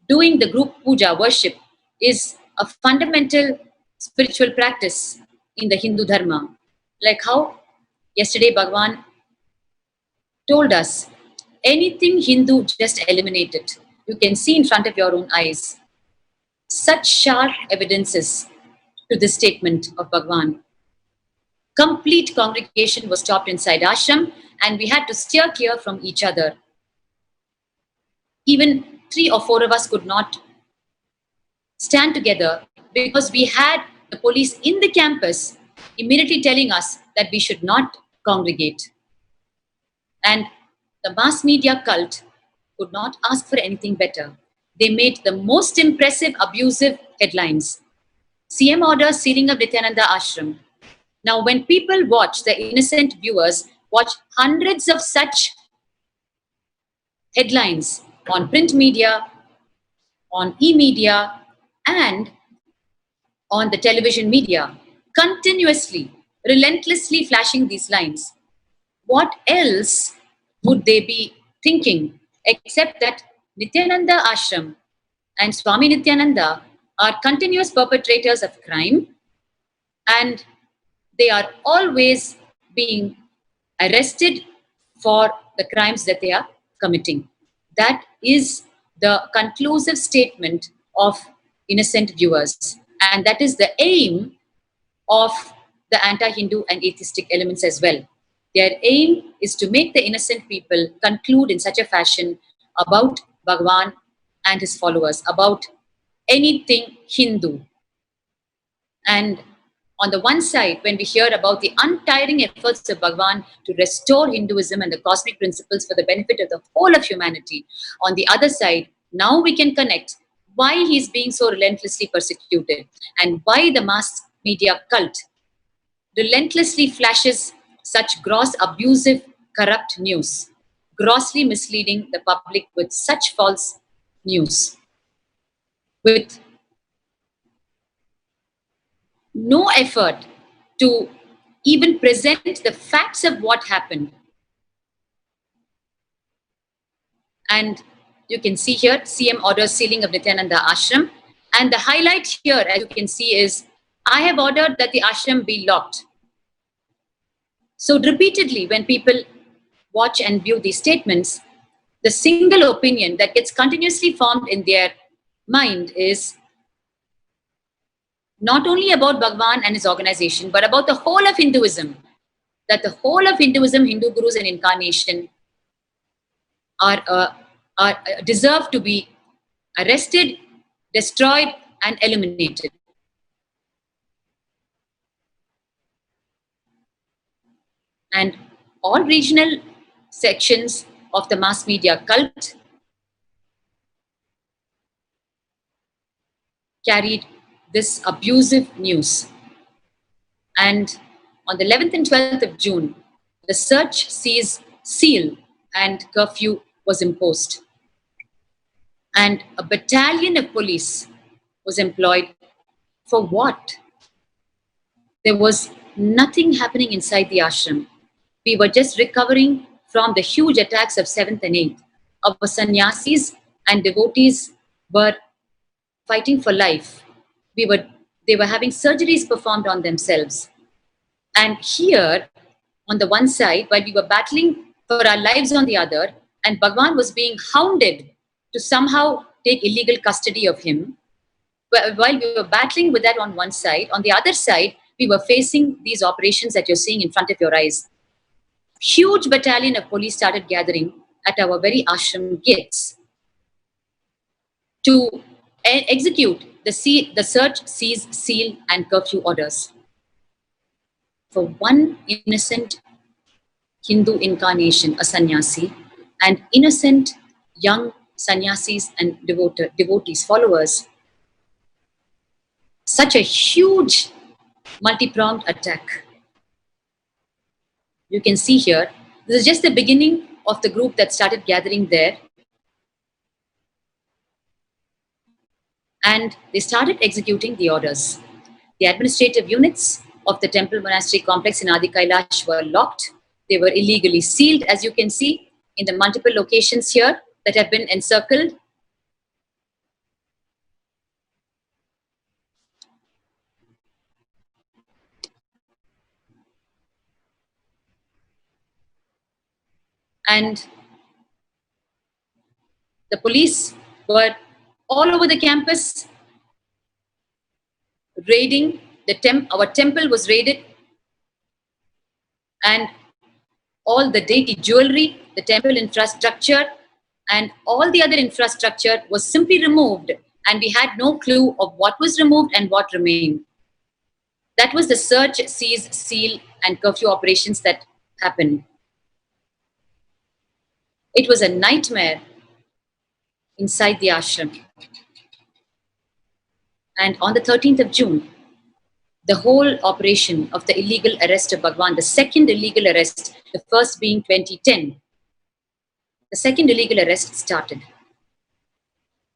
Doing the group puja, worship, is a fundamental spiritual practice in the Hindu Dharma. Like how yesterday Bhagwan told us, anything Hindu, just eliminate it. You can see in front of your own eyes such sharp evidences to this statement of Bhagwan. Complete congregation was stopped inside ashram, and we had to steer clear from each other. Even 3 or 4 of us could not stand together because we had the police in the campus immediately telling us that we should not congregate. And the mass media cult could not ask for anything better. They made the most impressive, abusive headlines. CM orders sealing of Nithyananda Ashram. Now, when people watch, the innocent viewers watch hundreds of such headlines on print media, on e-media, and on the television media, continuously, relentlessly flashing these lines. What else would they be thinking except that Nithyananda Ashram and Swami Nithyananda are continuous perpetrators of crime, and they are always being arrested for the crimes that they are committing. That is the conclusive statement of innocent viewers. And that is the aim of the anti-Hindu and atheistic elements as well. Their aim is to make the innocent people conclude in such a fashion about Bhagwan and his followers, about anything Hindu. And on the one side, when we hear about the untiring efforts of Bhagwan to restore Hinduism and the cosmic principles for the benefit of the whole of humanity, on the other side, now we can connect why he's being so relentlessly persecuted and why the mass media cult relentlessly flashes such gross, abusive, corrupt news, grossly misleading the public with such false news, with no effort to even present the facts of what happened. And you can see here, CM orders sealing of Nithyananda Ashram. And the highlight here, as you can see, is I have ordered that the ashram be locked. So repeatedly, when people watch and view these statements, the single opinion that gets continuously formed in their mind is not only about Bhagwan and his organization, but about the whole of Hinduism. That the whole of Hinduism, Hindu gurus and incarnation are deserve to be arrested, destroyed, and eliminated. And all regional sections of the mass media cult carried this abusive news. And on the 11th and 12th of June, the search, seize, seal, and curfew was imposed. And a battalion of police was employed for what? There was nothing happening inside the ashram. We were just recovering from the huge attacks of 7th and 8th. Our sannyasis and devotees were fighting for life. They were having surgeries performed on themselves. And here, on the one side, while we were battling for our lives on the other, and Bhagwan was being hounded to somehow take illegal custody of him, while we were battling with that on one side, on the other side, we were facing these operations that you're seeing in front of your eyes. Huge battalion of police started gathering at our very ashram gates to execute the search, seize, seal, and curfew orders for one innocent Hindu incarnation, a sannyasi, and innocent young sannyasis and devotees, followers. Such a huge multi-pronged attack. You can see here, this is just the beginning of the group that started gathering there. And they started executing the orders. The administrative units of the temple monastery complex in Adi Kailash were locked. They were illegally sealed, as you can see, in the multiple locations here that have been encircled. And the police were all over the campus raiding. Our temple was raided, and all the deity jewelry, the temple infrastructure, and all the other infrastructure was simply removed, and we had no clue of what was removed and what remained. That was the search, seize, seal, and curfew operations that happened. It was a nightmare inside the ashram. And on the 13th of June, the whole operation of the illegal arrest of Bhagwan, the second illegal arrest, the first being 2010, the second illegal arrest started.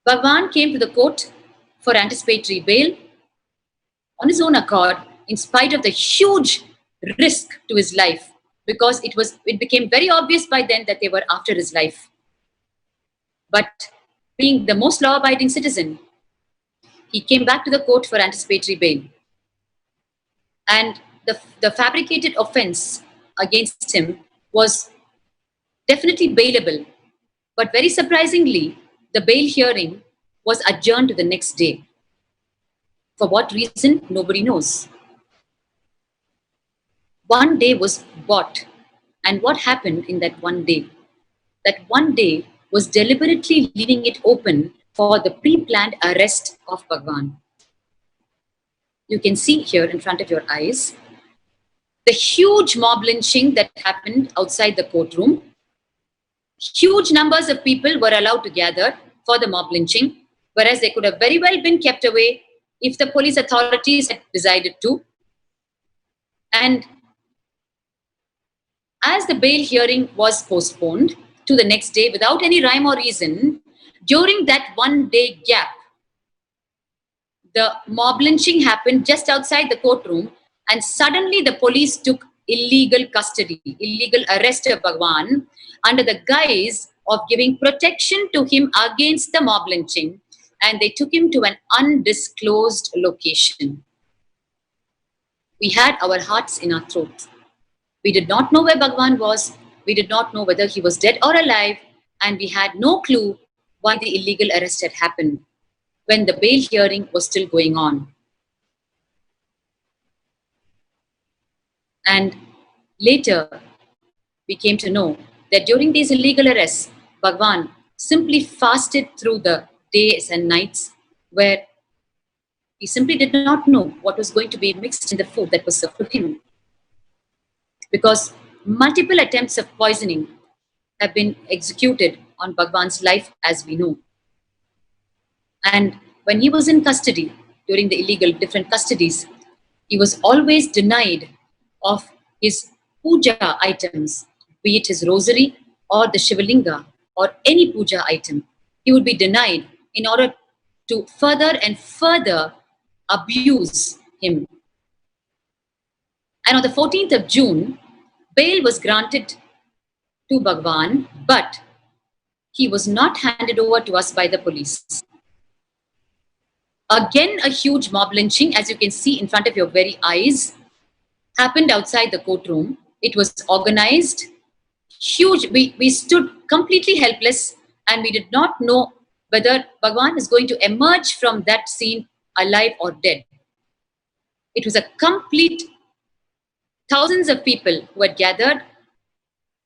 Bhagwan came to the court for anticipatory bail on his own accord, in spite of the huge risk to his life, because it became very obvious by then that they were after his life. But being the most law-abiding citizen, he came back to the court for anticipatory bail. And the fabricated offense against him was definitely bailable. But very surprisingly, the bail hearing was adjourned to the next day. For what reason, nobody knows. One day was bought. And what happened in that one day? That one day was deliberately leaving it open for the pre-planned arrest of Bhagwan. You can see here in front of your eyes the huge mob lynching that happened outside the courtroom. Huge numbers of people were allowed to gather for the mob lynching, whereas they could have very well been kept away if the police authorities had decided to. And as the bail hearing was postponed to the next day without any rhyme or reason, during that one day gap, the mob lynching happened just outside the courtroom, and suddenly the police took illegal custody, illegal arrest of Bhagwan under the guise of giving protection to him against the mob lynching, and they took him to an undisclosed location. We had our hearts in our throats. We did not know where Bhagwan was. We did not know whether he was dead or alive, and we had no clue why the illegal arrest had happened when the bail hearing was still going on. And later, we came to know that during these illegal arrests, Bhagwan simply fasted through the days and nights, where he simply did not know what was going to be mixed in the food that was served to him. Because multiple attempts of poisoning have been executed on Bhagwan's life, as we know. And when he was in custody, during the illegal different custodies, he was always denied of his puja items, be it his rosary or the Shivalinga or any puja item. He would be denied in order to further and further abuse him. And on the 14th of June, bail was granted to Bhagwan, but he was not handed over to us by the police. Again, a huge mob lynching, as you can see in front of your very eyes, happened outside the courtroom. It was organized, huge. We stood completely helpless, and we did not know whether Bhagwan is going to emerge from that scene alive or dead. It was a complete thousands of people who had gathered,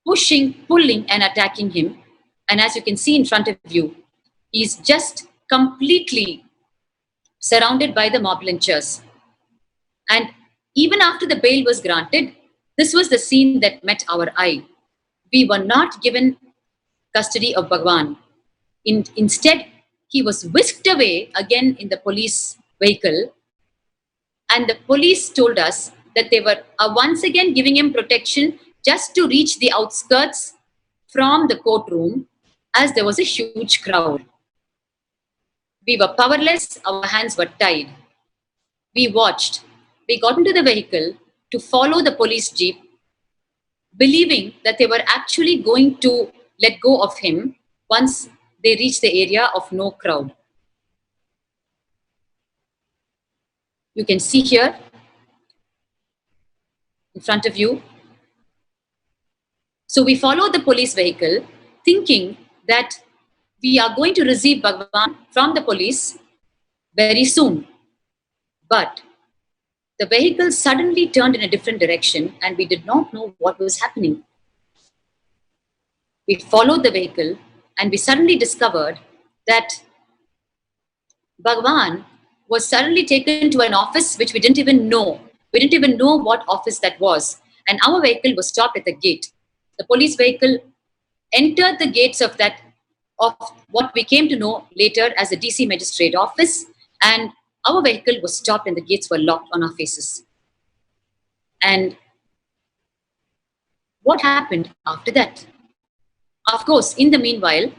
pushing, pulling, and attacking him. And as you can see in front of you, he's just completely surrounded by the mob lynchers. And even after the bail was granted, this was the scene that met our eye. We were not given custody of Bhagwan. Instead, he was whisked away again in the police vehicle. And the police told us that they were once again giving him protection just to reach the outskirts from the courtroom, as there was a huge crowd. We were powerless, our hands were tied. We watched. We got into the vehicle to follow the police jeep, believing that they were actually going to let go of him once they reached the area of no crowd. You can see here in front of you. So we followed the police vehicle, thinking that we are going to receive Bhagwan from the police very soon. But the vehicle suddenly turned in a different direction, and we did not know what was happening. We followed the vehicle, and we suddenly discovered that Bhagwan was suddenly taken to an office which we didn't even know. We didn't even know what office that was. And our vehicle was stopped at the gate. The police vehicle entered the gates of what we came to know later as the DC magistrate office, and our vehicle was stopped and the gates were locked on our faces. And what happened after that? Of course, in the meanwhile,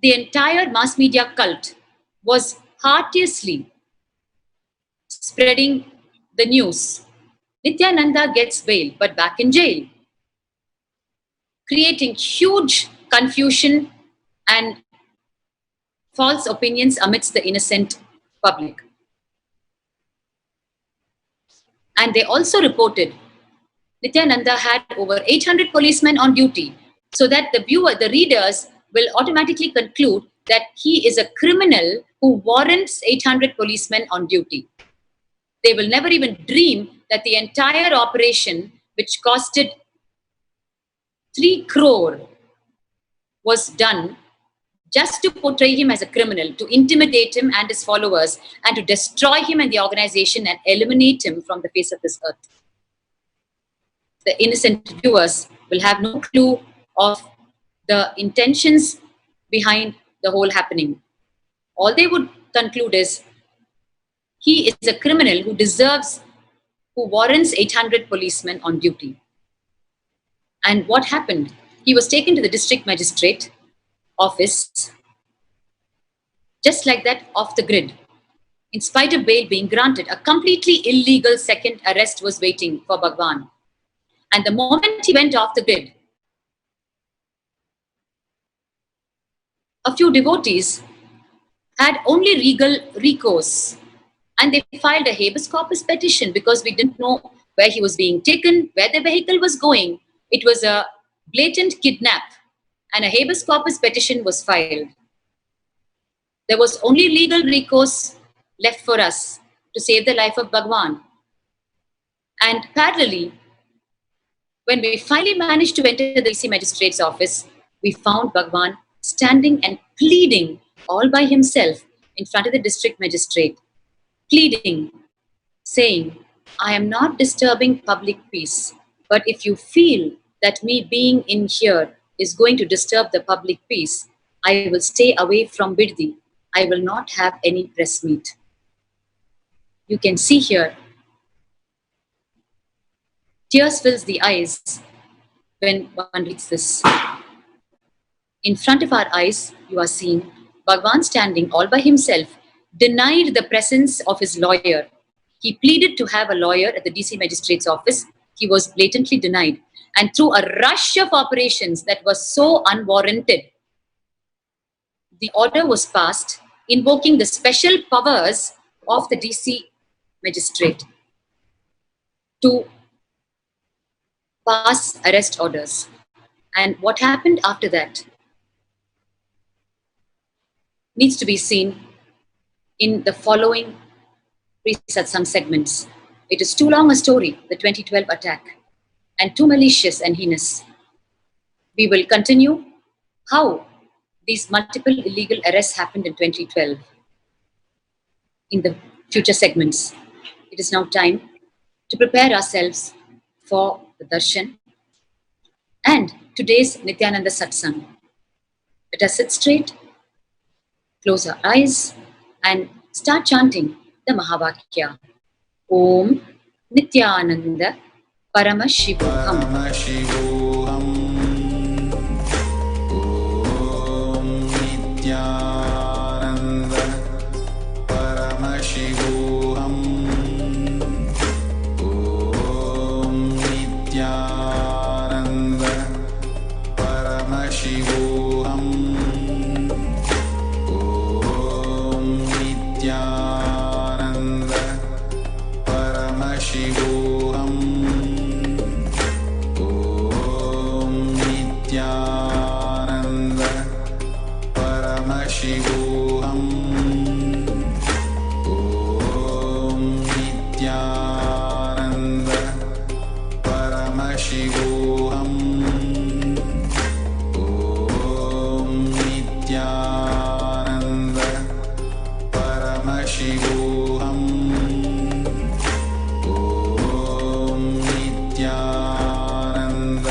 the entire mass media cult was heartily spreading the news. Nithyananda gets bail, but back in jail, creating huge confusion and false opinions amidst the innocent public. And they also reported Nithyananda had over 800 policemen on duty, so that the readers will automatically conclude that he is a criminal who warrants 800 policemen on duty. They will never even dream that the entire operation, which costed 3 crore, was done just to portray him as a criminal, to intimidate him and his followers, and to destroy him and the organization and eliminate him from the face of this earth. The innocent viewers will have no clue of the intentions behind the whole happening. All they would conclude is, he is a criminal who warrants 800 policemen on duty. And what happened? He was taken to the district magistrate office, just like that, off the grid. In spite of bail being granted, a completely illegal second arrest was waiting for Bhagwan. And the moment he went off the grid, a few devotees had only legal recourse, and they filed a habeas corpus petition because we didn't know where he was being taken, where the vehicle was going. It was a blatant kidnap, and a habeas corpus petition was filed. There was only legal recourse left for us to save the life of Bhagwan. And parallelly, when we finally managed to enter the DC magistrate's office, we found Bhagwan standing and pleading all by himself in front of the district magistrate, pleading, saying, I am not disturbing public peace, but if you feel that me being in here is going to disturb the public peace, I will stay away from Biddi. I will not have any press meet. You can see here, tears fills the eyes when one reads this. In front of our eyes, you are seeing Bhagwan standing all by himself, denied the presence of his lawyer. He pleaded to have a lawyer at the DC magistrate's office. He was blatantly denied. And through a rush of operations that was so unwarranted, the order was passed invoking the special powers of the DC magistrate to pass arrest orders. And what happened after that needs to be seen in the following pre-satsang segments. It is too long a story, the 2012 attack, and too malicious and heinous. We will continue how these multiple illegal arrests happened in 2012 in the future segments. It is now time to prepare ourselves for the darshan and today's Nithyananda Satsang. Let us sit straight, close our eyes, and start chanting the Mahavakya. Om Nithyananda Paramashivoham. Paramashivoham. Om Nithyananda Paramashivoham. Om Nithyananda Paramashivoham. Om Nithyananda Paramashivoham. Om Nithyananda Paramashivoham. Om Nithyananda Paramashivoham. Om Nithyananda Paramashivoham. Om Nithyananda Paramashivoham. Om Nithyananda Paramashivoham. Om Nithyananda Paramashivoham. Om Nithyananda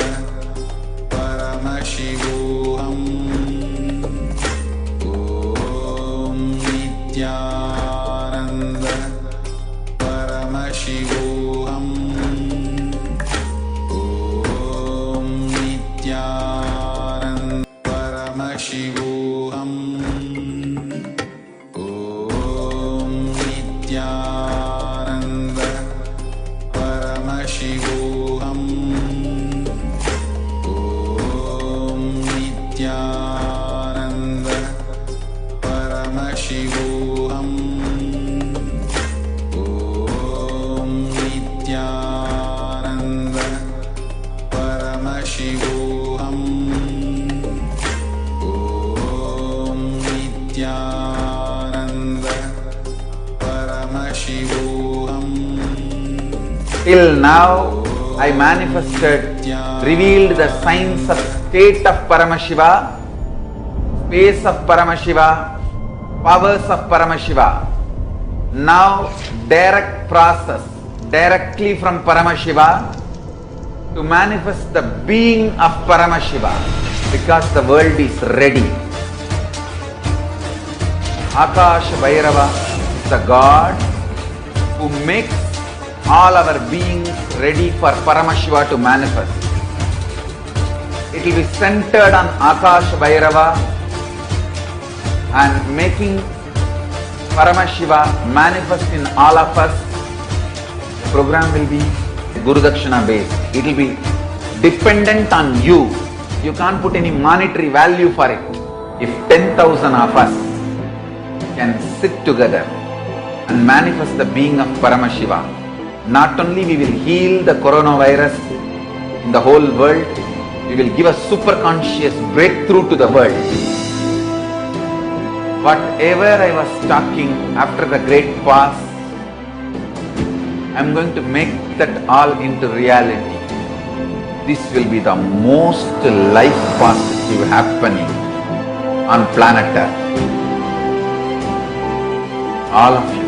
Paramashivoham. Om Nithyananda Paramashivoham. Om Nithyananda Paramashivoham. Om Nithyananda Paramashivoham. Till now, I manifested, revealed the signs of state of Paramashiva, space of Paramashiva, powers of Paramashiva. Now, direct process, directly from Paramashiva to manifest the being of Paramashiva, because the world is ready. Akash Bhairava is the God who makes all our beings ready for Paramashiva to manifest. It will be centered on Akash Bhairava and making Paramashiva manifest in all of us. The program will be Guru Dakshina based. It will be dependent on you. You can't put any monetary value for it. If 10,000 of us can sit together and manifest the being of Paramashiva, not only we will heal the coronavirus in the whole world, we will give a super conscious breakthrough to the world. Whatever I was talking after the great past, I am going to make that all into reality. This will be the most life positive happening on planet Earth. All of you,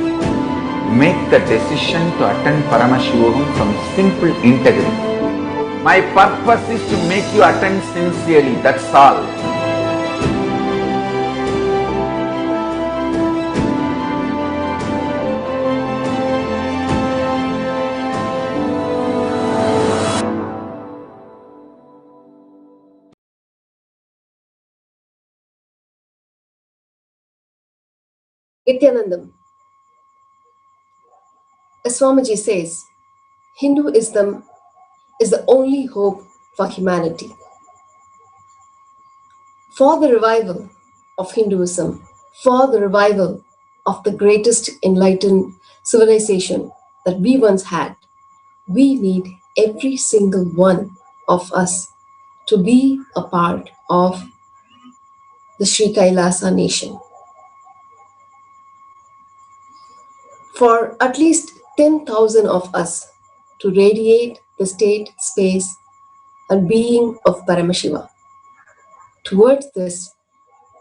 make the decision to attend Paramashivoham from simple integrity. My purpose is to make you attend sincerely, that's all. Nithyanandam. As Swamiji says, Hinduism is the only hope for humanity. For the revival of Hinduism, for the revival of the greatest enlightened civilization that we once had, we need every single one of us to be a part of the Sri Kailasa nation. For at least 10,000 of us to radiate the state, space, and being of Paramashiva. Towards this,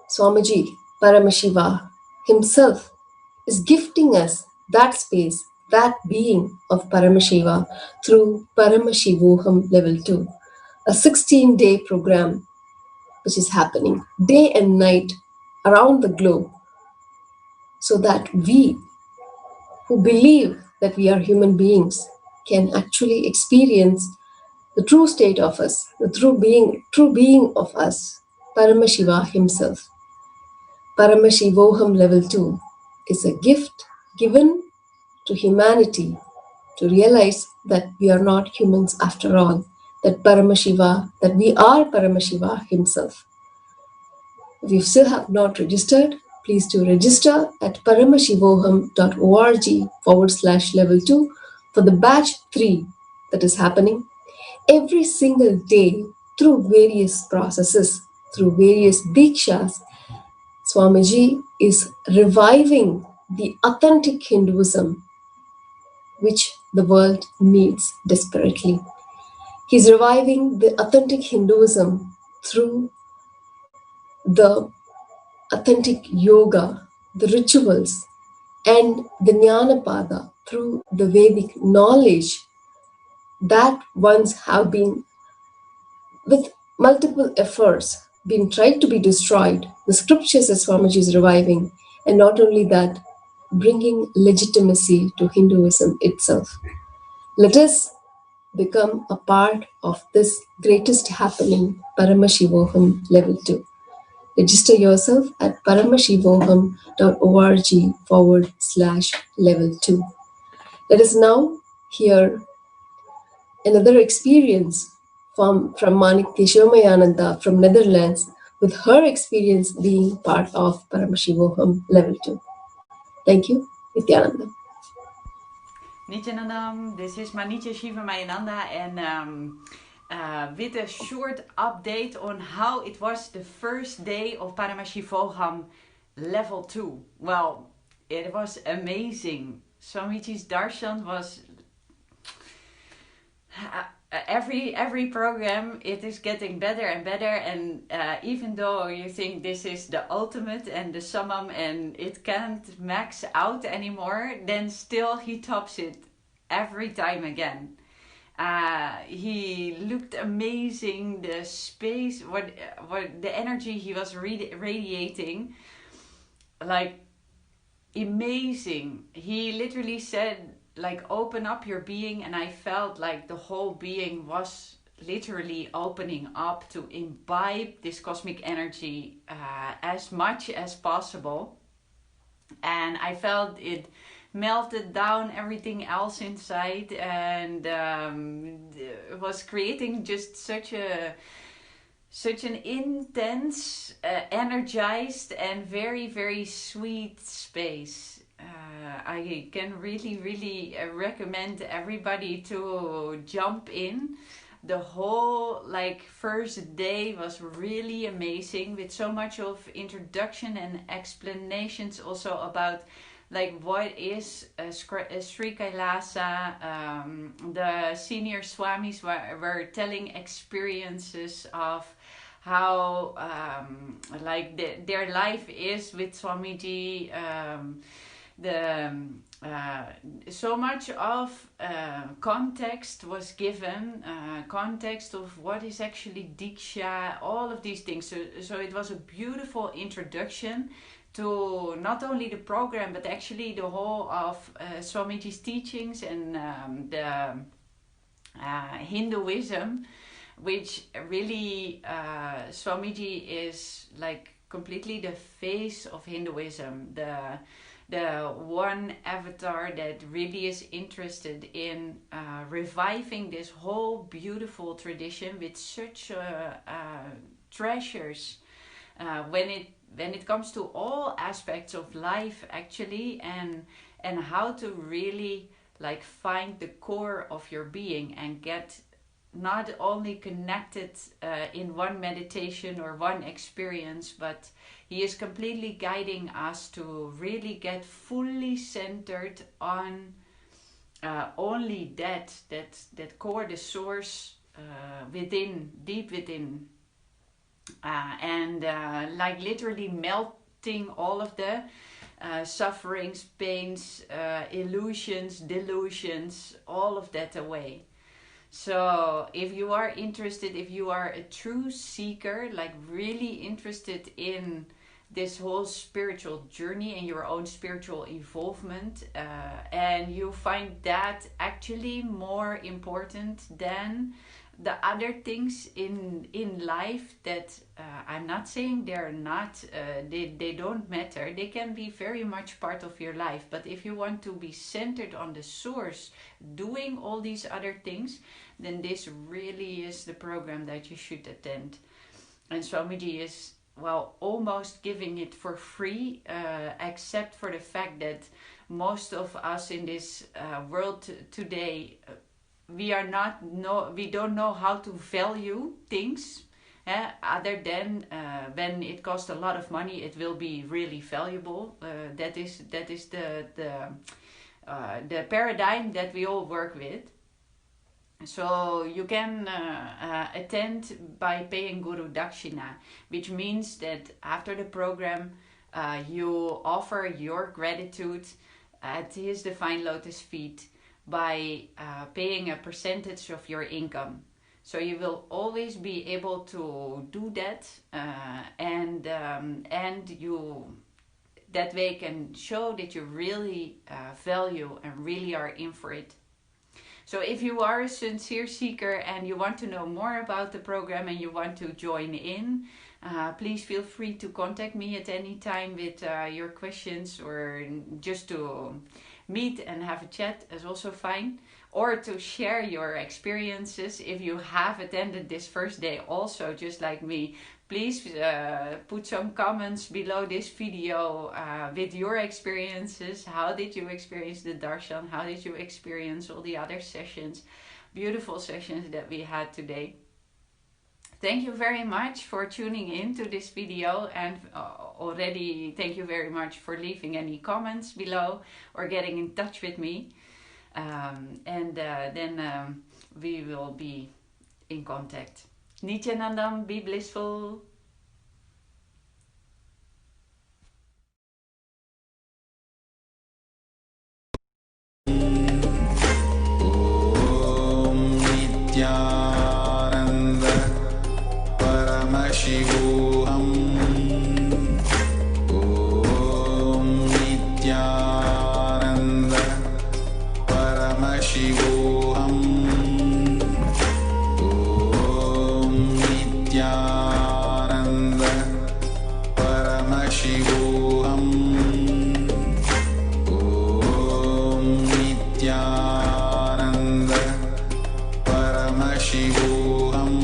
Swamiji Paramashiva himself is gifting us that space, that being of Paramashiva through Paramashivoham Level 2, a 16-day program which is happening day and night around the globe, so that we who believe that we are human beings can actually experience the true state of us, the true being of us, Paramashiva himself. Paramashivoham Level 2 is a gift given to humanity to realize that we are not humans after all, that we are Paramashiva himself. If you still have not registered, please do register at paramashivoham.org/level 2 for the batch 3 that is happening every single day through various processes, through various dikshas. Swamiji is reviving the authentic Hinduism which the world needs desperately. He's reviving the authentic Hinduism through the authentic yoga, the rituals, and the Jnanapada through the Vedic knowledge that once have been, with multiple efforts, been tried to be destroyed. The scriptures that Swamiji is reviving, and not only that, bringing legitimacy to Hinduism itself. Let us become a part of this greatest happening, Paramashivoham Level 2. Register yourself at paramashivoham.org/level 2. Let us now hear another experience from Nithya Shomayananda from Netherlands, with her experience being part of Paramashivoham Level 2. Thank you, Nithyananda. Nithyanandam, this is Nithya Shomayananda, and with a short update on how it was the first day of Paramashivoham Level 2. Well, it was amazing. Swamiji's darshan was... every program, it is getting better and better, and even though you think this is the ultimate and the summum and it can't max out anymore, then still he tops it every time again. He looked amazing, the space, what the energy he was radiating, like amazing. He literally said, like, open up your being, and I felt like the whole being was literally opening up to imbibe this cosmic energy as much as possible. And I felt it melted down everything else inside, and it was creating just such such an intense, energized, and very, very sweet space. I can really recommend everybody to jump in. The whole first day was really amazing, with so much of introduction and explanations also about what is Sri Kailasa. The senior swamis were telling experiences of how their life is with Swamiji. So much of context was given, context of what is actually Diksha, all of these things. So it was a beautiful introduction to not only the program, but actually the whole of Swamiji's teachings and the Hinduism, which really Swamiji is completely the face of Hinduism, the one avatar that really is interested in reviving this whole beautiful tradition with such treasures when it comes to all aspects of life, actually, and how to really find the core of your being and get not only connected in one meditation or one experience, but he is completely guiding us to really get fully centered on only that core, the source within, deep within, and literally melting all of the sufferings, pains, illusions, delusions, all of that away. So if you are interested, if you are a true seeker, really interested in this whole spiritual journey and your own spiritual involvement, and you find that actually more important than the other things in life, that I'm not saying they're not, they don't matter, they can be very much part of your life, but if you want to be centered on the source doing all these other things, then this really is the program that you should attend. And Swamiji is, almost giving it for free, except for the fact that most of us in this world today, we don't know how to value things, other than when it costs a lot of money, it will be really valuable. That is the paradigm that we all work with. So you can attend by paying Guru Dakshina, which means that after the program you offer your gratitude at his divine lotus feet by paying a percentage of your income. So you will always be able to do that, and you that way can show that you really value and really are in for it. So if you are a sincere seeker and you want to know more about the program and you want to join in, please feel free to contact me at any time with your questions, or just to meet and have a chat is also fine, or to share your experiences. If you have attended this first day also, just like me, please put some comments below this video with your experiences. How did you experience the darshan? How did you experience all the other sessions, beautiful sessions that we had today? Thank you very much for tuning in to this video, and already thank you very much for leaving any comments below or getting in touch with me. Then we will be in contact. Nithyanandam, be blissful. Om Nithyananda Paramashivoham. Om Nithyananda Paramashivoham. Om Nithyananda Paramashivoham. Om Nithyananda Paramashivoham.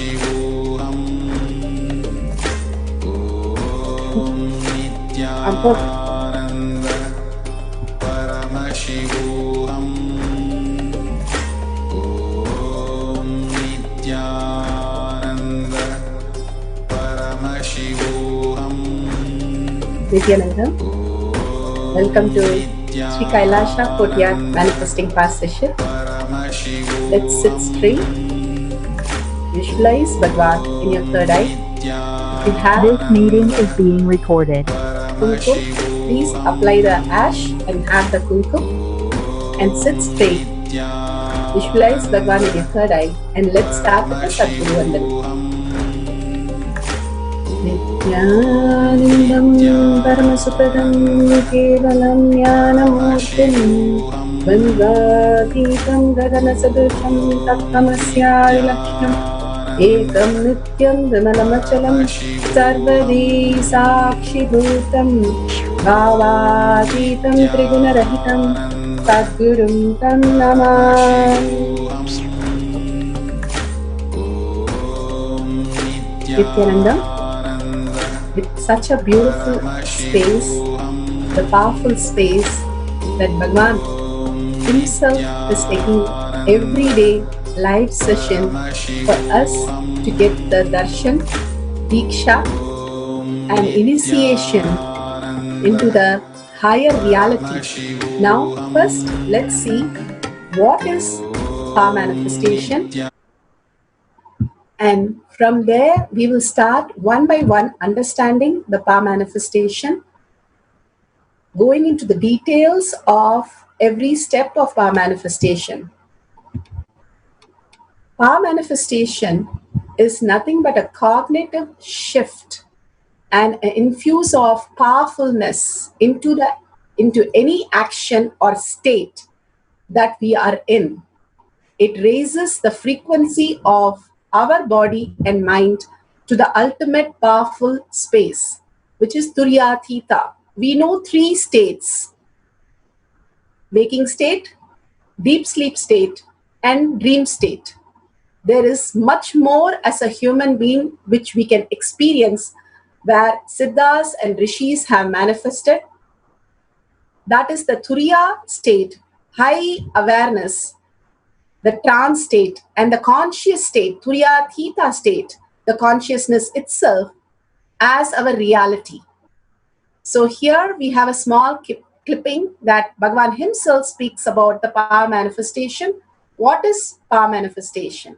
Paramashivoham. Om Nithyananda Paramashivoham. Om Nithyananda Paramashivoham. Nithyananda, welcome to Sri Kailasa Courtyard Manifesting Past session. Let's sit straight. Visualize Bhagwan in your third eye. If you have This meeting is being recorded. kumkum, please apply the ash and add the kumkum and sit straight. Visualize Bhagwan in your third eye and let's start with the Sadguru Vandan. Nithyanandam Paramashivoham Kevalam Jnanamurtim Bandhatītam Gaganasadusham Tattvamasya Laksham Ekam Nityam Vimalamachalam Sarvadi Sakshibhutam Bhavatītam Trigunarahitam Sadgurum Tam Namami. Nithyananda, with such a beautiful space, the powerful space that Bhagwan himself is taking every day live session for us to get the darshan, diksha and initiation into the higher reality. Now first let's see what is power manifestation, and from there we will start one by one understanding the power manifestation, going into the details of every step of power manifestation. Power manifestation is nothing but a cognitive shift and an infuse of powerfulness into any action or state that we are in. It raises the frequency of our body and mind to the ultimate powerful space, which is Turyathita. We know three states: waking state, deep sleep state, and dream state. There is much more as a human being which we can experience, where Siddhas and Rishis have manifested. That is the Turiya state, high awareness, the trance state, and the conscious state, Turyathita state, the consciousness itself as our reality. So here we have a small clipping that Bhagwan himself speaks about the power manifestation. What is power manifestation?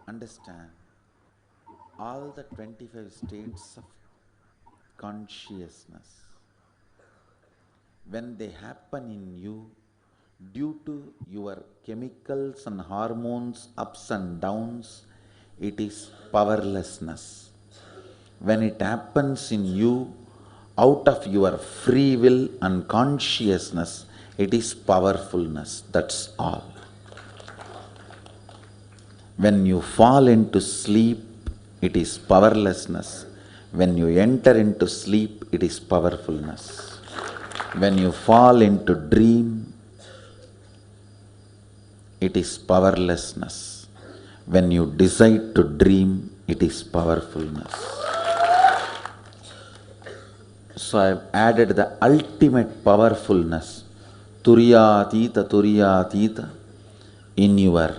Understand all the 25 states of consciousness, when they happen in you due to your chemicals and hormones ups and downs, it is powerlessness. When it happens in you out of your free will and consciousness, it is powerfulness. That's all. When you fall into sleep, it is powerlessness. When you enter into sleep, it is powerfulness. When you fall into dream, it is powerlessness. When you decide to dream, it is powerfulness. So I have added the ultimate powerfulness, Turyathita, in your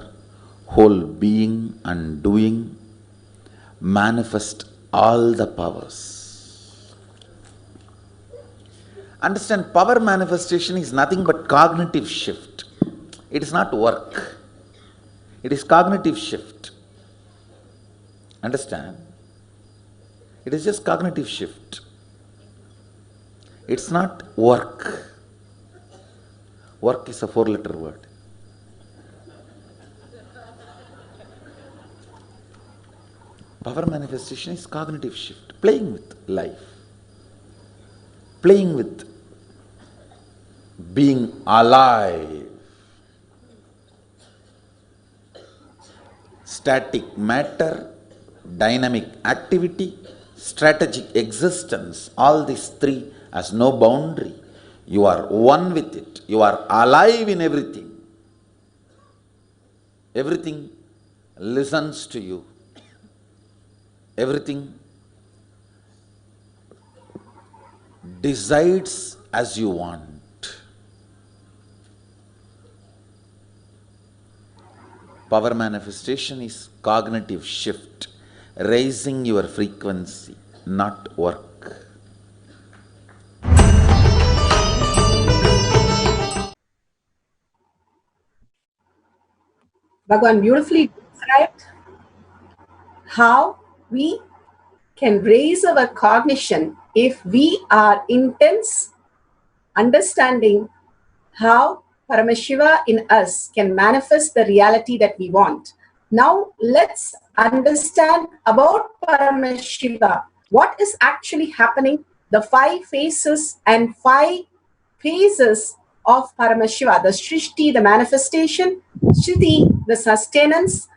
whole being and doing. Manifest all the powers. Understand, power manifestation is nothing but cognitive shift. It is not work. It is cognitive shift. Understand? It is just cognitive shift. It's not work. Work is a 4-letter word. Power manifestation is cognitive shift, playing with life, playing with being alive. Static matter, dynamic activity, strategic existence, all these three has no boundary. You are one with it. You are alive in everything. Everything listens to you. Everything decides as you want. Power manifestation is cognitive shift, raising your frequency, not work. Bhagwan beautifully described how we can raise our cognition if we are intense understanding how Paramashiva in us can manifest the reality that we want. Now let's understand about Paramashiva. What is actually happening? The 5 phases and 5 phases of Paramashiva. The Srishti, the manifestation, Shriti, the sustenance,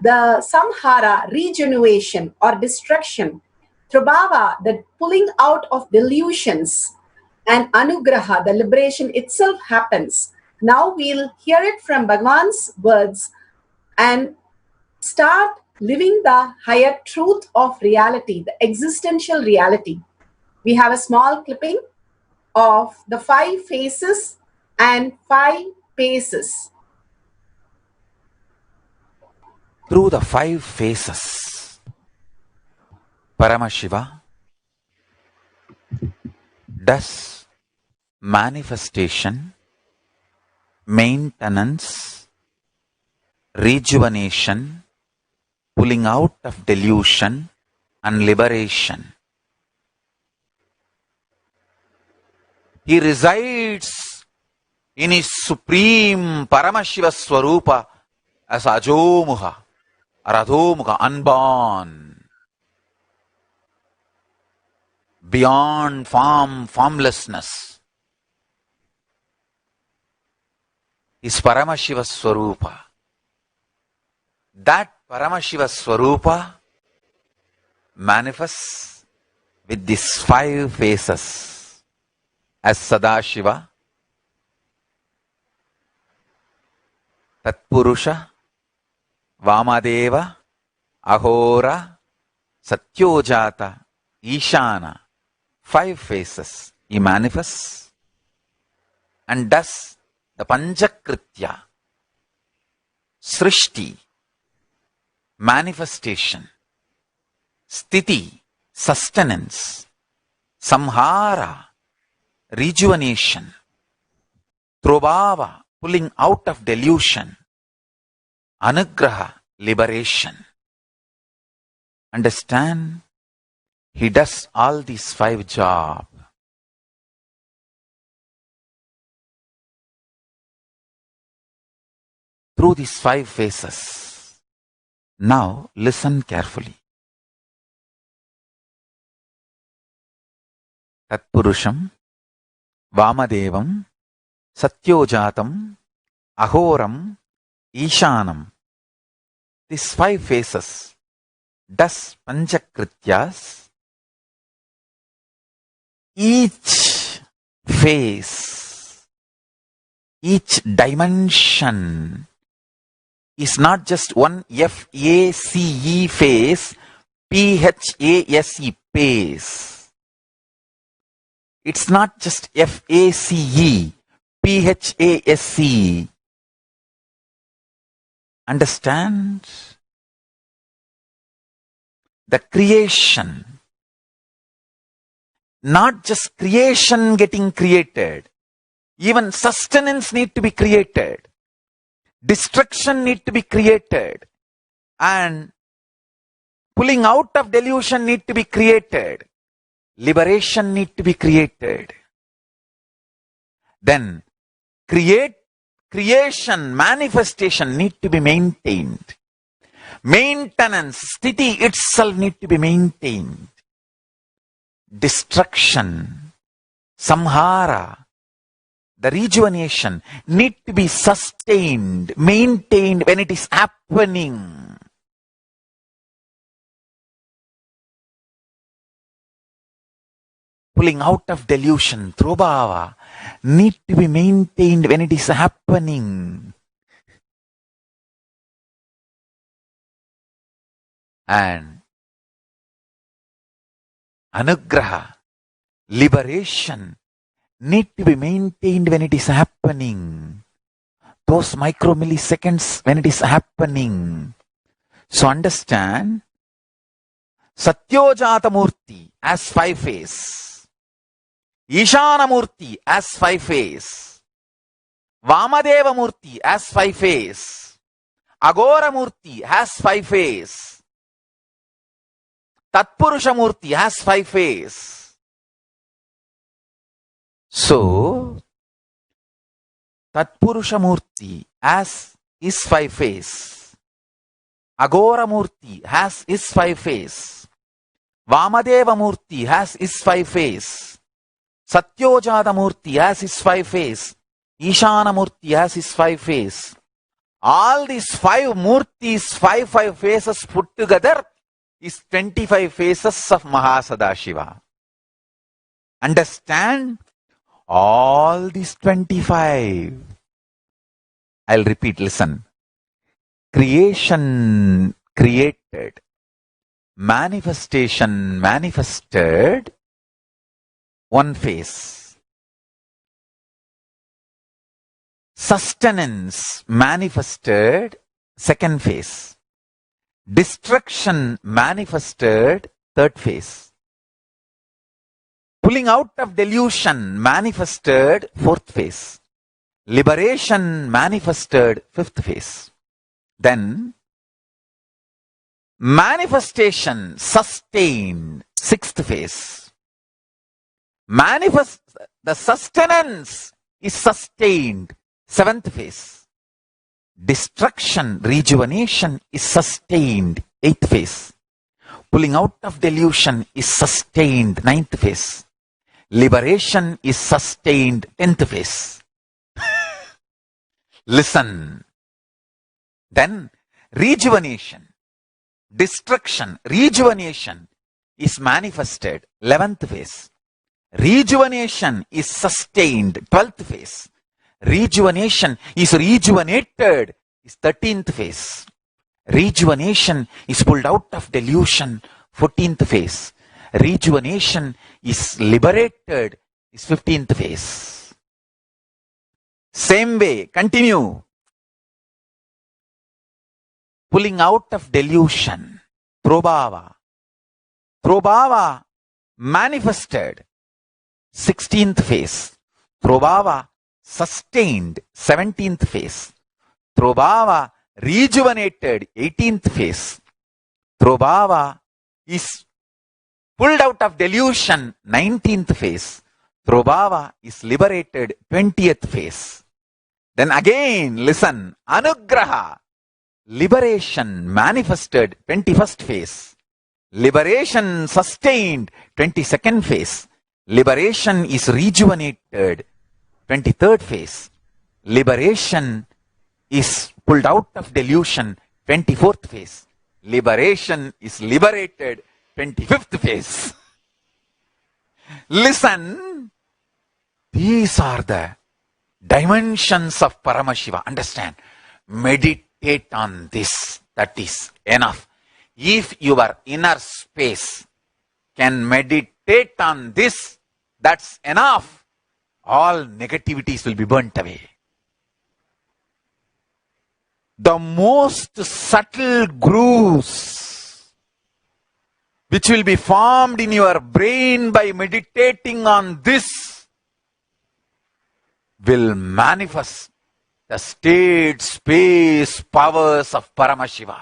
the Samhara, regeneration or destruction, Trabhava, the pulling out of delusions, and Anugraha, the liberation itself happens. Now we'll hear it from Bhagwan's words and start living the higher truth of reality, the existential reality. We have a small clipping of the 5 phases and 5 paces. Through the 5 phases, Paramashiva does manifestation, maintenance, rejuvenation, pulling out of delusion, and liberation. He resides in his supreme Paramashiva Swarupa as Ajomuha, Radhomuha, unborn, beyond form, formlessness. Is Paramashiva Swarupa. That Paramashiva Swarupa manifests with these 5 phases as Sadashiva, Tatpurusha, Vamadeva, Ahora, Satyojata, Ishana. 5 phases he manifests and does the Panchakritya, Srishti, manifestation, Sthiti, sustenance, Samhara, rejuvenation, Trobhava, pulling out of delusion, Anugraha, liberation. Understand? He does all these 5 jobs. Through these 5 phases. Now listen carefully. Tatpurusham, Vamadevam, Satyojatam, Ahoram, Ishanam. These 5 phases does Panchakrityas. Each phase, each dimension is not just one F-A-C-E phase, P-H-A-S-E phase. It's not just F-A-C-E, P-H-A-S-E. Understand? The creation, not just creation getting created, even sustenance need to be created, destruction need to be created, and pulling out of delusion need to be created, liberation need to be created. Then creation, manifestation need to be maintained. Maintenance, sthiti itself need to be maintained. Destruction, samhara, the rejuvenation need to be sustained, maintained when it is happening. Pulling out of delusion, throbhava, need to be maintained when it is happening. And anugraha, liberation, need to be maintained when it is happening. Those micromilliseconds when it is happening. So understand, Satyojata Murti as 5 face, Ishana Murti as 5 face, Vamadeva Murti as 5 face, Agora Murti has 5 face, Tatpurusha Murti has 5 face. So, Tatpurusha Murti as is 5 face, Agora Murti has is 5 face, Vamadeva Murti has his 5 face, Satyojata Murti has his 5 face, Ishana Murti has his 5 face. All these 5 Murtis, 5 faces put together is 25 faces of Mahasadashiva. Understand? All these 25. I'll repeat, listen. Creation created. Manifestation manifested, 1 face. Sustenance manifested, 2nd face. Destruction manifested, 3rd face. Pulling out of delusion manifested, 4th face. Liberation manifested, 5th face. Then manifestation sustained, 6th phase. The sustenance is sustained, 7th phase. Destruction, rejuvenation is sustained, 8th phase. Pulling out of delusion is sustained, 9th phase. Liberation is sustained, 10th phase. Listen. Then rejuvenation, destruction, rejuvenation is manifested, 11th phase. Rejuvenation is sustained, 12th phase. Rejuvenation is rejuvenated, is 13th phase. Rejuvenation is pulled out of delusion, 14th phase. Rejuvenation is liberated, is 15th phase. Same way, continue. Pulling out of delusion, throbhava. Throbhava manifested, 16th phase. Throbhava sustained, 17th phase. Throbhava rejuvenated, 18th phase. Throbhava is pulled out of delusion, 19th phase. Throbhava is liberated, 20th phase. Then again, listen, anugraha. Liberation manifested, 21st phase. Liberation sustained, 22nd phase. Liberation is rejuvenated, 23rd phase. Liberation is pulled out of delusion, 24th phase. Liberation is liberated, 25th phase. Listen, these are the dimensions of Paramashiva. Understand? Meditate on this. That is enough. If your inner space can meditate on this, that's enough. All negativities will be burnt away. The most subtle grooves which will be formed in your brain by meditating on this will manifest the state, space, powers of Paramashiva.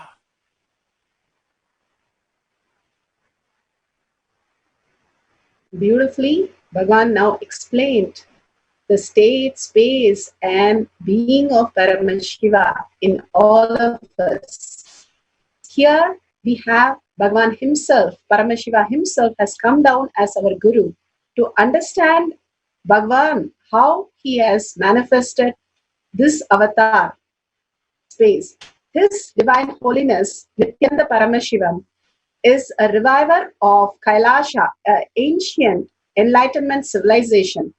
Beautifully, Bhagavan now explained the state, space, and being of Paramashiva in all of us. Here we have Bhagavan himself, Paramashiva himself has come down as our Guru to understand Bhagavan, how he has manifested this avatar space. His Divine Holiness, Nithyananda Paramashivam, is a reviver of Kailasa, an ancient enlightenment civilization,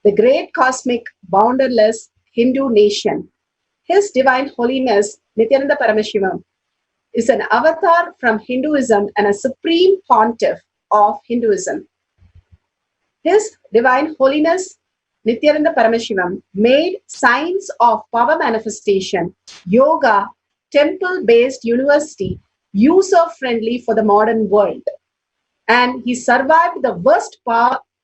the great cosmic, boundarless Hindu nation. His Divine Holiness, Nithyananda Paramashivam, is an avatar from Hinduism and a supreme pontiff of Hinduism. His Divine Holiness, Nithyananda Paramashivam, made science of power manifestation, yoga, temple-based university, user-friendly for the modern world. And he survived the worst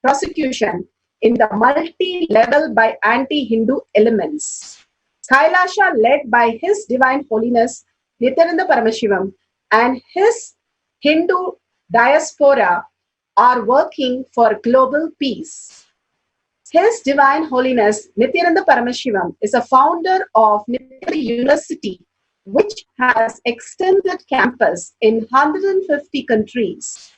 prosecution in the multi-level by anti-Hindu elements. Kailasa, led by His Divine Holiness Nithyananda Paramashivam, and his Hindu diaspora are working for global peace. His Divine Holiness Nithyananda Paramashivam is a founder of Nithya University, which has extended campus in 150 countries.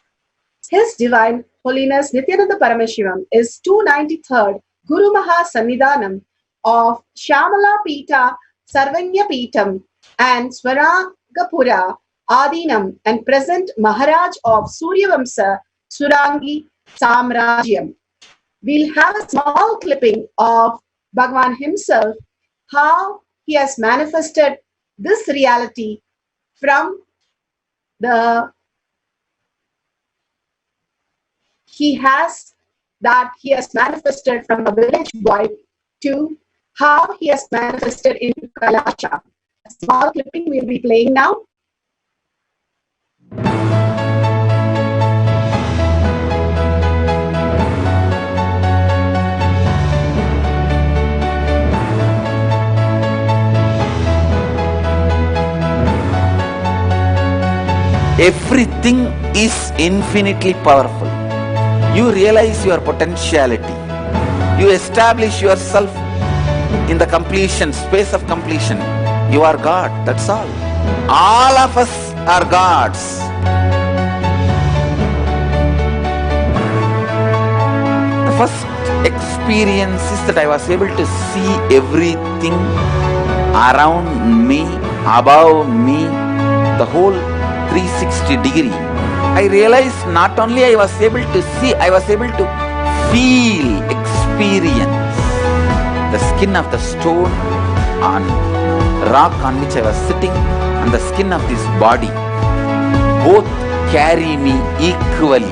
His Divine Holiness Nithyananda Paramashivam is 293rd Guru Maha Sannidhanam of Shamala Pita, Sarvanya Pitam, and Swaragapura Adinam, and present Maharaj of Suryavamsa Surangi Samrajyam. We'll have a small clipping of Bhagavan himself, how he has manifested this reality from the he has manifested from a village boy to how he has manifested in Kailasa. A small clipping we'll be playing now. Everything is infinitely powerful. You realize your potentiality. You establish yourself in the completion, space of completion. You are God, that's all. All of us are gods. The first experience is that I was able to see everything around me, above me, the whole 360 degree. I realized not only I was able to see, I was able to feel, experience the skin of the stone on rock on which I was sitting and the skin of this body. Both carry me equally.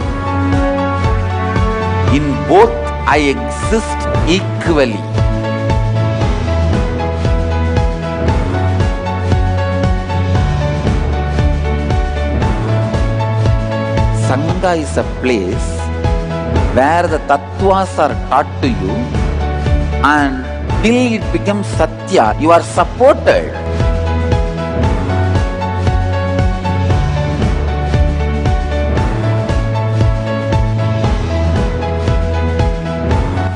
In both I exist equally. Sangha is a place where the tattvas are taught to you, and till it becomes satya, you are supported.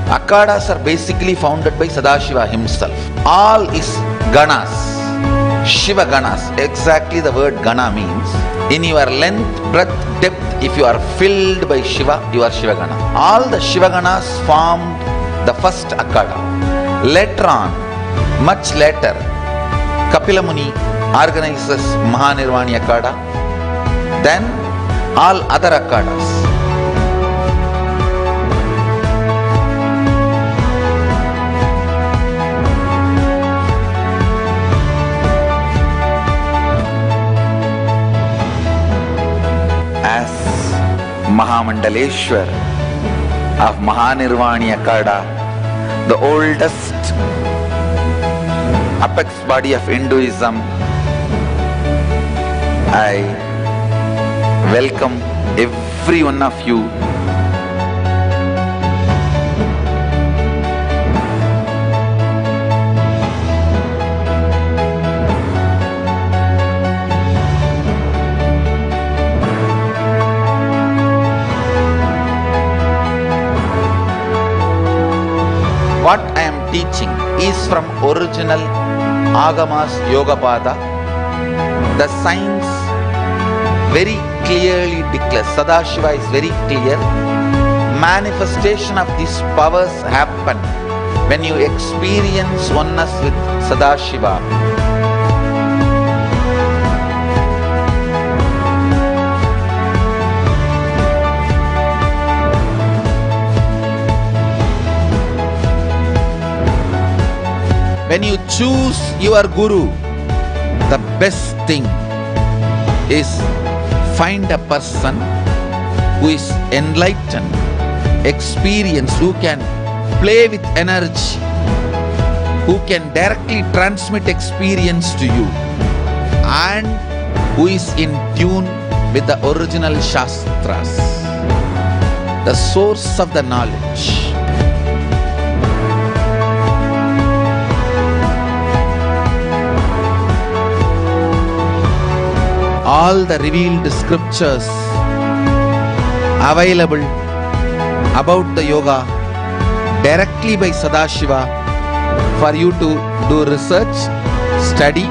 Akhadas are basically founded by Sadashiva himself. All is ganas, Shiva ganas. Exactly the word gana means. In your length, breadth, depth, if you are filled by Shiva, you are Shiva gana. All the Shiva ganas formed the first Akhada. Later on, much later, Kapila Muni organizes Mahanirvani Akhada. Then all other Akhadas. As Mahamandaleshwar of Mahanirvani Akhada, the oldest apex body of Hinduism, I welcome every one of you. What I am teaching is from original Agamas Yogapada. The science very clearly declares, Sadashiva is very clear, manifestation of these powers happen when you experience oneness with Sadashiva. When you choose your Guru, the best thing is find a person who is enlightened, experienced, who can play with energy, who can directly transmit experience to you, and who is in tune with the original Shastras, the source of the knowledge. All the revealed scriptures available about the yoga directly by Sadashiva for you to do research, study,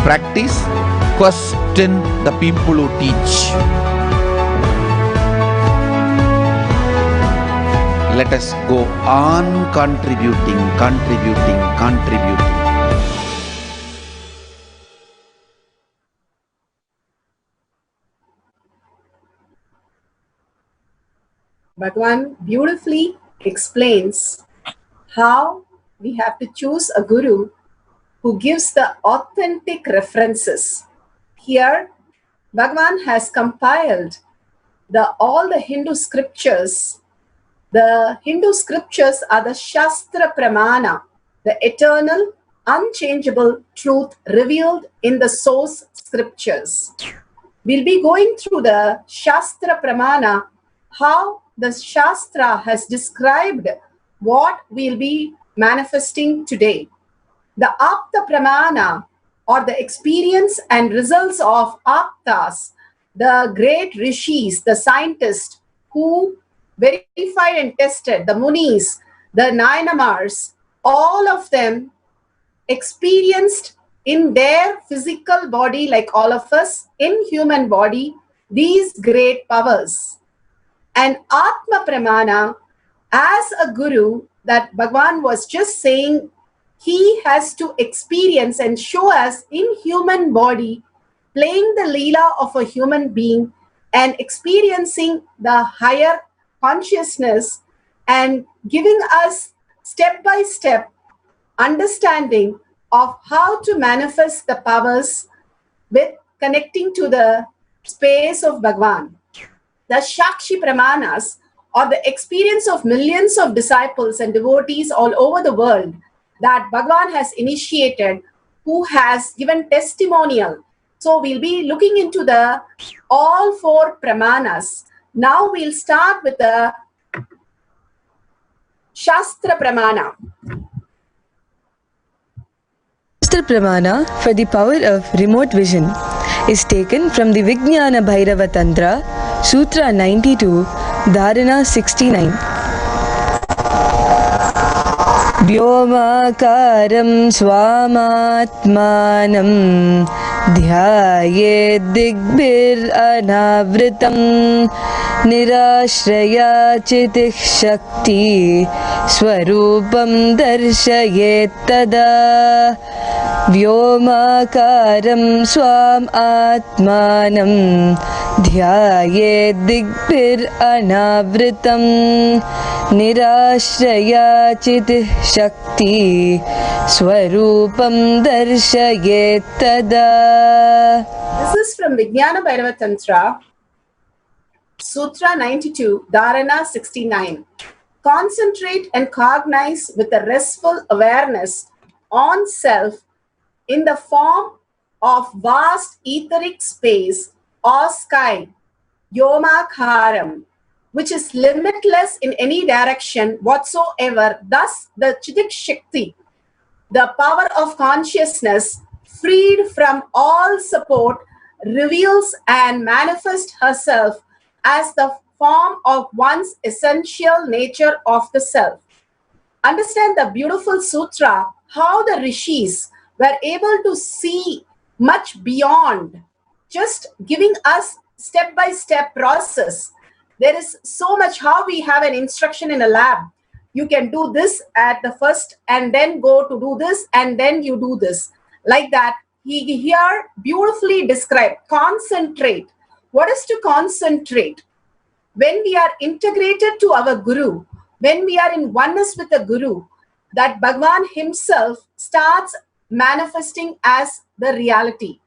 practice, question the people who teach. Let us go on contributing. Bhagavan beautifully explains how we have to choose a guru who gives the authentic references. Here, Bhagavan has compiled all the Hindu scriptures. The Hindu scriptures are the Shastra Pramana, the eternal, unchangeable truth revealed in the source scriptures. We'll be going through the Shastra Pramana, how the Shastra has described what we'll be manifesting today. The Apta Pramana, or the experience and results of Aptas, the great rishis, the scientists who verified and tested, the Munis, the Nayanamars, all of them experienced in their physical body, like all of us, in human body, these great powers. And Atma Pramana, as a guru, that Bhagavan was just saying, he has to experience and show us in human body, playing the Leela of a human being and experiencing the higher consciousness and giving us step-by-step understanding of how to manifest the powers with connecting to the space of Bhagavan. The Shakshi Pramanas, or the experience of millions of disciples and devotees all over the world that Bhagavan has initiated, who has given testimonial. So we'll be looking into the all four Pramanas. Now we'll start with the Shastra Pramana. Shastra Pramana for the power of remote vision is taken from the Vijnana Bhairava Tantra, Sutra 92, Dharana 69. Vyomakaram swamatmanam dhyayed digbir anavritam nirashraya chitih shakti swarupam darshayet tada. Vyomakaram swam atmanam dhyayed digbir anavritam nirashraya chitih shakti swarupam darshayet tada. This is from Vijnana Bhairava Tantra, Sutra 92, Dharana 69. Concentrate and cognize with a restful awareness on self in the form of vast etheric space or sky, Yomakaram, which is limitless in any direction whatsoever. Thus, the Chidik Shakti, the power of consciousness, freed from all support, reveals and manifests herself as the form of one's essential nature of the self. understand the beautiful sutra, how the rishis were able to see much beyond just giving us step-by-step process. There is so much how we have an instruction in a lab. You can do this at the first and then go to do this and then you do this. Like that, he here beautifully described concentrate. What is to concentrate? When we are integrated to our Guru, when we are in oneness with the Guru, that Bhagavan himself starts manifesting as the reality.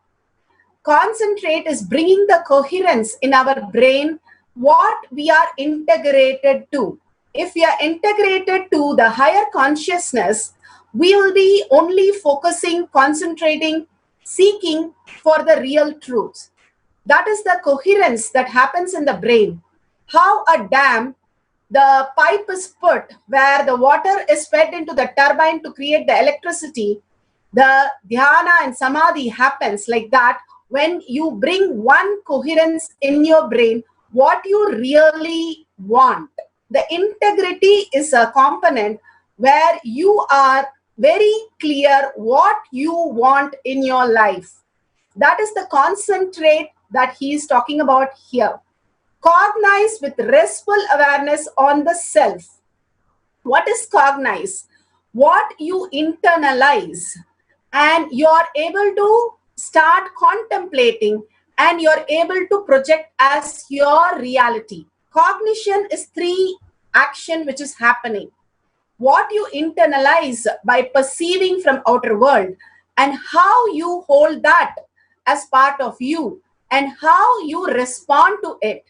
Concentrate is bringing the coherence in our brain, what we are integrated to. If we are integrated to the higher consciousness, we will be only focusing, concentrating, seeking for the real truth. That is the coherence that happens in the brain. How a dam, the pipe is put where the water is fed into the turbine to create the electricity. The dhyana and samadhi happens like that when you bring one coherence in your brain, what you really want. The integrity is a component where you are very clear what you want in your life. That is the concentrate that he is talking about here. Cognize with restful awareness on the self. What is cognize? What you internalize, and you are able to start contemplating and you're able to project as your reality. Cognition is 3 action which is happening. What you internalize by perceiving from outer world and how you hold that as part of you and how you respond to it.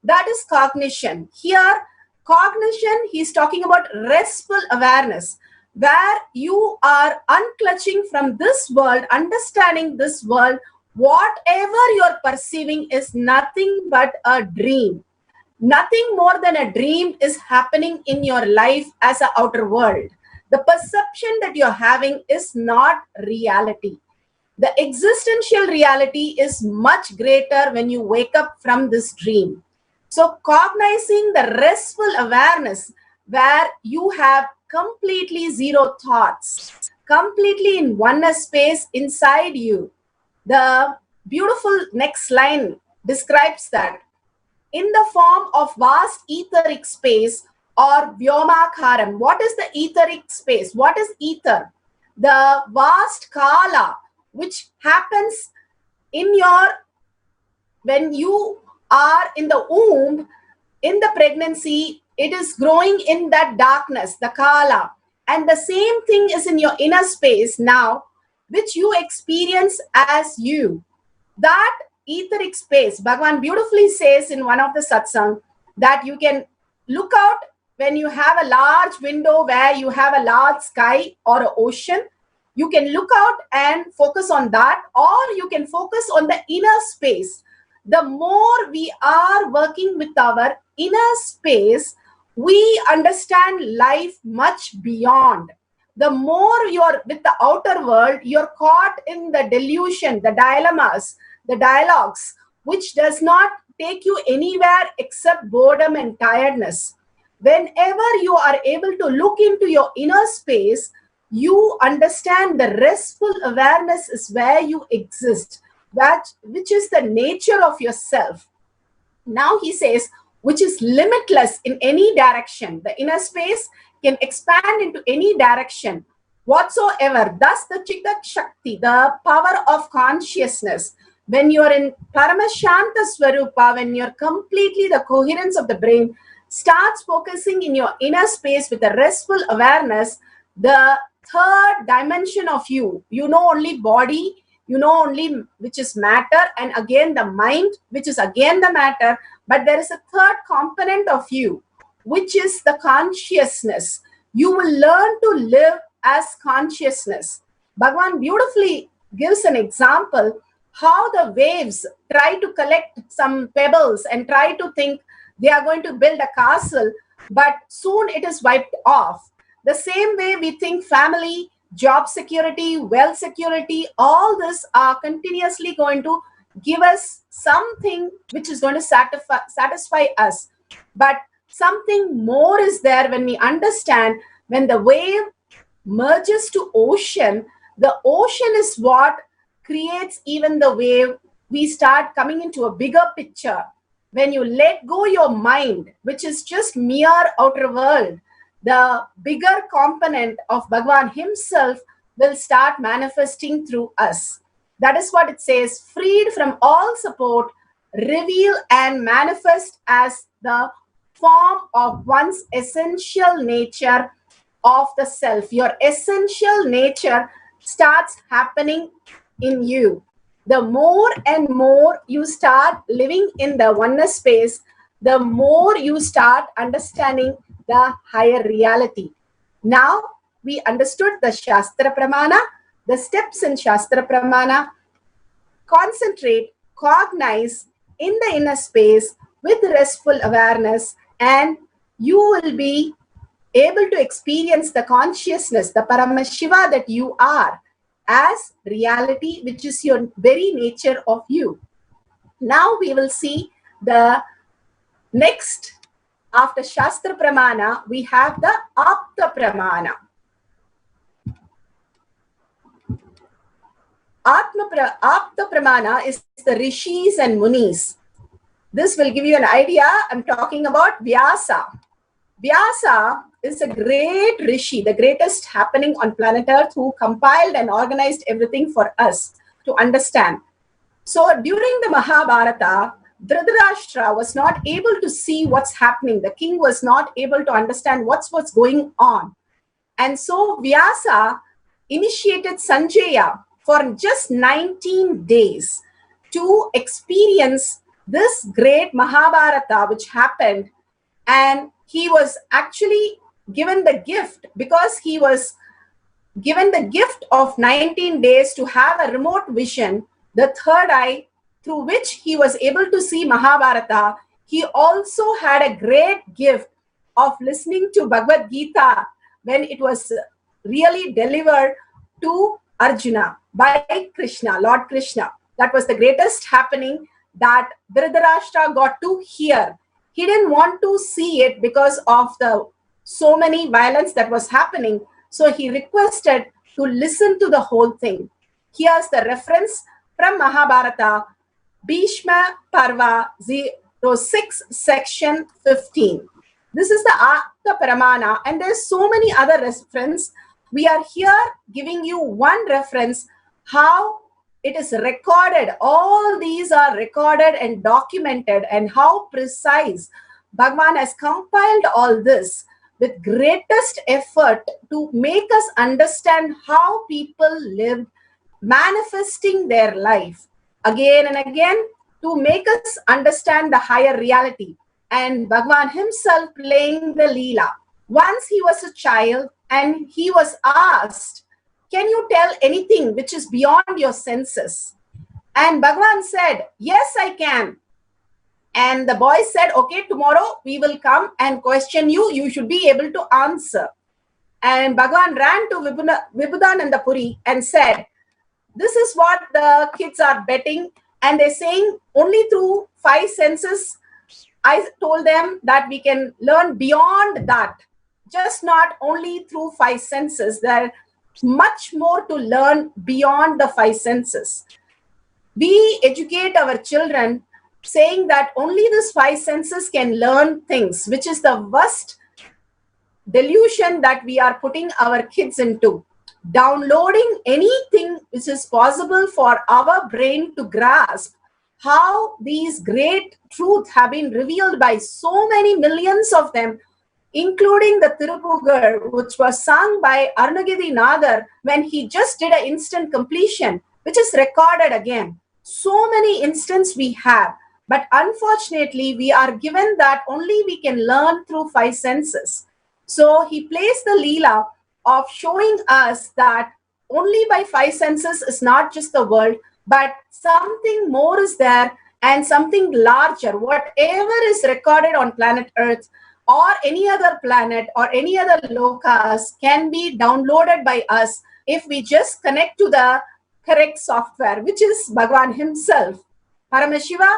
That is cognition. Here, cognition, he's talking about restful awareness, where you are unclutching from this world, understanding this world, whatever you're perceiving is nothing but a dream. Nothing more than a dream is happening in your life as an outer world. The perception that you're having is not reality. The existential reality is much greater when you wake up from this dream. So cognizing the restful awareness where you have completely zero thoughts, completely in oneness space inside you. The beautiful next line describes that. In the form of vast etheric space or Vyomakaram. What is the etheric space? What is ether? The vast Kala which happens in your, when you are in the womb, in the pregnancy, it is growing in that darkness, the Kala. And the same thing is in your inner space now, which you experience as you. That etheric space, Bhagavan beautifully says in one of the satsang that you can look out when you have a large window where you have a large sky or an ocean. You can look out and focus on that, or you can focus on the inner space. The more we are working with our inner space, we understand life much beyond. The more you're with the outer world, you're caught in the delusion, the dilemmas, the dialogues, which does not take you anywhere except boredom and tiredness. Whenever you are able to look into your inner space, you understand the restful awareness is where you exist, which is the nature of yourself. Now he says, which is limitless in any direction. The inner space can expand into any direction whatsoever. Thus the Chitta Shakti, the power of consciousness. When you're in Paramashanta Swarupa, when you're completely the coherence of the brain, starts focusing in your inner space with a restful awareness, the third dimension of you, you know only body, you know only which is matter, and again the mind, which is again the matter, but there is a third component of you, which is the consciousness. You will learn to live as consciousness. Bhagavan beautifully gives an example how the waves try to collect some pebbles and try to think they are going to build a castle, but soon it is wiped off. The same way we think family, job security, wealth security, all this are continuously going to give us something which is going to satisfy us. But something more is there when we understand When the wave merges to ocean, the ocean is what creates even the wave. We start coming into a bigger picture. When you let go your mind, which is just mere outer world, the bigger component of Bhagavan himself will start manifesting through us. That is what it says, freed from all support, reveal and manifest as the form of one's essential nature of the self. Your essential nature starts happening in you. The more and more you start living in the oneness space, the more you start understanding the higher reality. Now we understood the Shastra Pramana, the steps in Shastra Pramana. Concentrate, cognize in the inner space with restful awareness, and you will be able to experience the consciousness, the Paramashiva that you are, as reality, which is your very nature of you. Now we will see the next, after Shastra Pramana, we have the Apta Pramana. Apta Pramana is the Rishis and Munis. This will give you an idea. I'm talking about Vyasa. Vyasa is a great Rishi, the greatest happening on planet Earth, who compiled and organized everything for us to understand. So during the Mahabharata, Dhritarashtra was not able to see what's happening. The king was not able to understand what's going on. And so Vyasa initiated Sanjaya for just 19 days to experience this great Mahabharata which happened. And he was actually given the gift, because he was given the gift of 19 days to have a remote vision, the third eye, through which he was able to see Mahabharata. He also had a great gift of listening to Bhagavad Gita when it was really delivered to Arjuna by Krishna, Lord Krishna. That was the greatest happening that Dhritarashtra got to hear. He didn't want to see it because of the so many violence that was happening. So he requested to listen to the whole thing. Here's the reference from Mahabharata, Bhishma Parva 06, section 15. This is the Apta Pramana, and there's so many other references. We are here giving you one reference, how it is recorded. All these are recorded and documented, and how precise Bhagavan has compiled all this with greatest effort to make us understand how people lived, manifesting their life again and again to make us understand the higher reality. And Bhagavan himself playing the Leela. Once he was a child and he was asked, can you tell anything which is beyond your senses? And Bhagavan said, yes, I can. And the boy said, okay, tomorrow we will come and question you. You should be able to answer. And Bhagavan ran to Vibhudananda Puri and said, this is what the kids are betting. And they're saying only through 5 senses. I told them that we can learn beyond that. Just not only through 5 senses. There's much more to learn beyond the 5 senses. We educate our children saying that only these 5 senses can learn things, which is the worst delusion that we are putting our kids into. Downloading anything which is possible for our brain to grasp how these great truths have been revealed by so many millions of them, including the Tirupugar, which was sung by Arunagiri Nadar when he just did an instant completion, which is recorded again. So many instances we have, but unfortunately we are given that only we can learn through 5 senses. So he plays the Leela of showing us that only by 5 senses is not just the world, but something more is there, and something larger. Whatever is recorded on planet Earth or any other planet or any other lokas can be downloaded by us if we just connect to the correct software, which is Bhagavan himself. Paramashiva,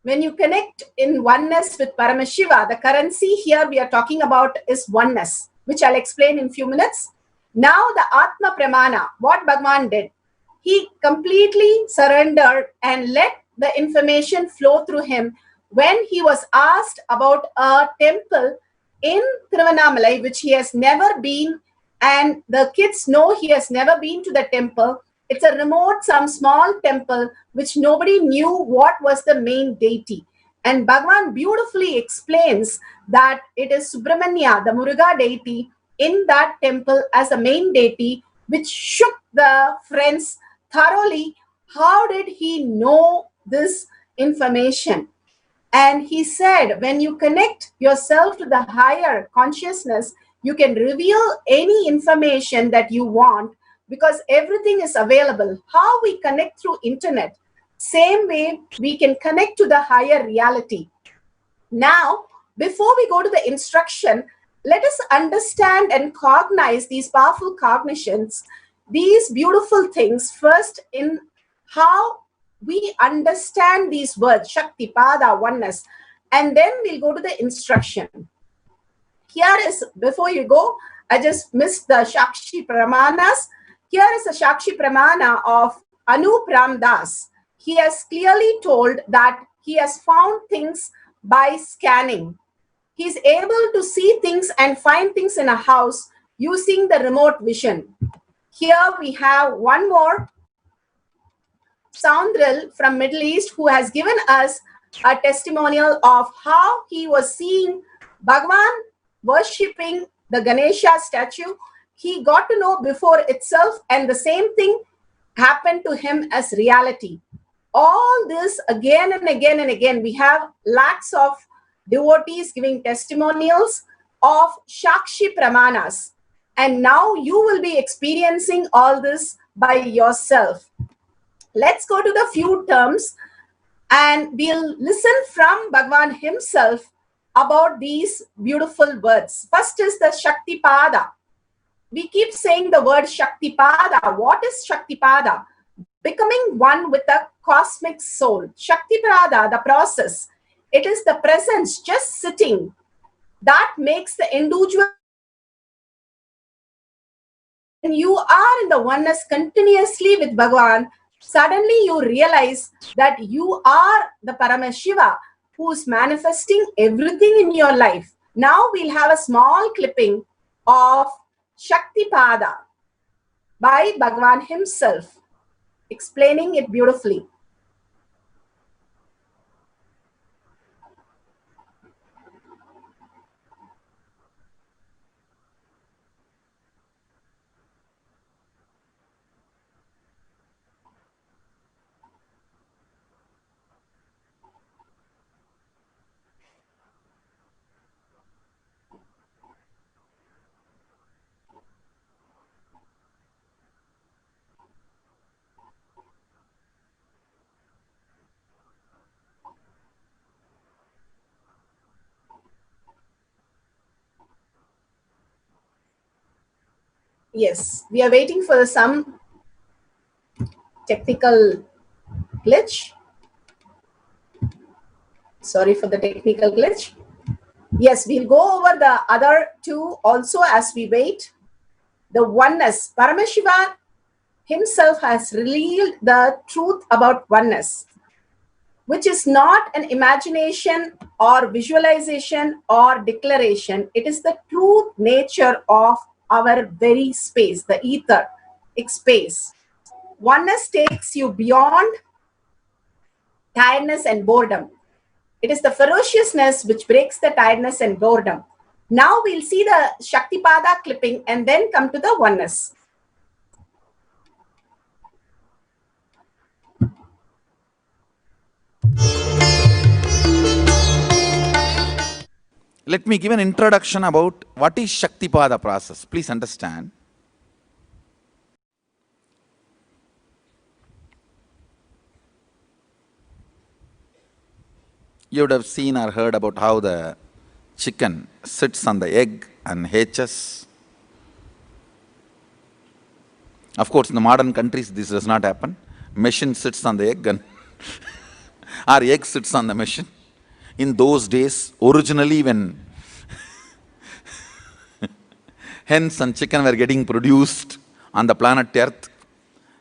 when you connect in oneness with Paramashiva, the currency here we are talking about is oneness. which I'll explain in few minutes. Now the Atma Pramana, what Bhagavan did, he completely surrendered and let the information flow through him when he was asked about a temple in Tiruvannamalai, which he has never been, and the kids know he has never been to the temple. It's a remote, some small temple, which nobody knew what was the main deity. And Bhagavan beautifully explains that it is Subramanya, the Muruga deity, in that temple as a main deity, which shook the friends thoroughly. How did he know this information? And he said, when you connect yourself to the higher consciousness, you can reveal any information that you want because everything is available. How we connect through internet, same way we can connect to the higher reality. Now, before we go to the instruction, let us understand and cognize these powerful cognitions, these beautiful things first in how we understand these words, Shakti, Pada, oneness, and then we'll go to the instruction. Here is, before you go, I just missed the Shakshi Pramanas. Here is the Shakshi Pramana of Anup Ramdas. He has clearly told that he has found things by scanning. He's able to see things and find things in a house using the remote vision. Here we have one more Soundril from Middle East who has given us a testimonial of how he was seeing Bhagavan worshipping the Ganesha statue. He got to know before itself, and the same thing happened to him as reality. All this again and again and again. We have lakhs of devotees giving testimonials of Shakshi Pramanas. And now you will be experiencing all this by yourself. Let's go to the few terms and we'll listen from Bhagavan himself about these beautiful words. First is the Shakti Pada. We keep saying the word Shakti Pada. What is Shakti Pada? Becoming one with the cosmic soul. Shakti Pada, the process. It is the presence just sitting that makes the individual. When you are in the oneness continuously with Bhagavan, suddenly you realize that you are the Paramashiva who is manifesting everything in your life. Now we'll have a small clipping of Shakti Pada by Bhagavan himself, explaining it beautifully. Yes, we are waiting for some technical glitch. Sorry for the technical glitch. Yes, we'll go over the other two also as we wait. The oneness. Paramashiva himself has revealed the truth about oneness, which is not an imagination or visualization or declaration. It is the true nature of our very space, the ether, space. Oneness takes you beyond tiredness and boredom. It is the ferociousness which breaks the tiredness and boredom. Now we'll see the Shaktipada clipping and then come to the oneness. Let me give an introduction about what is Shaktipada process. Please understand. You would have seen or heard about how the chicken sits on the egg and hatches. Of course, in the modern countries, this does not happen. Machine sits on the egg and or egg sits on the machine. In those days, originally when hens and chicken were getting produced on the planet Earth.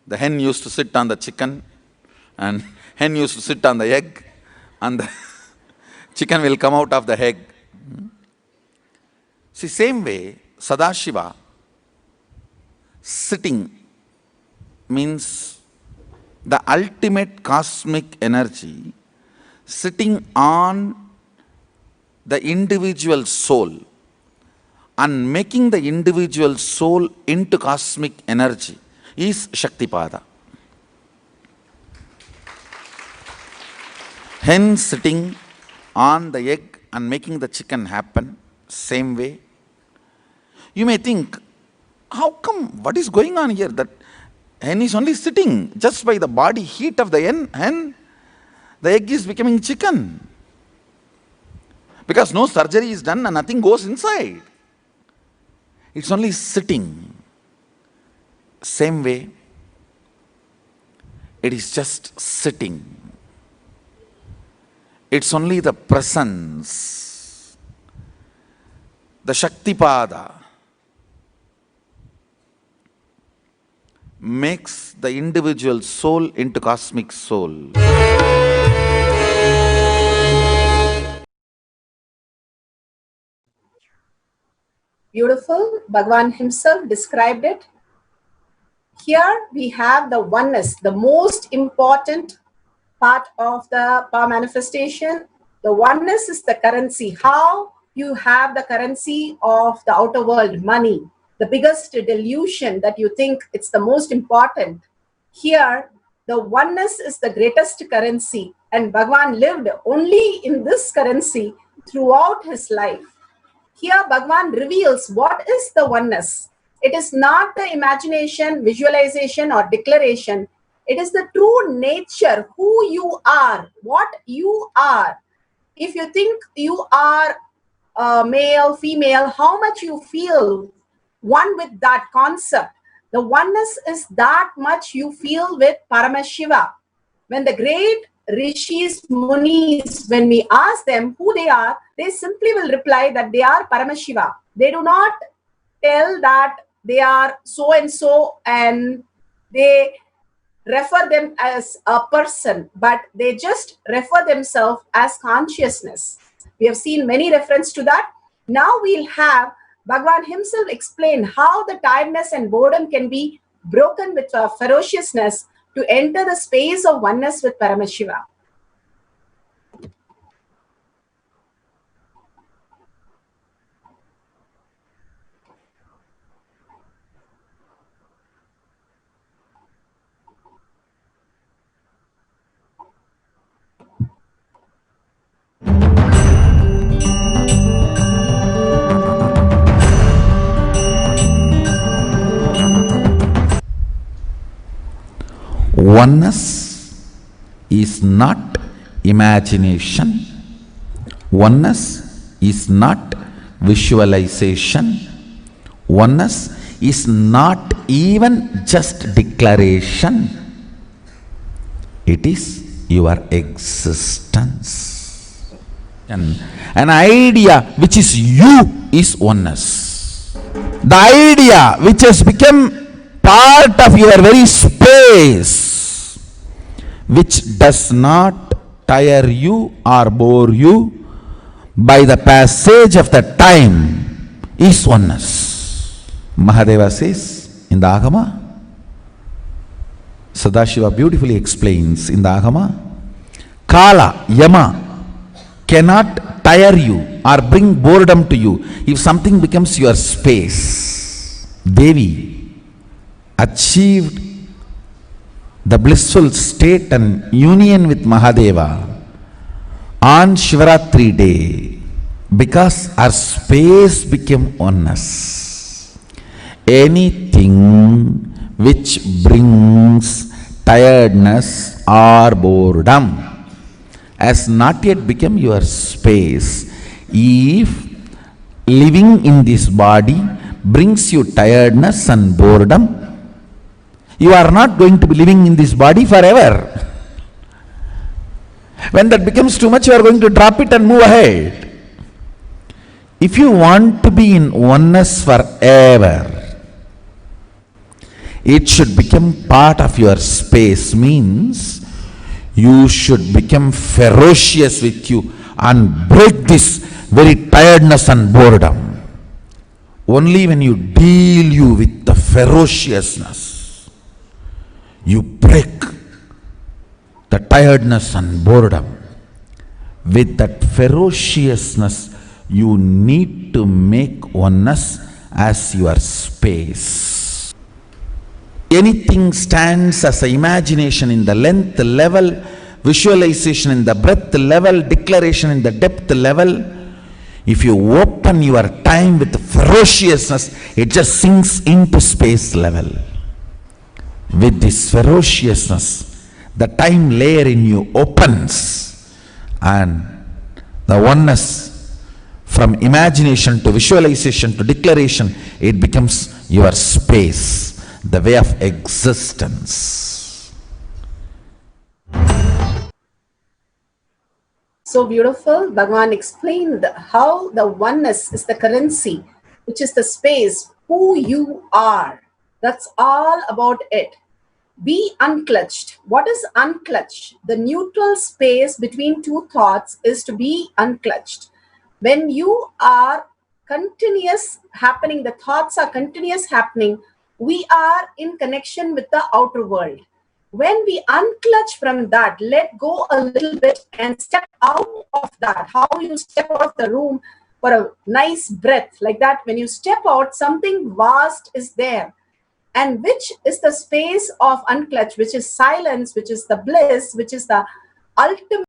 The hen used to sit on the chicken and hen used to sit on the egg, and the chicken will come out of the egg. See, same way, Sadashiva, sitting means the ultimate cosmic energy sitting on the individual soul and making the individual soul into cosmic energy is Shaktipada. Hen sitting on the egg and making the chicken happen, same way. You may think, how come, what is going on here? That hen is only sitting just by the body heat of the hen, the egg is becoming chicken. Because no surgery is done and nothing goes inside. It's only sitting. Same way, it is just sitting. It's only the presence, the Shaktipada makes the individual soul into cosmic soul. Beautiful. Bhagavan himself described it. Here we have the oneness, the most important part of the power manifestation. The oneness is the currency. How you have the currency of the outer world, money, the biggest delusion that you think it's the most important. Here, the oneness is the greatest currency, and Bhagavan lived only in this currency throughout his life. Here, Bhagavan reveals what is the oneness. It is not the imagination, visualization, or declaration. It is the true nature, who you are, what you are. If you think you are male, female, how much you feel one with that concept. The oneness is that much you feel with Paramashiva. When the great rishis, munis, when we ask them who they are, they simply will reply that they are Paramashiva. They do not tell that they are so and so and they refer them as a person, but they just refer themselves as consciousness. We have seen many references to that. Now we'll have Bhagavan himself explain how the tiredness and boredom can be broken with ferociousness to enter the space of oneness with Paramashiva. Oneness is not imagination. Oneness is not visualization. Oneness is not even just declaration. It is your existence. An idea which is you is oneness. The idea which has become part of your very space, which does not tire you or bore you by the passage of the time, is oneness. Mahadeva says in the Agama, Sadashiva beautifully explains in the Agama, Kala, Yama cannot tire you or bring boredom to you if something becomes your space. Devi achieved the blissful state and union with Mahadeva on Shivaratri day because her space became oneness. Anything which brings tiredness or boredom has not yet become your space. If living in this body brings you tiredness and boredom, you are not going to be living in this body forever. When that becomes too much, you are going to drop it and move ahead. If you want to be in oneness forever, it should become part of your space, means you should become ferocious with you and break this very tiredness and boredom. Only when you deal you with the ferociousness, you break the tiredness and boredom. With that ferociousness, you need to make oneness as your space. Anything stands as an imagination in the length level, visualization in the breadth level, declaration in the depth level. If you open your time with ferociousness, it just sinks into space level. With this ferociousness, the time layer in you opens, and the oneness from imagination to visualization to declaration, it becomes your space, the way of existence. So beautiful. Bhagavan explained how the oneness is the currency, which is the space, who you are. That's all about it. Be unclutched. What is unclutched? The neutral space between two thoughts is to be unclutched. When you are continuous happening, the thoughts are continuous happening, we are in connection with the outer world. When we unclutch from that, let go a little bit and step out of that. How you step out of the room for a nice breath, like that. When you step out, something vast is there. And which is the space of unclutch, which is silence, which is the bliss, which is the ultimate